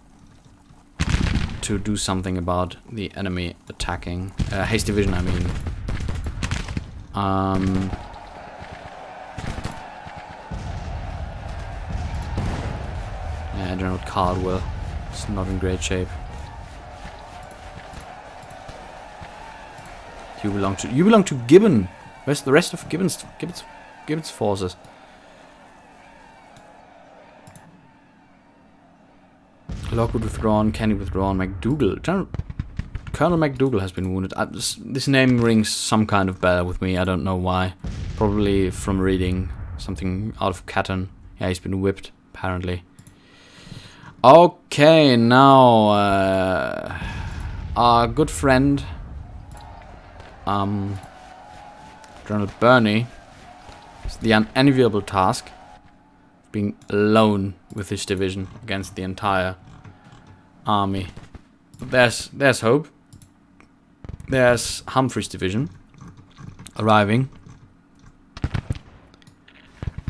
to do something about the enemy attacking. Hayes Division, I mean. Yeah, General Caldwell is not in great shape. You belong to Gibbon. Where's the rest of Gibbon's forces? Lockwood withdrawn, Kenny withdrawn, McDougal. Colonel McDougal has been wounded. This name rings some kind of bell with me. I don't know why. Probably from reading something out of Catan. Yeah, he's been whipped, apparently. Okay, now our good friend General Burney has the unenviable task of being alone with his division against the entire army. There's hope. There's Humphrey's division arriving,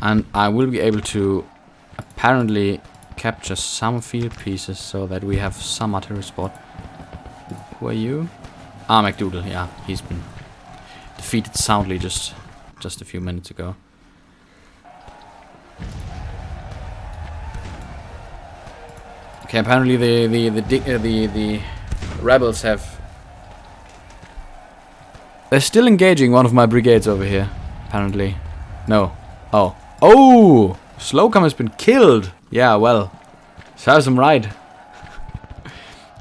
and I will be able to apparently capture some field pieces so that we have some artillery support. Who are you? Ah, MacDougall. Yeah, he's been defeated soundly just a few minutes ago. Okay, apparently the rebels have. They're still engaging one of my brigades over here. Apparently, no. Oh, Slocum has been killed. Yeah, well, serves him right.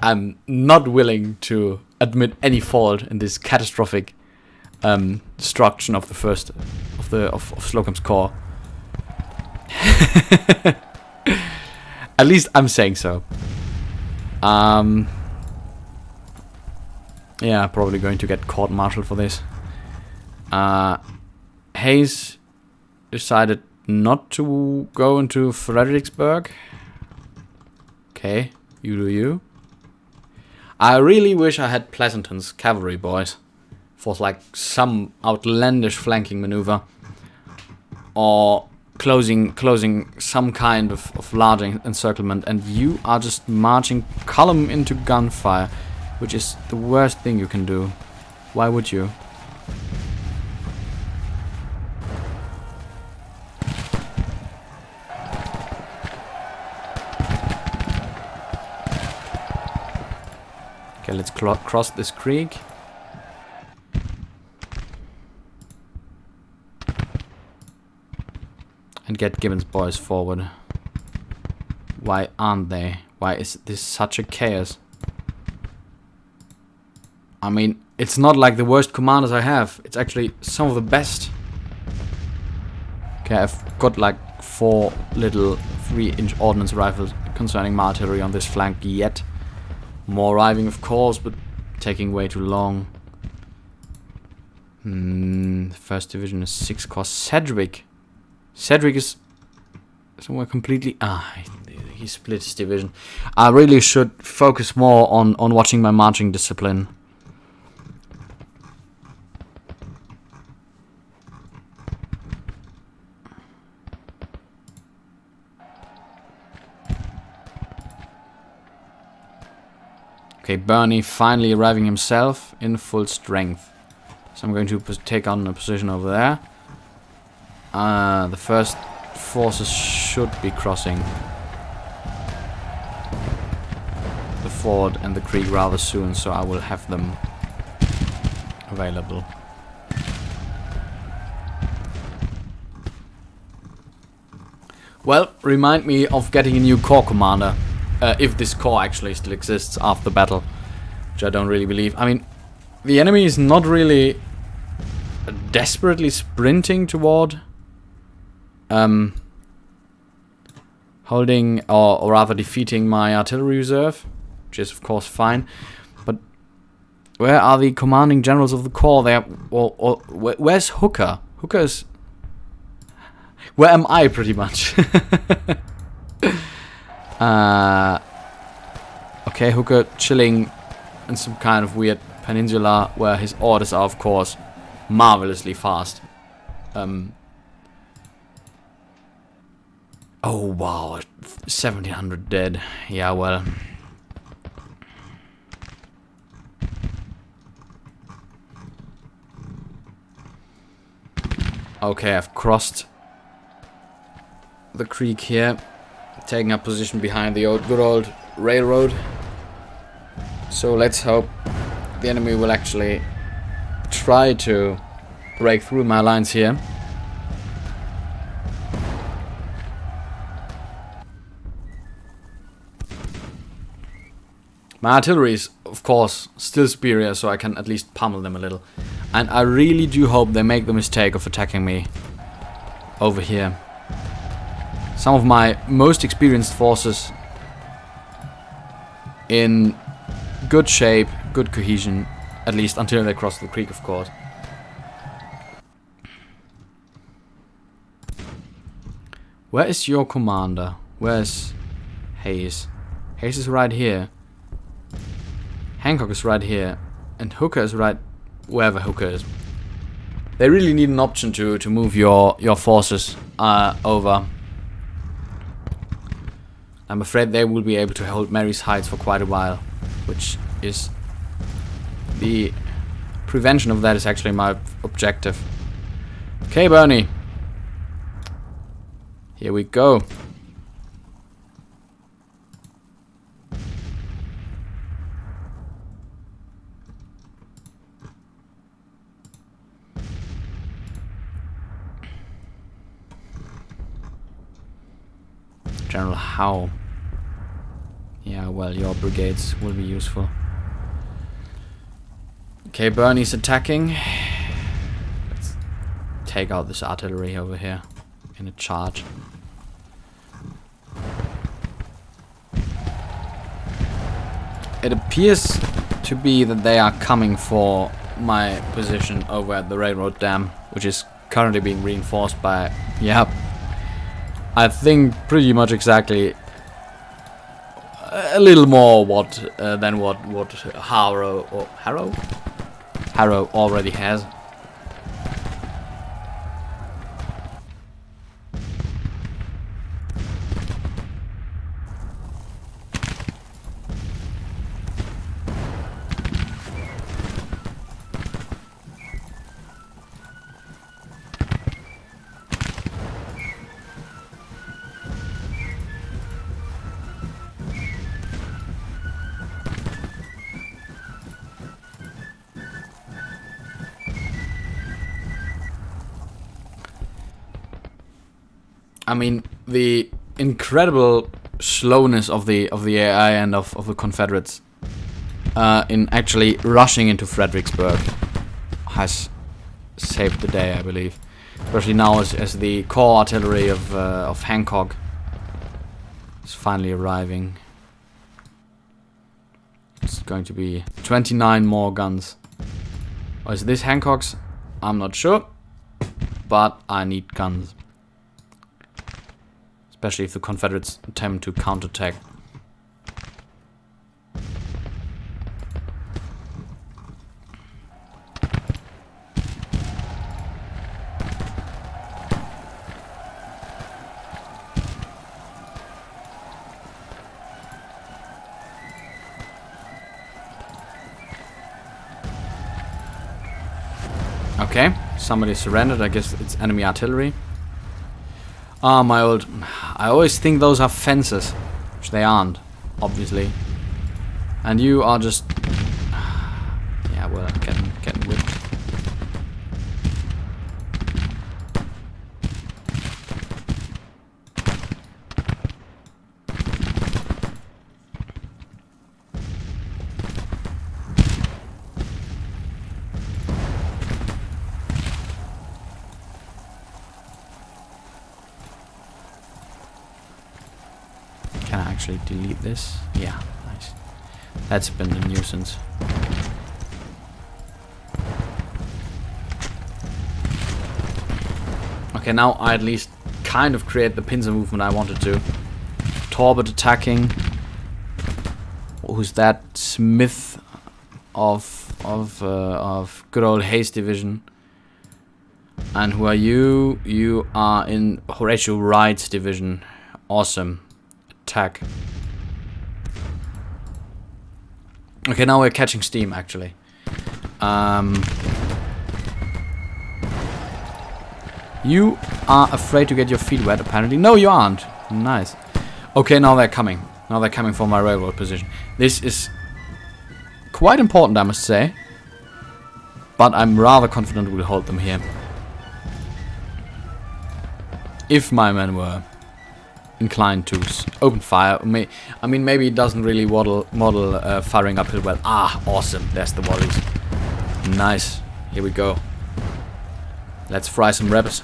I'm not willing to admit any fault in this catastrophic destruction of the first of Slocum's corps. At least I'm saying so. Yeah, probably going to get court-martialed for this. Hayes decided not to go into Fredericksburg. Okay, you do you. I really wish I had Pleasanton's cavalry, boys, for like some outlandish flanking maneuver, or closing some kind of large encirclement, and you are just marching column into gunfire, which is the worst thing you can do. Why would you? Okay, let's cross this creek. And get Gibbon's boys forward. Why aren't they? Why is this such a chaos? I mean, it's not like the worst commanders I have. It's actually some of the best. Okay, I've got like 4 little 3-inch ordnance rifles concerning my artillery on this flank yet. More arriving, of course, but taking way too long. The 1st Division is 6 Corps. Sedgwick is somewhere completely... he split his division. I really should focus more on watching my marching discipline. Okay, Burney finally arriving himself in full strength. So I'm going to take on a position over there. The first forces should be crossing the ford and the creek rather soon, so I will have them available. Well, remind me of getting a new corps commander. If this corps actually still exists after the battle, which I don't really believe. I mean, the enemy is not really desperately sprinting toward holding or rather defeating my artillery reserve, which is of course fine. But where are the commanding generals of the corps? They are, where's Hooker? Hooker's... Where am I, pretty much? Okay, Hooker chilling in some kind of weird peninsula where his orders are, of course, marvelously fast. Oh, wow. 1,700 dead. Yeah, well. Okay, I've crossed the creek here. Taking up position behind the good old railroad. So let's hope the enemy will actually try to break through my lines here. My artillery is, of course, still superior, so I can at least pummel them a little. And I really do hope they make the mistake of attacking me over here. Some of my most experienced forces in good shape, good cohesion, at least until they cross the creek, of course. Where is your commander? Where's Hayes? Hayes is right here. Hancock is right here. And Hooker is right wherever Hooker is. They really need an option to move your forces over. I'm afraid they will be able to hold Mary's Heights for quite a while, which is the prevention of that is actually my objective. Okay, Bernie. Here we go. General Howe. Yeah, well, your brigades will be useful. Okay, Bernie's attacking. Let's take out this artillery over here in a charge. It appears to be that they are coming for my position over at the railroad dam, which is currently being reinforced by, yeah, I think pretty much exactly a little more than what Harrow already has. I mean, the incredible slowness of the AI and of the Confederates in actually rushing into Fredericksburg has saved the day, I believe. Especially now as the core artillery of Hancock is finally arriving. It's going to be 29 more guns. Or is this Hancock's? I'm not sure, but I need guns. Especially if the Confederates attempt to counterattack. Okay, somebody surrendered. I guess it's enemy artillery. Ah, my old... I always think those are fences, which they aren't, obviously. And you are just... yeah, well, getting whipped. Can I actually delete this? Yeah, nice. That's been a nuisance. Okay, now I at least kind of create the pincer movement I wanted to. Talbot attacking. Who's that? Smith of good old Hayes division. And who are you? You are in Horatio Wright's division. Awesome. Attack. Okay, now we're catching steam, actually. You are afraid to get your feet wet, apparently. No, you aren't. Nice. Okay, now they're coming. Now they're coming for my railroad position. This is quite important, I must say. But I'm rather confident we'll hold them here. If my men were inclined to open fire. I mean, maybe it doesn't really model firing uphill well. Ah, awesome. There's the volleys. Nice. Here we go. Let's fry some reps.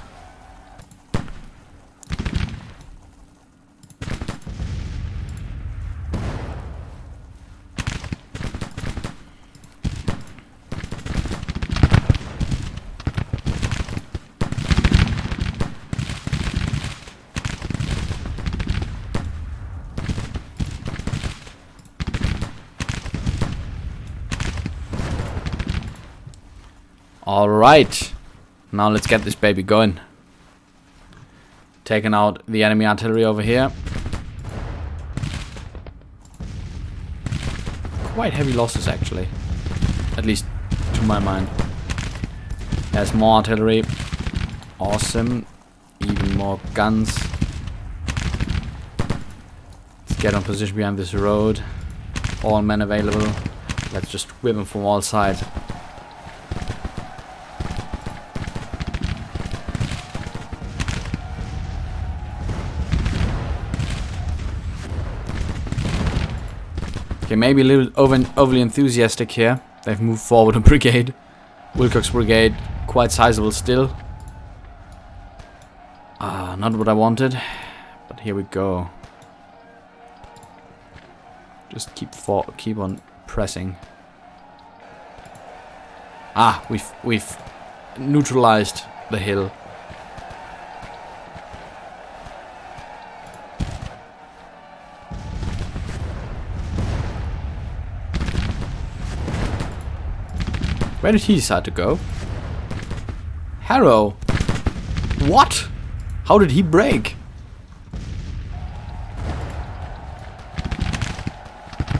Alright, now let's get this baby going. Taking out the enemy artillery over here. Quite heavy losses actually, at least to my mind. There's more artillery, awesome, even more guns. Let's get on position behind this road. All men available, let's just whip them from all sides. Okay, maybe a little overly enthusiastic here. They've moved forward a brigade. Wilcox Brigade, quite sizable still. Not what I wanted, but here we go. Just keep on pressing. We've neutralized the hill. Where did he decide to go? Harrow! What? How did he break?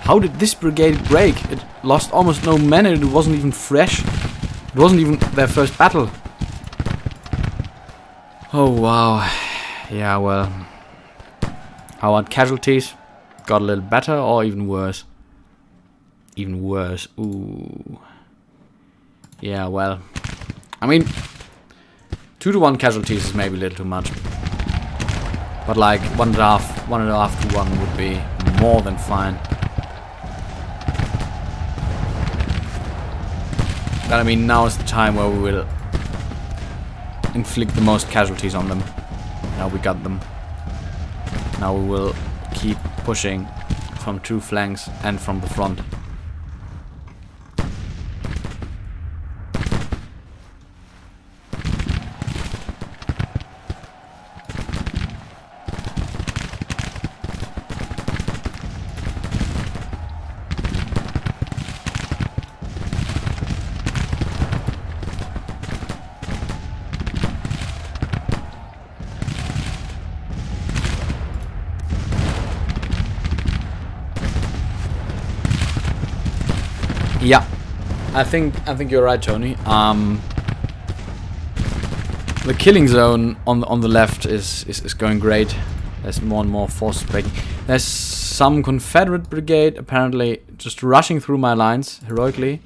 How did this brigade break? It lost almost no men and it wasn't even fresh. It wasn't even their first battle. Oh wow. Yeah, well. How about casualties? Got a little better or even worse? Even worse. Ooh. Yeah, well, I mean, 2-to-1 casualties is maybe a little too much, but like 1.5 to 1 would be more than fine. But I mean, now is the time where we will inflict the most casualties on them. Now we got them. Now we will keep pushing from two flanks and from the front. Yeah, I think you're right, Tony. The killing zone on the left is going great. There's more and more forces breaking. There's some Confederate brigade apparently just rushing through my lines heroically.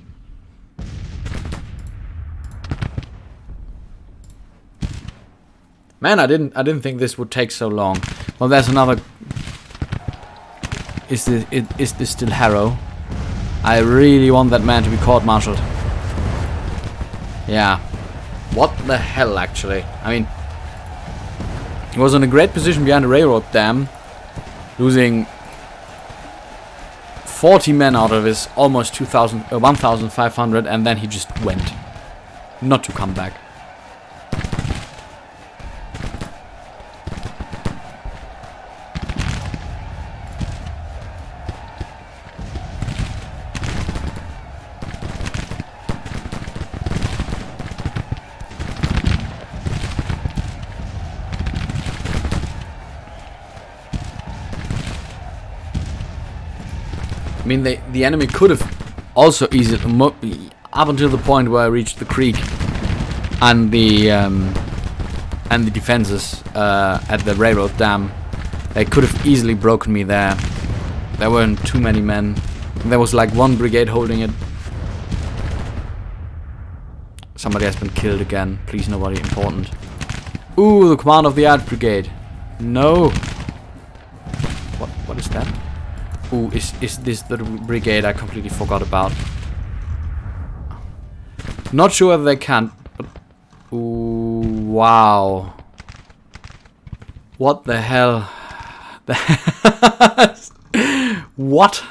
Man, I didn't think this would take so long. Well, there's another. Is this still Harrow? I really want that man to be court-martialed. Yeah. What the hell, actually? I mean, he was in a great position behind the railroad dam, losing 40 men out of his almost 1,500, and then he just went. Not to come back. I mean, the enemy could have also easily, up until the point where I reached the creek and the defenses at the railroad dam, they could have easily broken me there. There weren't too many men. There was like one brigade holding it. Somebody has been killed again. Please, nobody important. Ooh, the command of the Art Brigade. No. What is that? Ooh, is this the brigade I completely forgot about? Not sure whether they can, but... Ooh, wow. What the hell? What?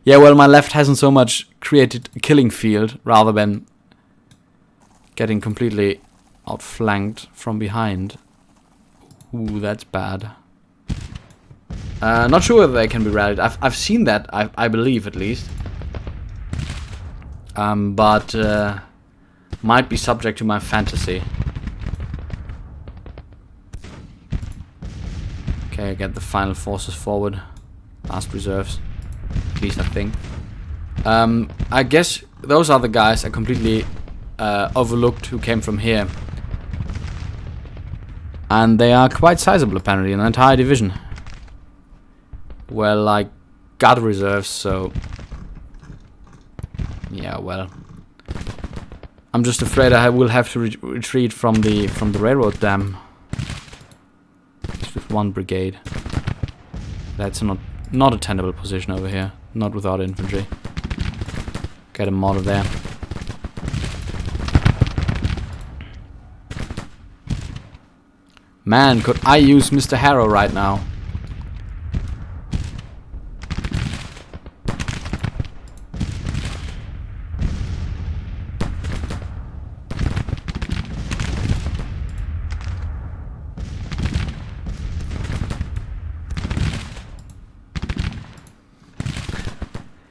Yeah, well, my left hasn't so much created a killing field, rather than getting completely outflanked from behind. Ooh, that's bad. Not sure whether they can be rallied. I've seen that, I believe, at least. But might be subject to my fantasy. Okay, I get the final forces forward. Last reserves. At least I think. I guess those other guys I completely overlooked who came from here. And they are quite sizable apparently, an entire division. Well, I got reserves, so... Yeah, well... I'm just afraid I will have to retreat from the railroad dam. Just with one brigade. That's not a tenable position over here. Not without infantry. Get them out of there. Man, could I use Mr. Harrow right now?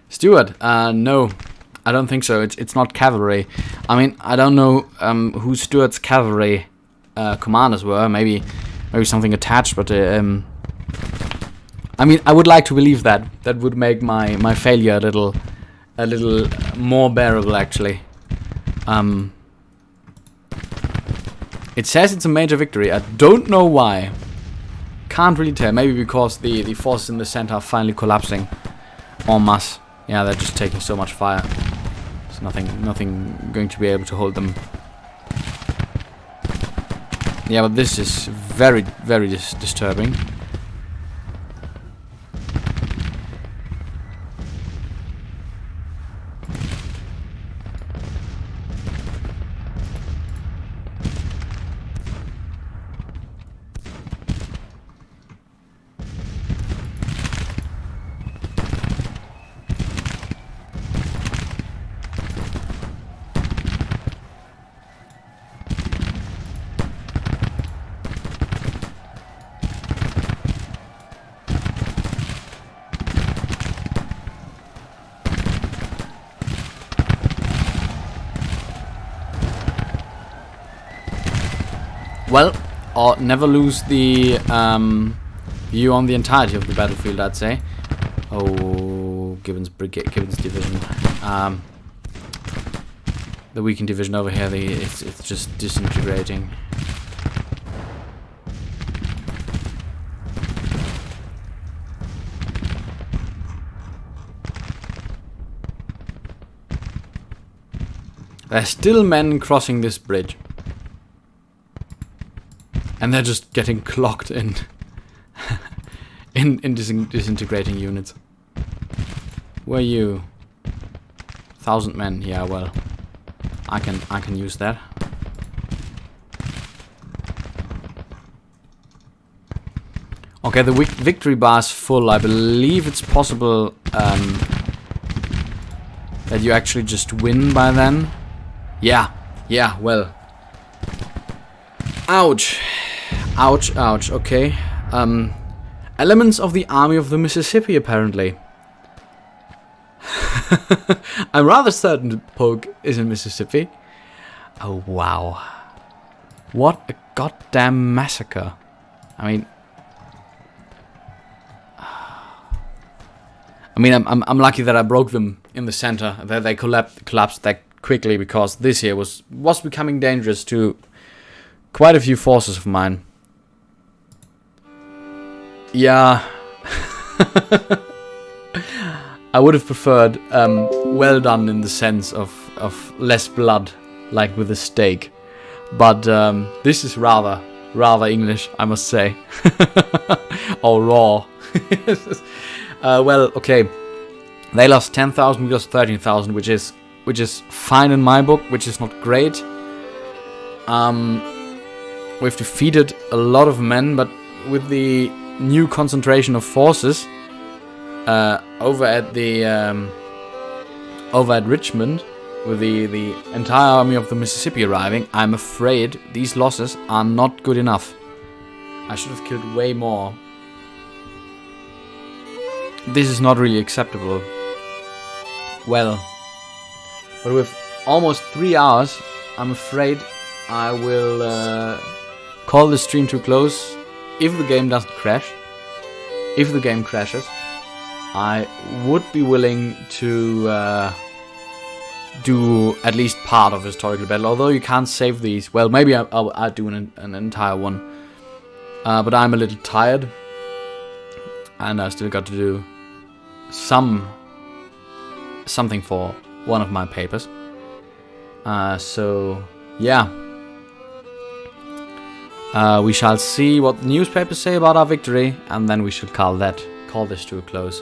Stuart, no, I don't think so. It's not cavalry. I mean, I don't know who Stuart's cavalry commanders were. Maybe something attached, but I mean, I would like to believe that. That would make my failure a little more bearable, actually. It says it's a major victory. I don't know why. Can't really tell. Maybe because the forces in the center are finally collapsing en masse. Yeah, they're just taking so much fire. There's nothing going to be able to hold them. Yeah, but this is very, very disturbing. Well, or never lose the view on the entirety of the battlefield, I'd say. Oh, Gibbon's division. The weakened division over here, it's just disintegrating. There's still men crossing this bridge. And they're just getting clocked in disintegrating units. Where are you? 1,000 men. Yeah, well, I can use that. Okay, the victory bar is full. I believe it's possible that you actually just win by then. Yeah. Well. Ouch. Ouch, ouch, okay. Elements of the Army of the Mississippi, apparently. I'm rather certain that Polk is in Mississippi. Oh, wow. What a goddamn massacre. I mean, I'm lucky that I broke them in the center, that they collapsed that quickly, because this here was becoming dangerous to quite a few forces of mine. Yeah. I would have preferred well done in the sense of less blood, like with a steak. But this is rather English, I must say. Or raw. Well, okay. They lost 10,000, we lost 13,000, which is which is fine in my book, which is not great. We've defeated a lot of men, but with the new concentration of forces over at Richmond, with the entire army of the Mississippi arriving, I'm afraid these losses are not good enough. I should have killed way more. This is not really acceptable. Well, but with almost 3 hours, I'm afraid I will call this stream to close. If the game doesn't crash, if the game crashes, I would be willing to do at least part of historical battle. Although you can't save these. Well, maybe I'll do an entire one. But I'm a little tired, and I still got to do something for one of my papers. So yeah, we shall see what the newspapers say about our victory, and then we should call this to a close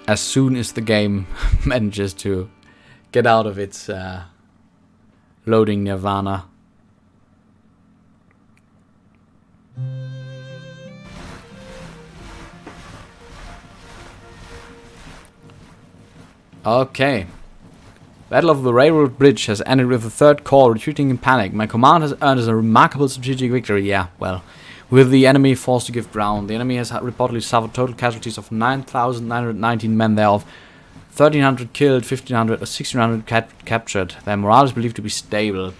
as soon as the game manages to get out of its loading nirvana. Okay. Battle of the Railroad Bridge has ended with the 3rd Corps retreating in panic. My command has earned us a remarkable strategic victory. Yeah, well, with the enemy forced to give ground. The enemy has reportedly suffered total casualties of 9,919 men, thereof 1,300 killed, 1,500 or 1,600 captured. Their morale is believed to be stable.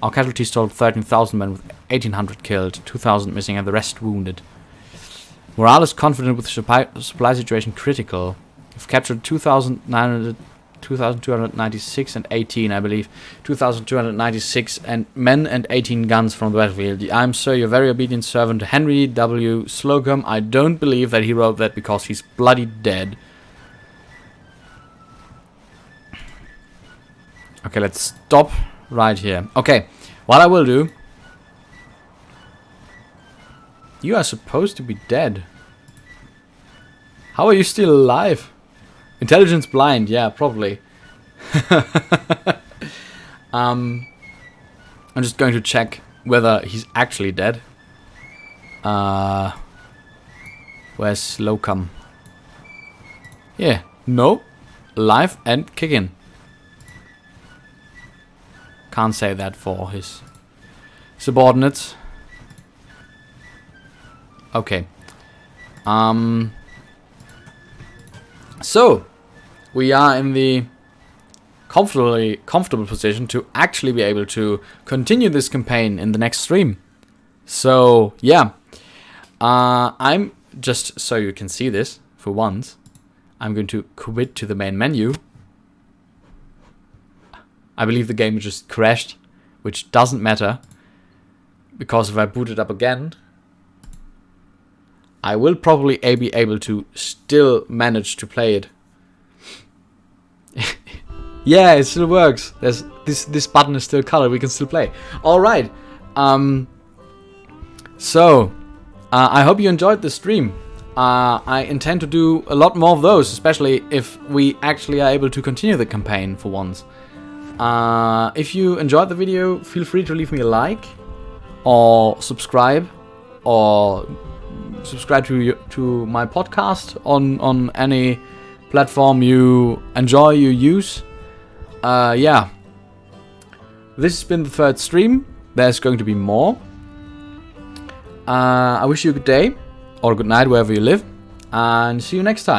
Our casualties totaled 13,000 men, with 1,800 killed, 2,000 missing, and the rest wounded. Morale is confident, with the supply situation critical. We've captured 2,296 and 18, I believe. 2,296 and men and 18 guns from the battlefield. I'm, sir, your very obedient servant, Henry W. Slocum. I don't believe that he wrote that because he's bloody dead. Okay, let's stop right here. Okay, what I will do... You are supposed to be dead. How are you still alive? Intelligence blind, yeah, probably. I'm just going to check whether he's actually dead. Where's Slocum? Yeah, no, alive and kicking. Can't say that for his subordinates. Okay. So, we are in the comfortable position to actually be able to continue this campaign in the next stream. So, yeah. I'm just so you can see this for once. I'm going to quit to the main menu. I believe the game just crashed, which doesn't matter, because if I boot it up again, I will probably be able to still manage to play it. Yeah, it still works. There's this button is still colored. We can still play. All right. So I hope you enjoyed the stream. I intend to do a lot more of those, especially if we actually are able to continue the campaign for once. If you enjoyed the video, feel free to leave me a like or subscribe to my podcast on any platform you use. Yeah. This has been the 3rd stream. There's going to be more. I wish you a good day or a good night wherever you live, and see you next time.